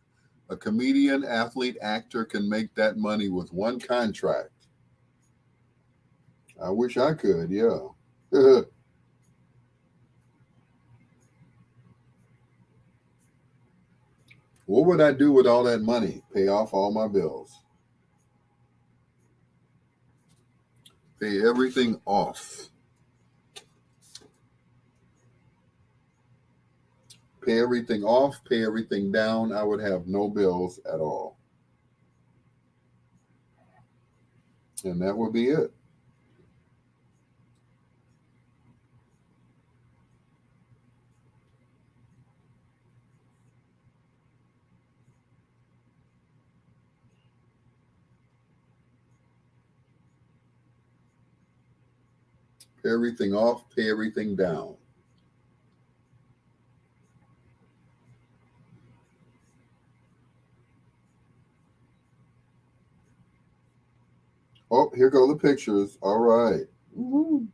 A comedian, athlete, actor can make that money with one contract. I wish I could, yeah. What would I do with all that money? Pay off all my bills. Pay everything off. Pay everything off, pay everything down. I would have no bills at all. And that would be it. Pay everything off, pay everything down. Oh, here go the pictures. All right. Woo-hoo.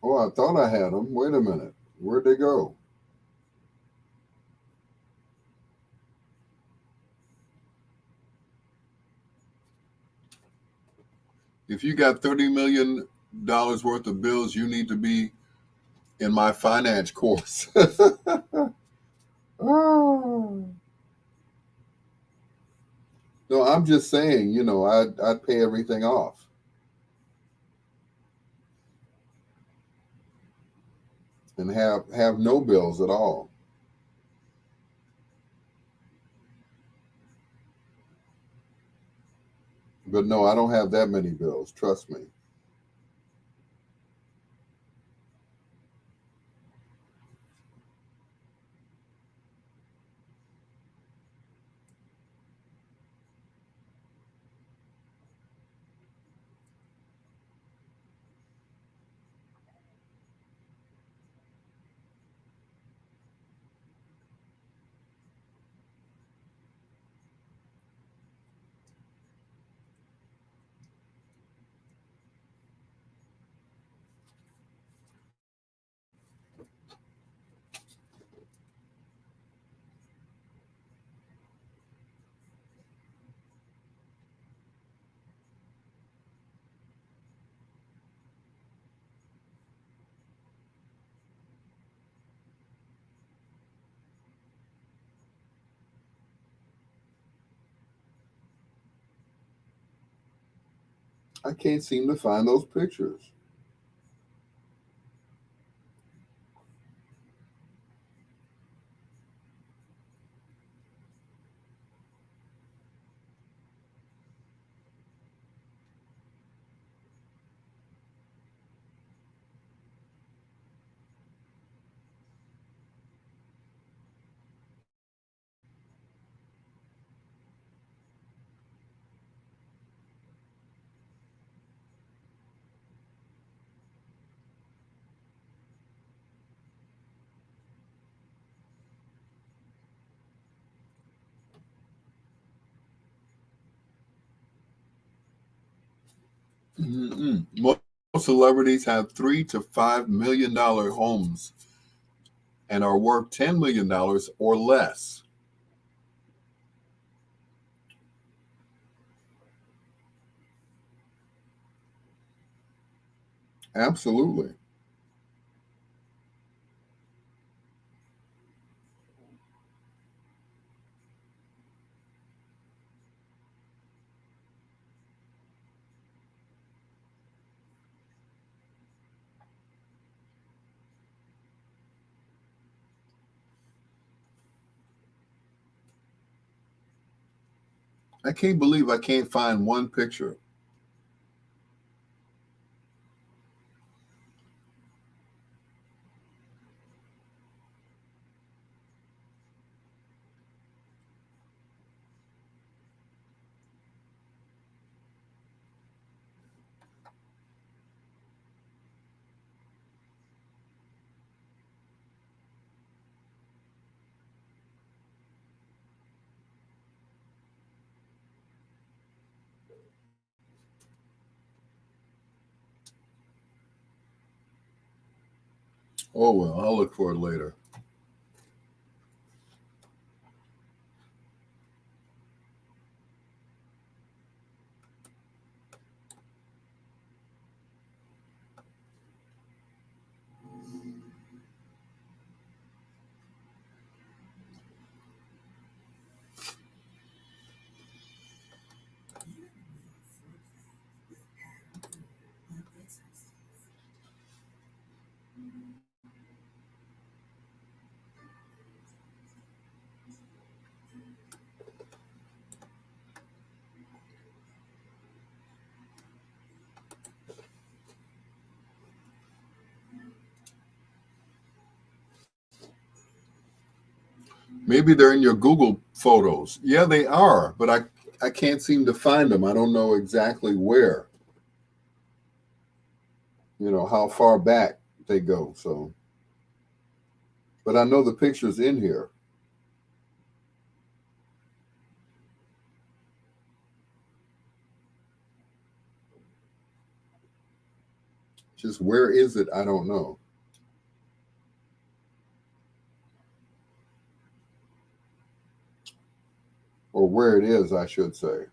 Oh, I thought I had them. Wait a minute. Where'd they go? If you got $30 million worth of bills, you need to be in my finance course. Oh. No, I'm just saying, I'd pay everything off and have no bills at all. But no, I don't have that many bills. Trust me. I can't seem to find those pictures. Most celebrities have $3 to $5 million homes and are worth $10 million or less. Absolutely. I can't believe I can't find one picture. Oh, well, I'll look for it later. Maybe they're in your Google photos. Yeah, they are, but I can't seem to find them. I don't know exactly where, how far back they go. So, but I know the picture's in here. Just where is it? I don't know. Or where it is, I should say.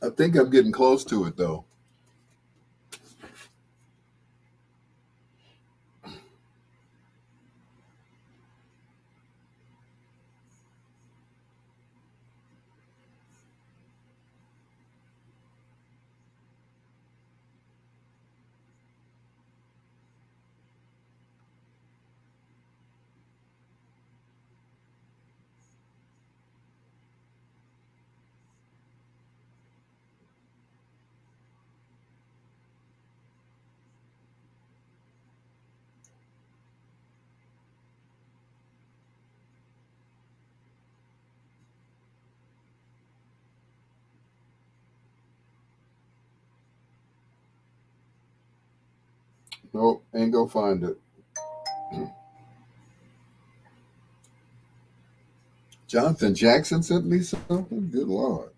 I think I'm getting close to it, though. Nope, ain't gonna find it. Jonathan Jackson sent me something? Good Lord.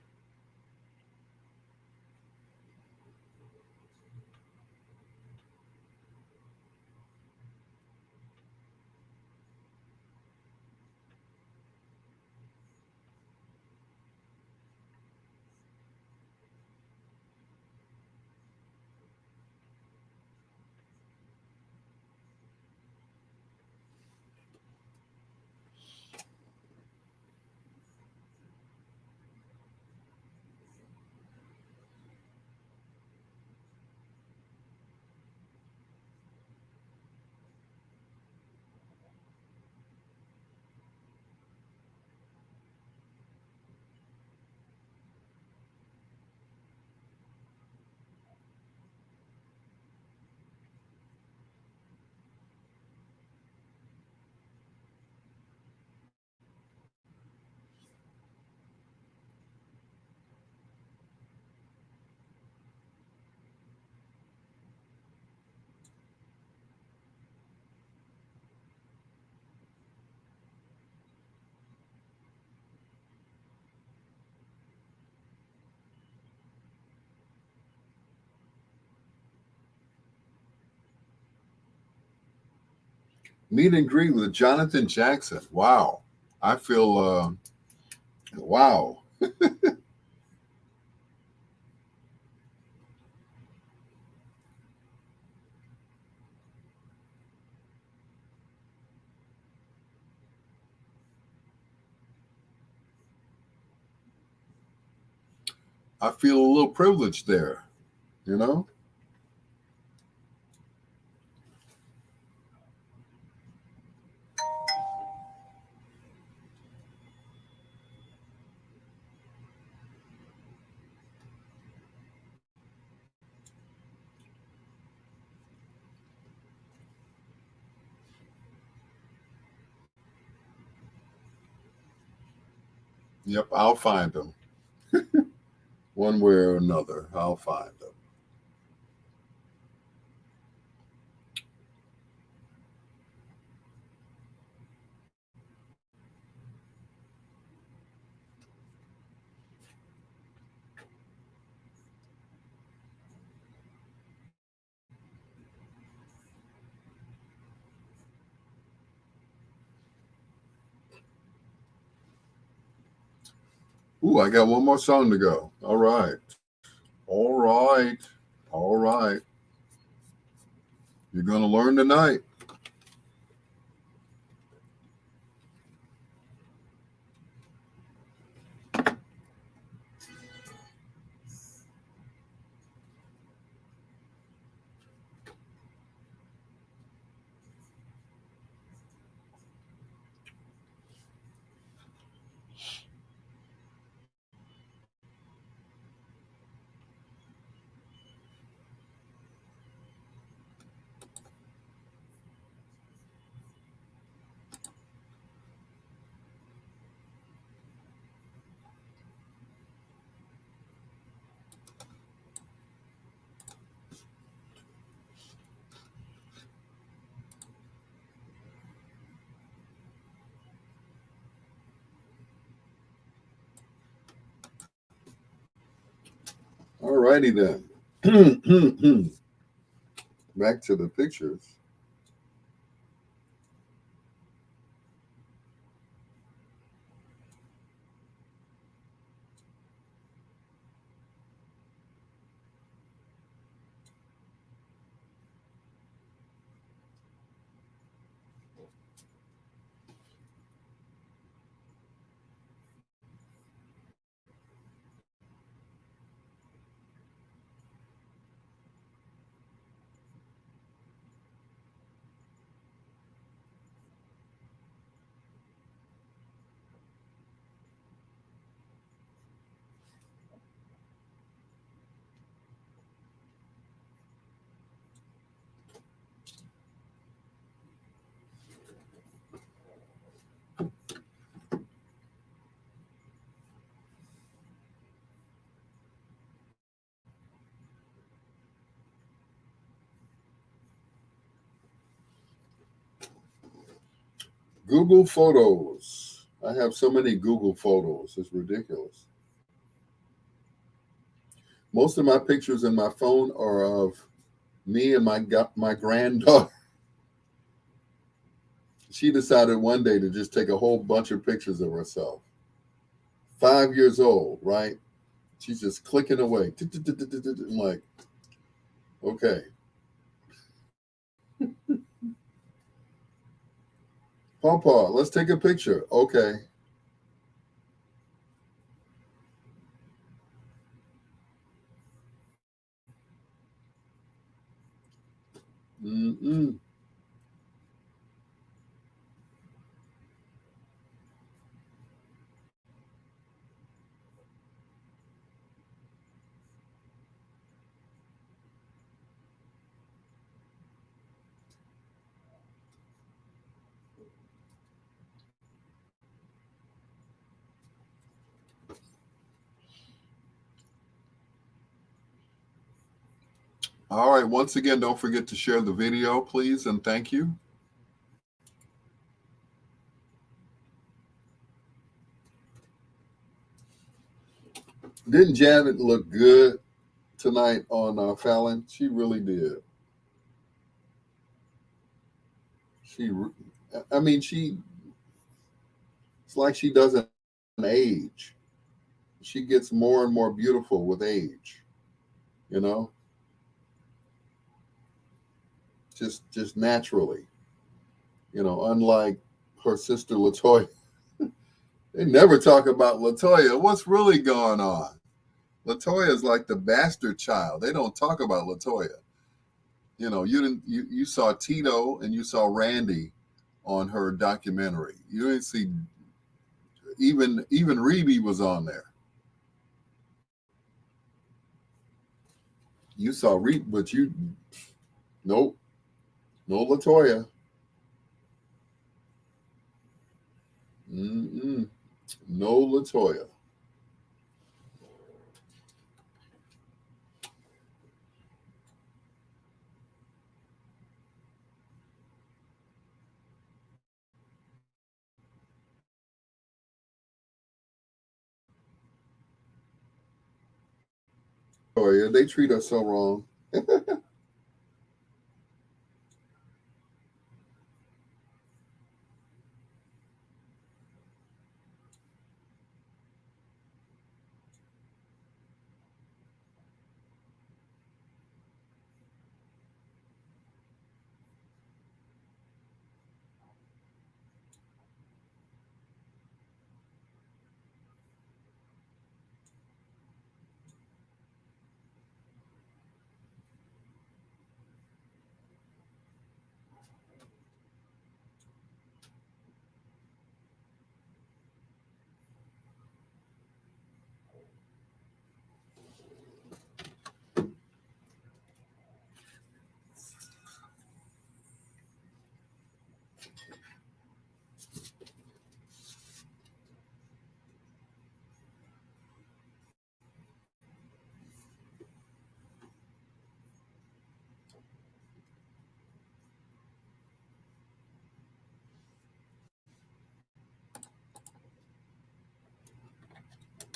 Meet and greet with Jonathan Jackson. Wow. I feel, wow. I feel a little privileged there, you know? Yep, I'll find them. One way or another, I'll find them. Ooh, I got one more song to go. All right. All right. All right. You're going to learn tonight. All righty then. Back to the pictures. Google Photos. I have so many Google Photos. It's ridiculous. Most of my pictures in my phone are of me and my granddaughter. She decided one day to just take a whole bunch of pictures of herself. 5 years old, right? She's just clicking away. I'm like, okay. Pawpaw, let's take a picture. Okay. Mm-mm. All right. Once again, don't forget to share the video, please, and thank you. Didn't Janet look good tonight on Fallon? She really did. I mean, it's like she doesn't age. She gets more and more beautiful with age, you know, just naturally, unlike her sister Latoya. They never talk about Latoya. What's really going on? Latoya is like the bastard child. They don't talk about Latoya. You saw Tito and you saw Randy on her documentary. You didn't see even Reby was on there. You saw Reby, but nope, no Latoya. Mm-mm. No Latoya. Latoya, they treat us so wrong.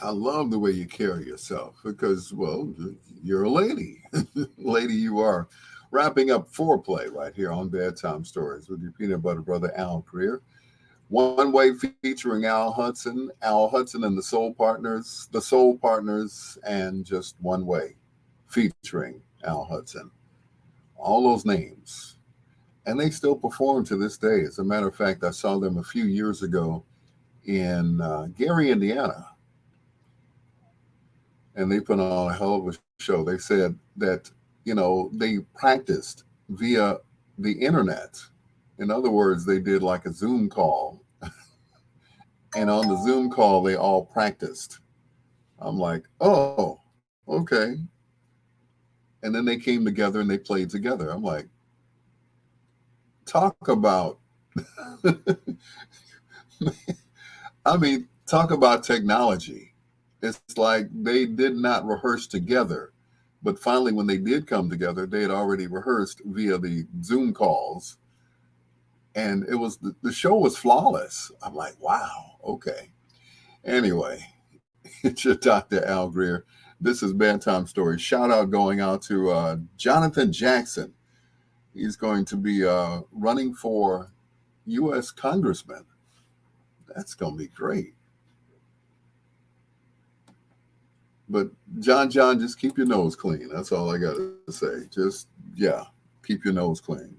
I love the way you carry yourself because, well, you're a lady. Lady, you are. Wrapping up Foreplay right here on Bedtime Stories with your peanut butter brother, Al Greer. One Way featuring Al Hudson and the Soul Partners, and just One Way featuring Al Hudson. All those names. And they still perform to this day. As a matter of fact, I saw them a few years ago in Gary, Indiana, and they put on a hell of a show. They said that, they practiced via the internet. In other words, they did like a Zoom call, and on the Zoom call, they all practiced. I'm like, oh, okay. And then they came together and they played together. I'm like, talk about, talk about technology. It's like they did not rehearse together. But finally, when they did come together, they had already rehearsed via the Zoom calls. And it was the show was flawless. I'm like, wow, okay. Anyway, it's your Dr. Al Greer. This is Bedtime Stories. Shout out going out to Jonathan Jackson. He's going to be running for U.S. Congressman. That's going to be great. But John, just keep your nose clean. That's all I got to say. Just, keep your nose clean.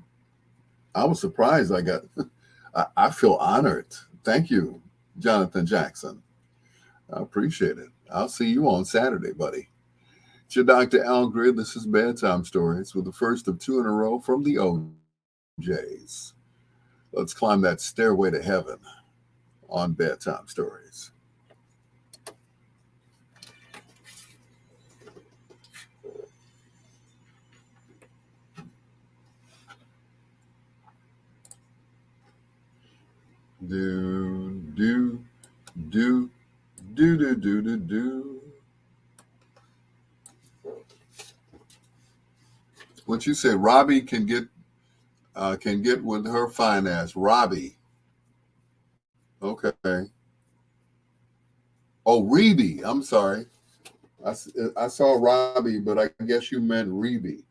I was surprised I feel honored. Thank you, Jonathan Jackson. I appreciate it. I'll see you on Saturday, buddy. It's your Dr. Al Greer. This is Bedtime Stories with the first of two in a row from the OJs. Let's climb that stairway to heaven on Bedtime Stories. Do, do, do, do, do, do, do, do. What you say, Robbie can get with her fine ass. Robbie. Okay. Oh, Reby. I'm sorry. I saw Robbie, but I guess you meant Reby.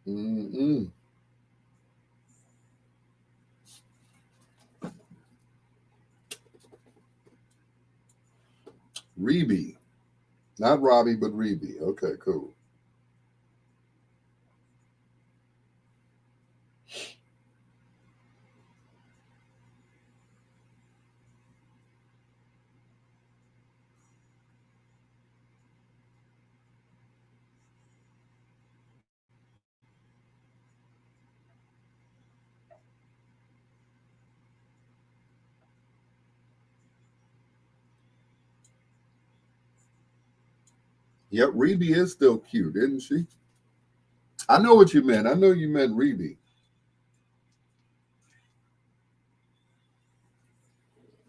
Mm-mm. Reby. Not Robbie, but Reby. Okay, cool. Yep, Reby is still cute, isn't she? I know what you meant. I know you meant Reby.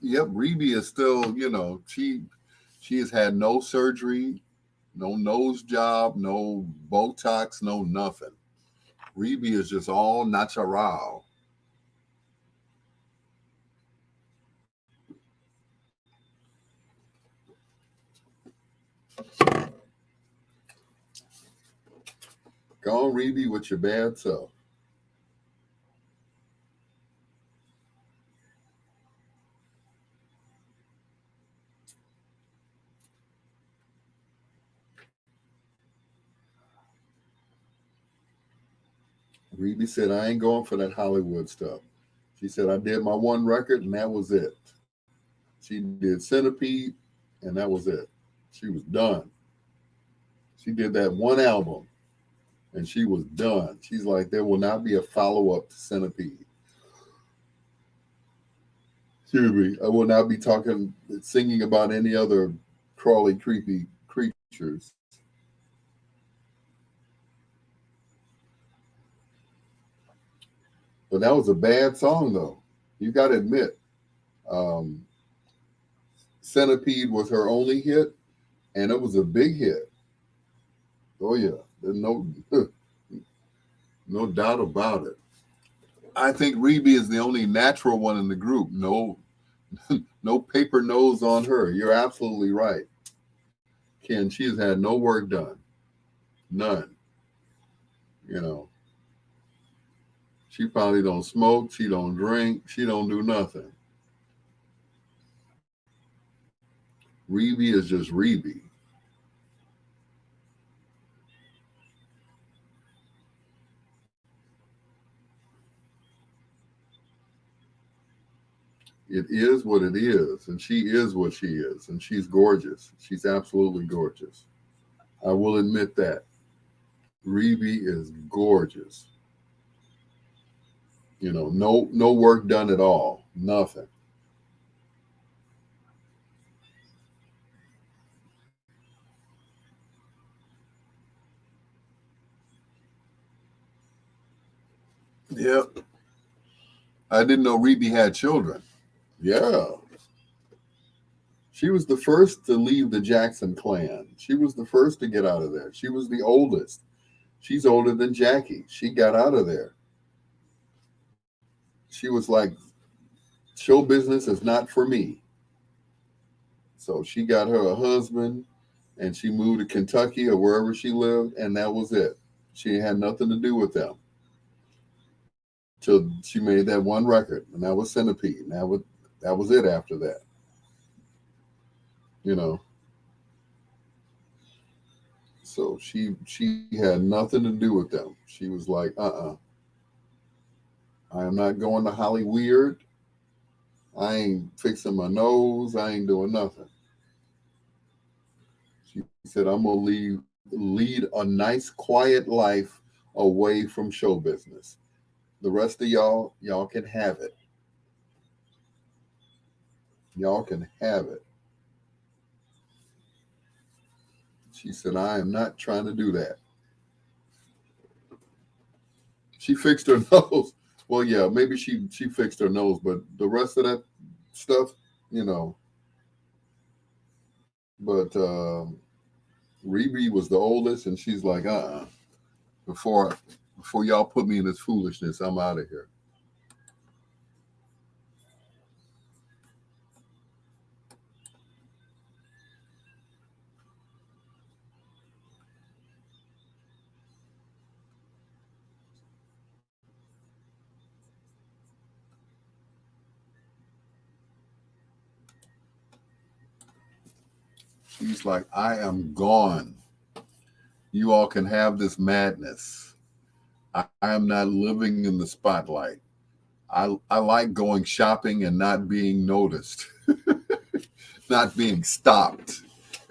Yep, Reby is still, she has had no surgery, no nose job, no Botox, no nothing. Reby is just all natural. Go on, Reby, with your bad self. Reby said, I ain't going for that Hollywood stuff. She said, I did my one record and that was it. She did Centipede and that was it. She was done. She did that one album and she was done. She's like, there will not be a follow up to Centipede. Excuse me. I will not be singing about any other crawly, creepy creatures. But that was a bad song, though. You got to admit, um, Centipede was her only hit, and it was a big hit. Oh yeah, there's no doubt about it. I think Reby is the only natural one in the group. No, no paper nose on her. You're absolutely right, Ken. She has had no work done, none. You know, she probably don't smoke. She don't drink. She don't do nothing. Reby is just Reby. It is what it is, and she is what she is, and she's gorgeous. She's absolutely gorgeous. I will admit that. Reby is gorgeous. No work done at all. Nothing. Yep. I didn't know Reby had children. Yeah. She was the first to leave the Jackson clan. She was the first to get out of there. She was the oldest. She's older than Jackie. She got out of there. She was like, show business is not for me. So she got her a husband and she moved to Kentucky or wherever she lived, and that was it. She had nothing to do with them till she made that one record, and that was Centipede. And that was it after that. You know. So she had nothing to do with them. She was like, I am not going to Hollyweird. I ain't fixing my nose. I ain't doing nothing. She said, I'm gonna lead a nice, quiet life away from show business. The rest of y'all can have it. Y'all can have it. She said, I am not trying to do that. She fixed her nose. Well, yeah, maybe she fixed her nose, but the rest of that stuff, you know. But Reby was the oldest, and she's like, before y'all put me in this foolishness, I'm out of here. She's like, I am gone. You all can have this madness. I am not living in the spotlight. I like going shopping and not being noticed, not being stopped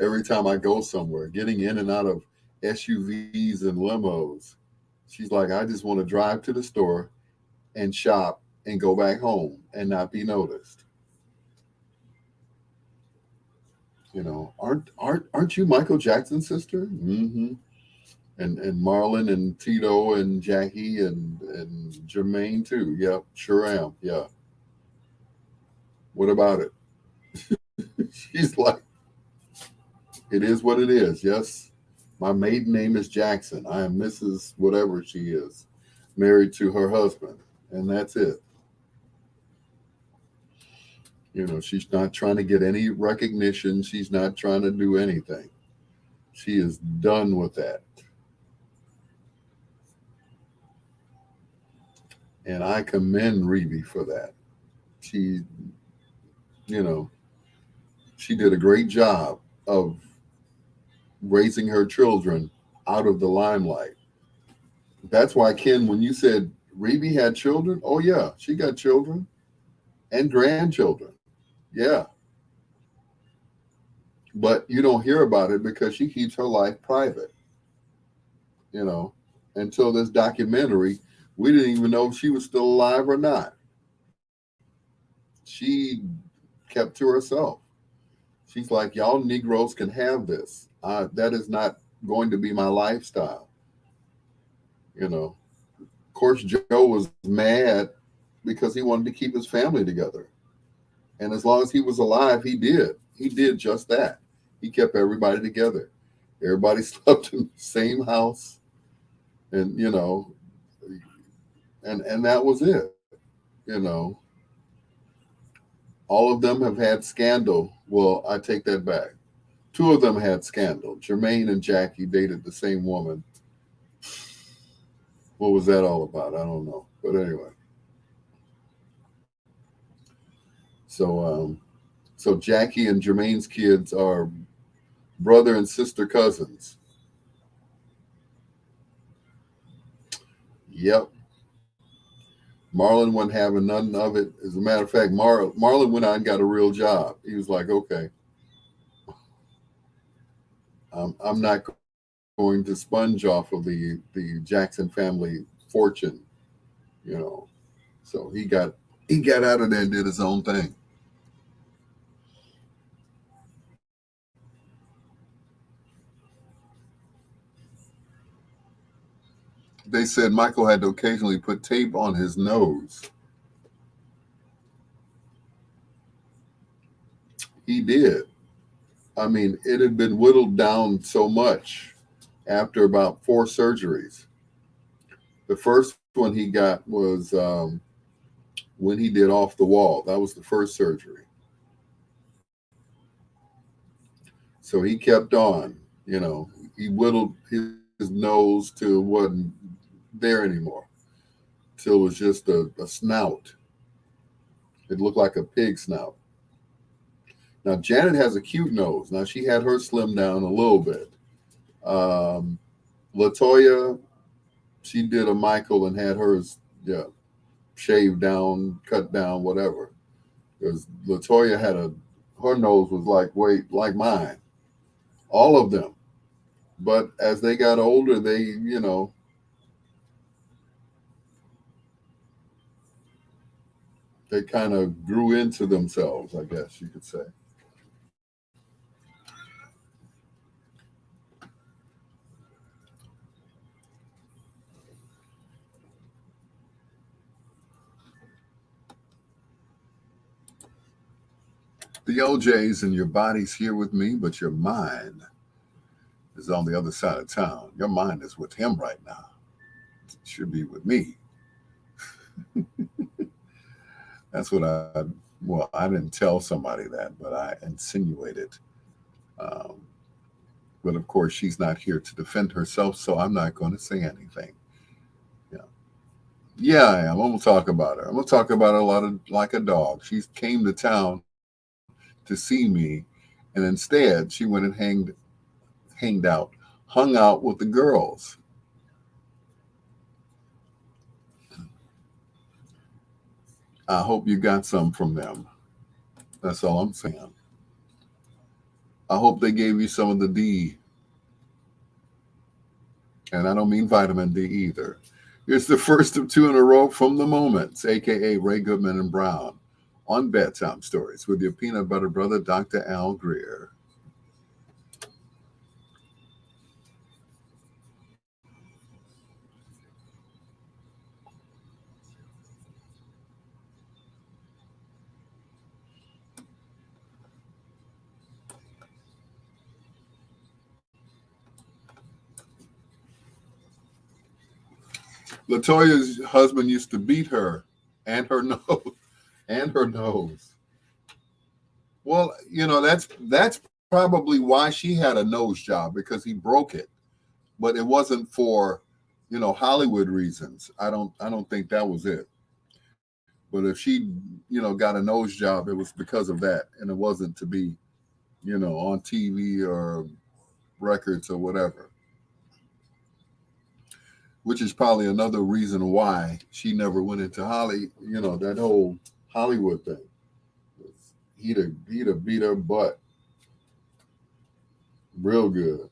every time I go somewhere, getting in and out of SUVs and limos. She's like, I just want to drive to the store and shop and go back home and not be noticed. You know, aren't you Michael Jackson's sister? Mm-hmm. And Marlon and Tito and Jackie and Jermaine too. Yep, sure am. Yeah. What about it? She's like, it is what it is. Yes, my maiden name is Jackson. I am Mrs. Whatever she is, married to her husband, and that's it. You know, she's not trying to get any recognition. She's not trying to do anything. She is done with that. And I commend Rebe for that. She, you know, she did a great job of raising her children out of the limelight. That's why, Ken, when you said Rebe had children, oh yeah, she got children and grandchildren. Yeah. But you don't hear about it because she keeps her life private. You know, until this documentary, we didn't even know if she was still alive or not. She kept to herself. She's like, y'all Negroes can have this. That is not going to be my lifestyle. You know, of course, Joe was mad because he wanted to keep his family together. And as long as he was alive, he did. He did just that. He kept everybody together. Everybody slept in the same house. And, you know, and that was it. You know, all of them have had scandal. Well, I take that back. Two of them had scandal. Jermaine and Jackie dated the same woman. What was that all about? I don't know. But anyway. So Jackie and Jermaine's kids are brother and sister cousins. Yep. Marlon wasn't having none of it. As a matter of fact, Marlon went out and got a real job. He was like, okay, I'm not going to sponge off of the Jackson family fortune, you know. So he got out of there and did his own thing. They said Michael had to occasionally put tape on his nose. He did. I mean, it had been whittled down so much after about 4 surgeries. The first one he got was when he did Off the Wall. That was the first surgery. So he kept on, you know. He whittled his nose till it wasn't there anymore, till it was just a snout. It looked like a pig snout. Now, Janet has a cute nose. Now, she had her slimmed down a little bit. LaToya, she did a Michael and had hers shaved down, cut down, whatever. Because LaToya had her nose was like mine. All of them. But as they got older, they, you know, they kind of grew into themselves, I guess you could say. The OJ's and your body's here with me, but your mind is on the other side of town. Your mind is with him right now. It should be with me. That's what I didn't tell somebody that, but I insinuated. But of course, she's not here to defend herself, so I'm not going to say anything. Yeah, I am. I'm going to talk about her. I'm going to talk about her a lot of like a dog. She came to town to see me, And instead, she went and hung out with the girls. I hope you got some from them. That's all I'm saying. I hope they gave you some of the D. And I don't mean vitamin D either. Here's the first of two in a row from the Moments, a.k.a. Ray Goodman and Brown, on Bedtime Stories with your peanut butter brother, Dr. Al Greer. LaToya's husband used to beat her and her nose and her nose. Well, that's probably why she had a nose job, because he broke it. But it wasn't for, Hollywood reasons. I don't think that was it. But if she, got a nose job, it was because of that, and it wasn't to be, on TV or records or whatever. Which is probably another reason why she never went into that whole Hollywood thing. He'd have beat her butt real good.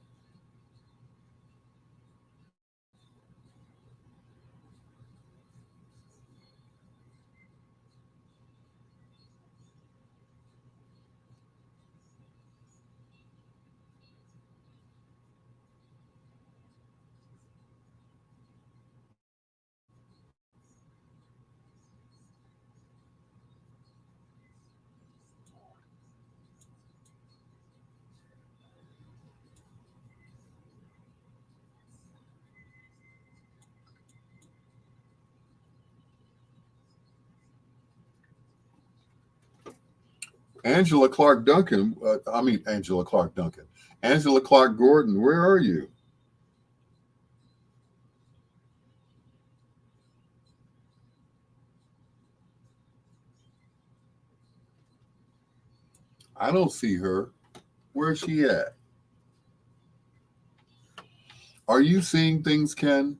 Angela Clark Duncan. Angela Clark Duncan. Angela Clark Gordon. Where are you? I don't see her. Where's she at? Are you seeing things, Ken?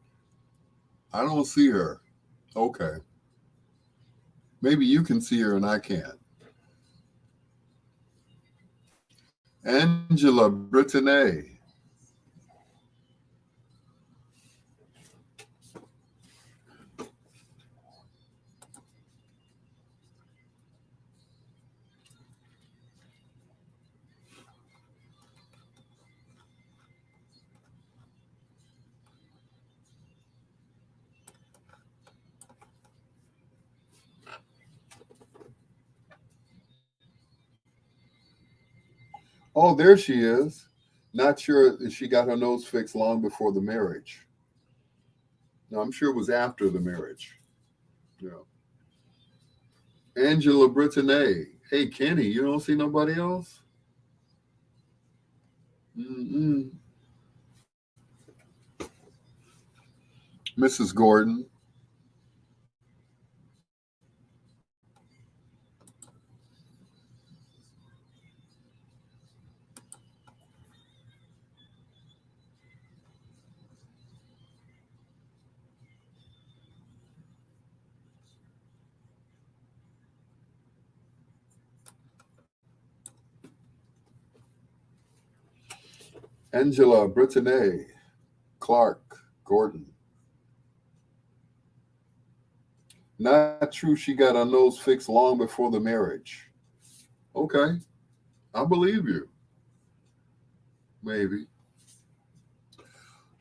I don't see her. Okay. Maybe you can see her and I can't. Angela Brittany. Oh, there she is. Not sure if she got her nose fixed long before the marriage. No, I'm sure it was after the marriage. Yeah. Angela Brittany. Hey, Kenny, you don't see nobody else? Mm-mm. Mrs. Gordon. Angela Brittany. Clark Gordon. Not true she got her nose fixed long before the marriage. Okay. I believe you. Maybe.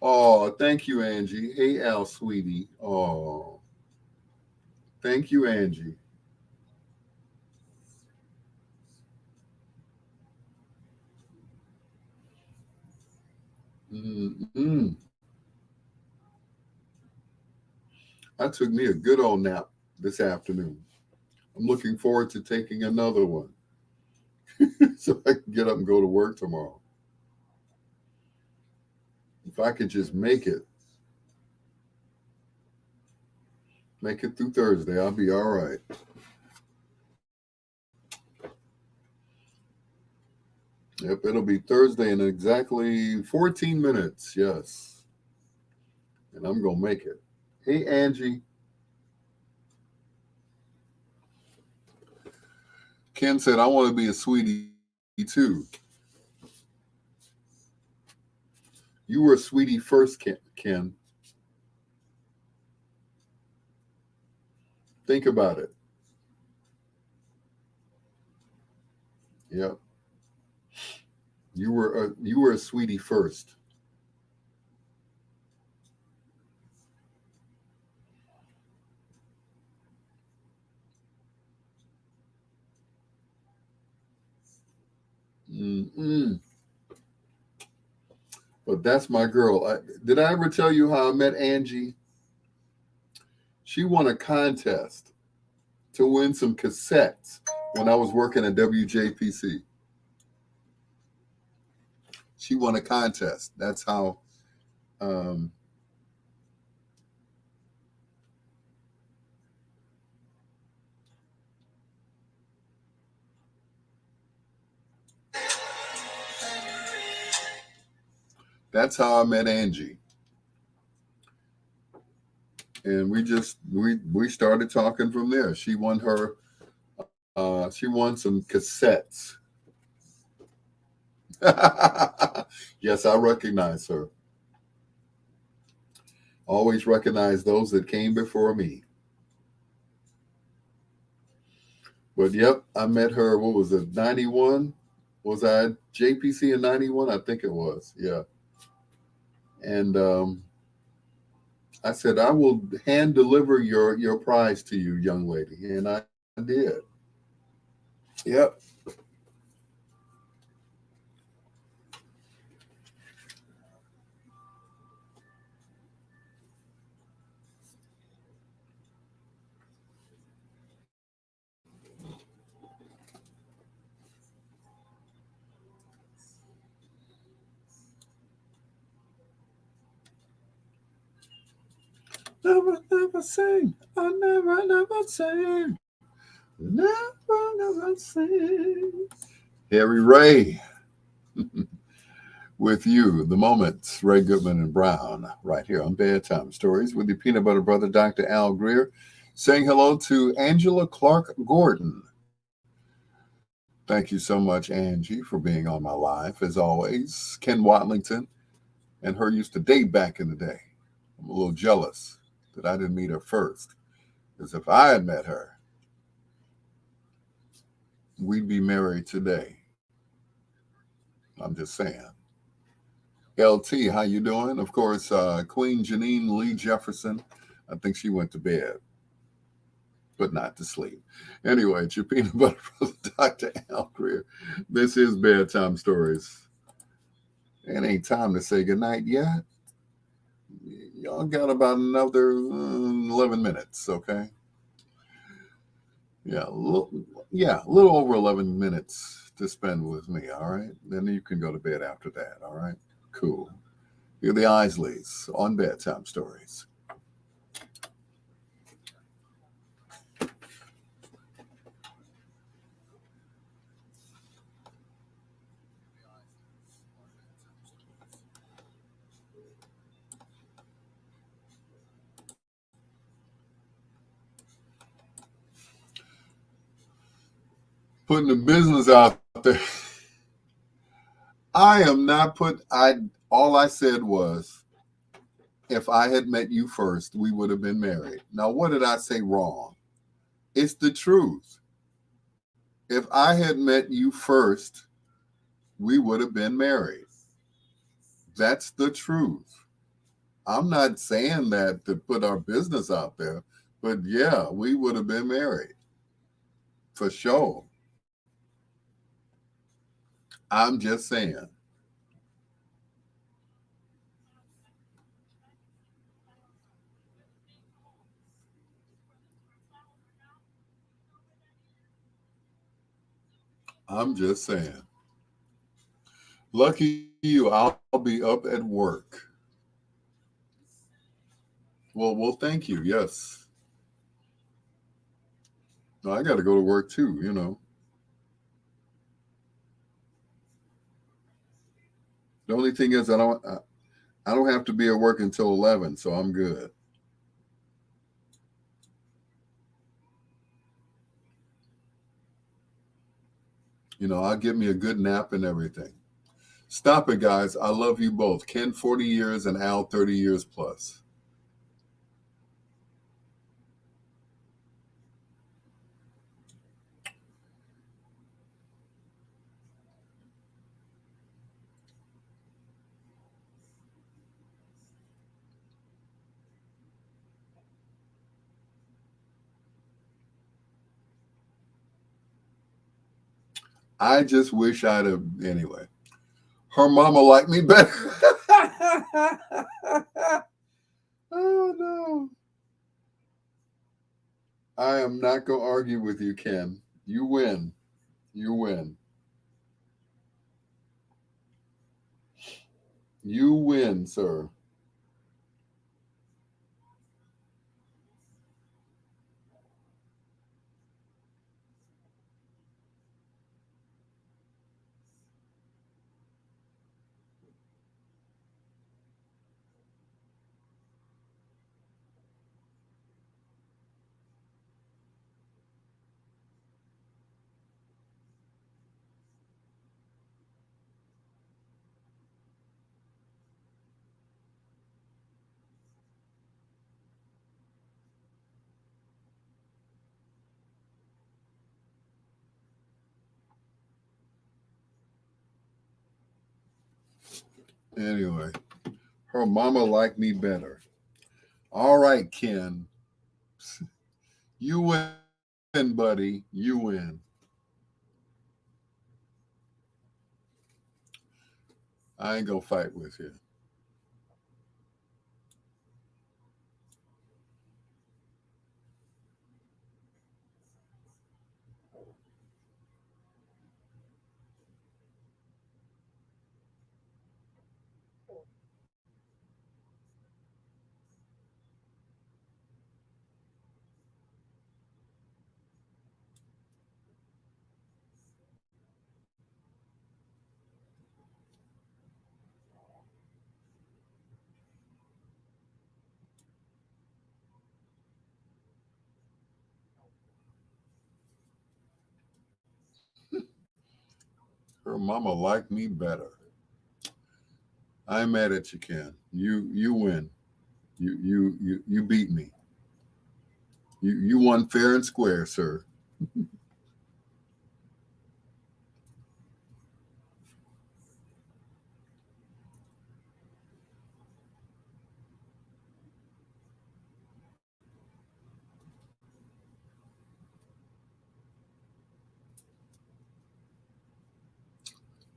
Oh, thank you, Angie. Hey, Al, sweetie. Oh, thank you, Angie. Mm-mm. I took me a good old nap this afternoon. I'm looking forward to taking another one so I can get up and go to work tomorrow. If I could just make it through Thursday, I'll be all right. Yep, it'll be Thursday in exactly 14 minutes. Yes. And I'm going to make it. Hey, Angie. Ken said, I want to be a sweetie too. You were a sweetie first, Ken. Think about it. Yep. You were a sweetie first. Mm-mm. But that's my girl. Did I ever tell you how I met Angie? She won a contest to win some cassettes when I was working at WJPC. She won a contest. That's how. Um, that's how I met Angie, and we started talking from there. She won some cassettes. Yes, I recognize her. Always recognize those that came before me. But yep, I met her. What was it? 91? Was I at JPC in 91? I think it was. Yeah. And I said, I will hand deliver your prize to you, young lady. And I did. Yep. Never sing. I never sing. Never sing. Harry Ray with you, the moments, Ray Goodman and Brown, right here on Bedtime Stories with your peanut butter brother, Dr. Al Greer, saying hello to Angela Clark Gordon. Thank you so much, Angie, for being on my live, as always. Ken Watlington and her used to date back in the day. I'm a little jealous that I didn't meet her first, because if I had met her, we'd be married today. I'm just saying. LT, how you doing? Of course, Queen Janine Lee Jefferson. I think she went to bed, but not to sleep. Anyway, it's your peanut butter brother, Dr. Al Greer. This is Bedtime Stories. It ain't time to say goodnight yet. Y'all got about another 11 minutes, okay? Yeah, a little over 11 minutes to spend with me, all right? Then you can go to bed after that, all right? Cool. You're the Isleys on Bedtime Stories. Putting the business out there. I am not all I said was, if I had met you first, we would have been married. Now, what did I say wrong? It's the truth. If I had met you first, we would have been married. That's the truth. I'm not saying that to put our business out there, but yeah, we would have been married. For sure. I'm just saying. I'm just saying. Lucky you, I'll be up at work. Well, thank you. Yes. No, I got to go to work too, you know. The only thing is, I don't have to be at work until 11, so I'm good. I'll get me a good nap and everything. Stop it, guys. I love you both. Ken, 40 years, and Al, 30 years plus. I just wish I'd have, anyway. Her mama liked me better. Oh, no. I am not going to argue with you, Ken. You win. You win. You win, sir. Anyway, her mama liked me better. All right, Ken. You win, buddy. You win. I ain't going to fight with you. Her mama liked me better. I'm mad at you, Ken. You win. You beat me. You won fair and square, sir.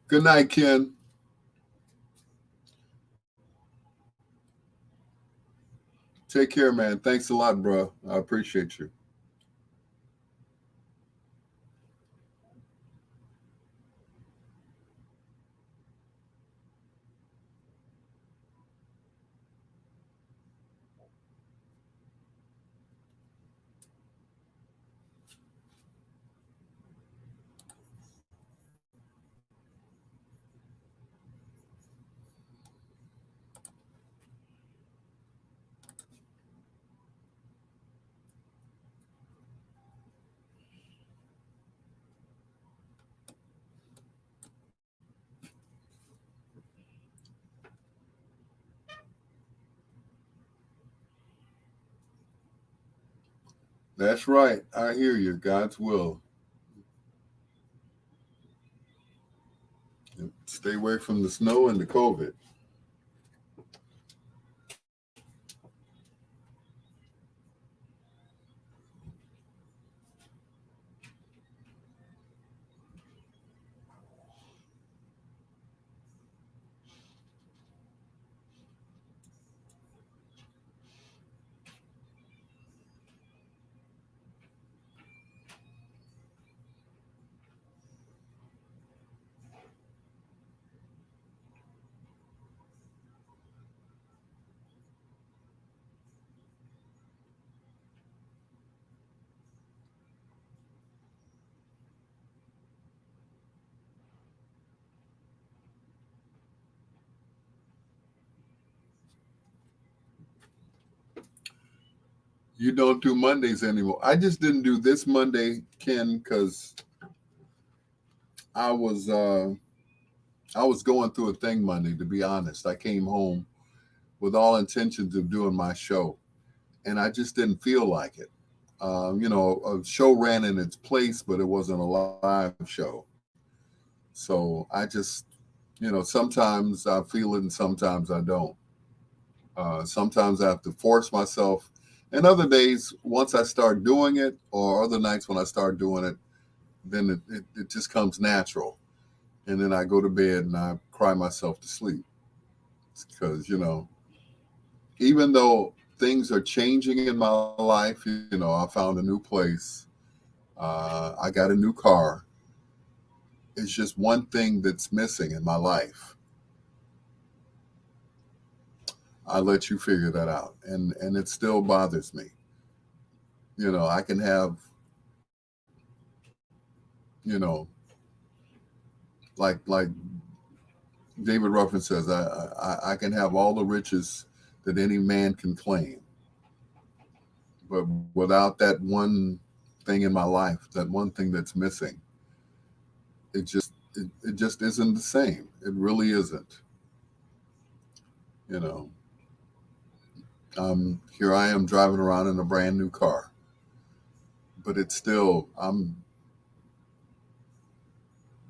Good night, Ken. Take care, man. Thanks a lot, bro. I appreciate you. That's right. I hear you. God's will. Stay away from the snow and the COVID. You don't do Mondays anymore. I just didn't do this Monday, Ken, because I was going through a thing Monday, to be honest. I came home with all intentions of doing my show, and I just didn't feel like it. A show ran in its place, but it wasn't a live show. So I just, sometimes I feel it and sometimes I don't. Sometimes I have to force myself. And other days, once I start doing it, or other nights when I start doing it, then it just comes natural. And then I go to bed and I cry myself to sleep. Because, even though things are changing in my life, I found a new place. I got a new car. It's just one thing that's missing in my life. I let you figure that out. And it still bothers me. I can have, like David Ruffin says, I can have all the riches that any man can claim. But without that one thing in my life, that one thing that's missing, it just isn't the same. It really isn't. Here I am driving around in a brand new car, but I'm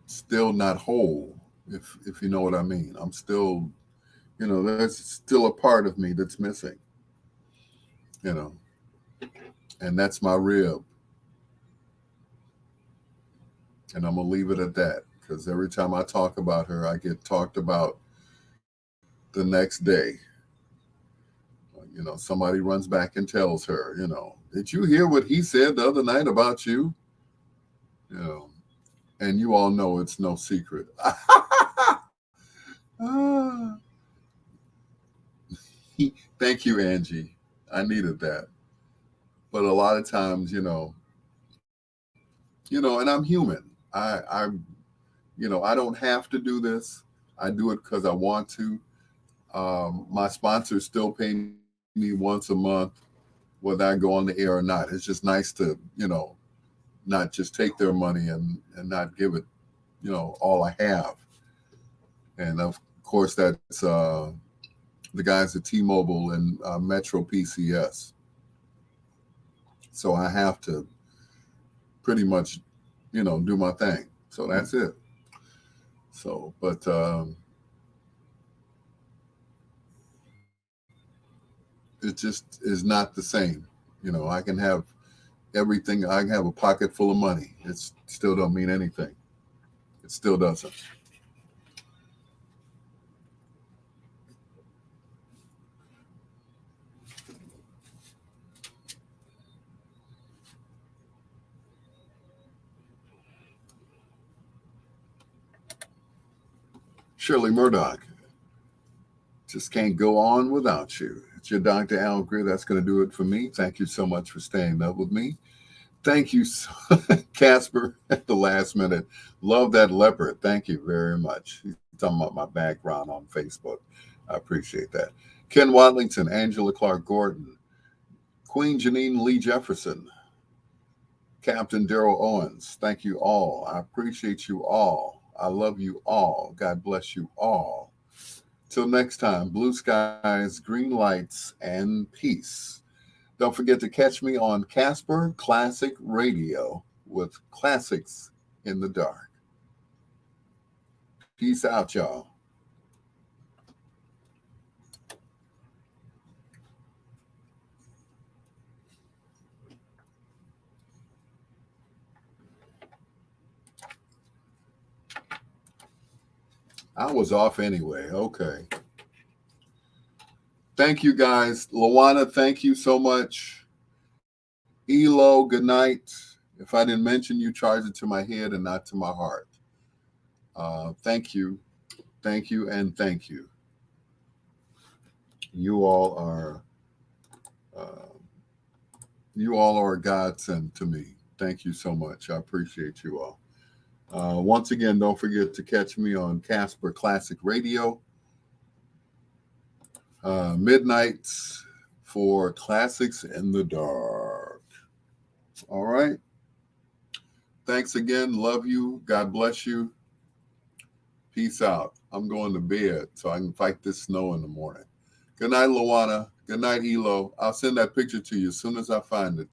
still not whole, if you know what I mean. I'm still, there's still a part of me that's missing, and that's my rib. And I'm going to leave it at that, because every time I talk about her, I get talked about the next day. Somebody runs back and tells her, did you hear what he said the other night about you? And you all know it's no secret. Thank you, Angie. I needed that. But a lot of times, and I'm human. I don't have to do this. I do it because I want to. My sponsors still pay me once a month, whether I go on the air or not. It's just nice to, not just take their money and not give it, all I have. And of course, that's the guys at T-Mobile and Metro PCS. So I have to pretty much, do my thing. So that's it. So, but it just is not the same. I can have everything. I can have a pocket full of money. It still don't mean anything. It still doesn't. Shirley Murdoch, just can't go on without you. It's your Dr. Al Greer. That's going to do it for me. Thank you so much for staying up with me. Thank you, Casper, at the last minute. Love that leopard. Thank you very much. He's talking about my background on Facebook. I appreciate that. Ken Wadlington, Angela Clark Gordon, Queen Janine Lee Jefferson, Captain Daryl Owens. Thank you all. I appreciate you all. I love you all. God bless you all. Till next time, blue skies, green lights, and peace. Don't forget to catch me on Casper Classic Radio with classics in the dark. Peace out, y'all. I was off anyway. Okay. Thank you, guys. Lawana, thank you so much. Elo, good night. If I didn't mention you, charge it to my head and not to my heart. Thank you. Thank you and thank you. You all are a godsend to me. Thank you so much. I appreciate you all. Once again, don't forget to catch me on Casper Classic Radio. Midnights, for Classics in the Dark. All right. Thanks again. Love you. God bless you. Peace out. I'm going to bed so I can fight this snow in the morning. Good night, Luana. Good night, Elo. I'll send that picture to you as soon as I find it.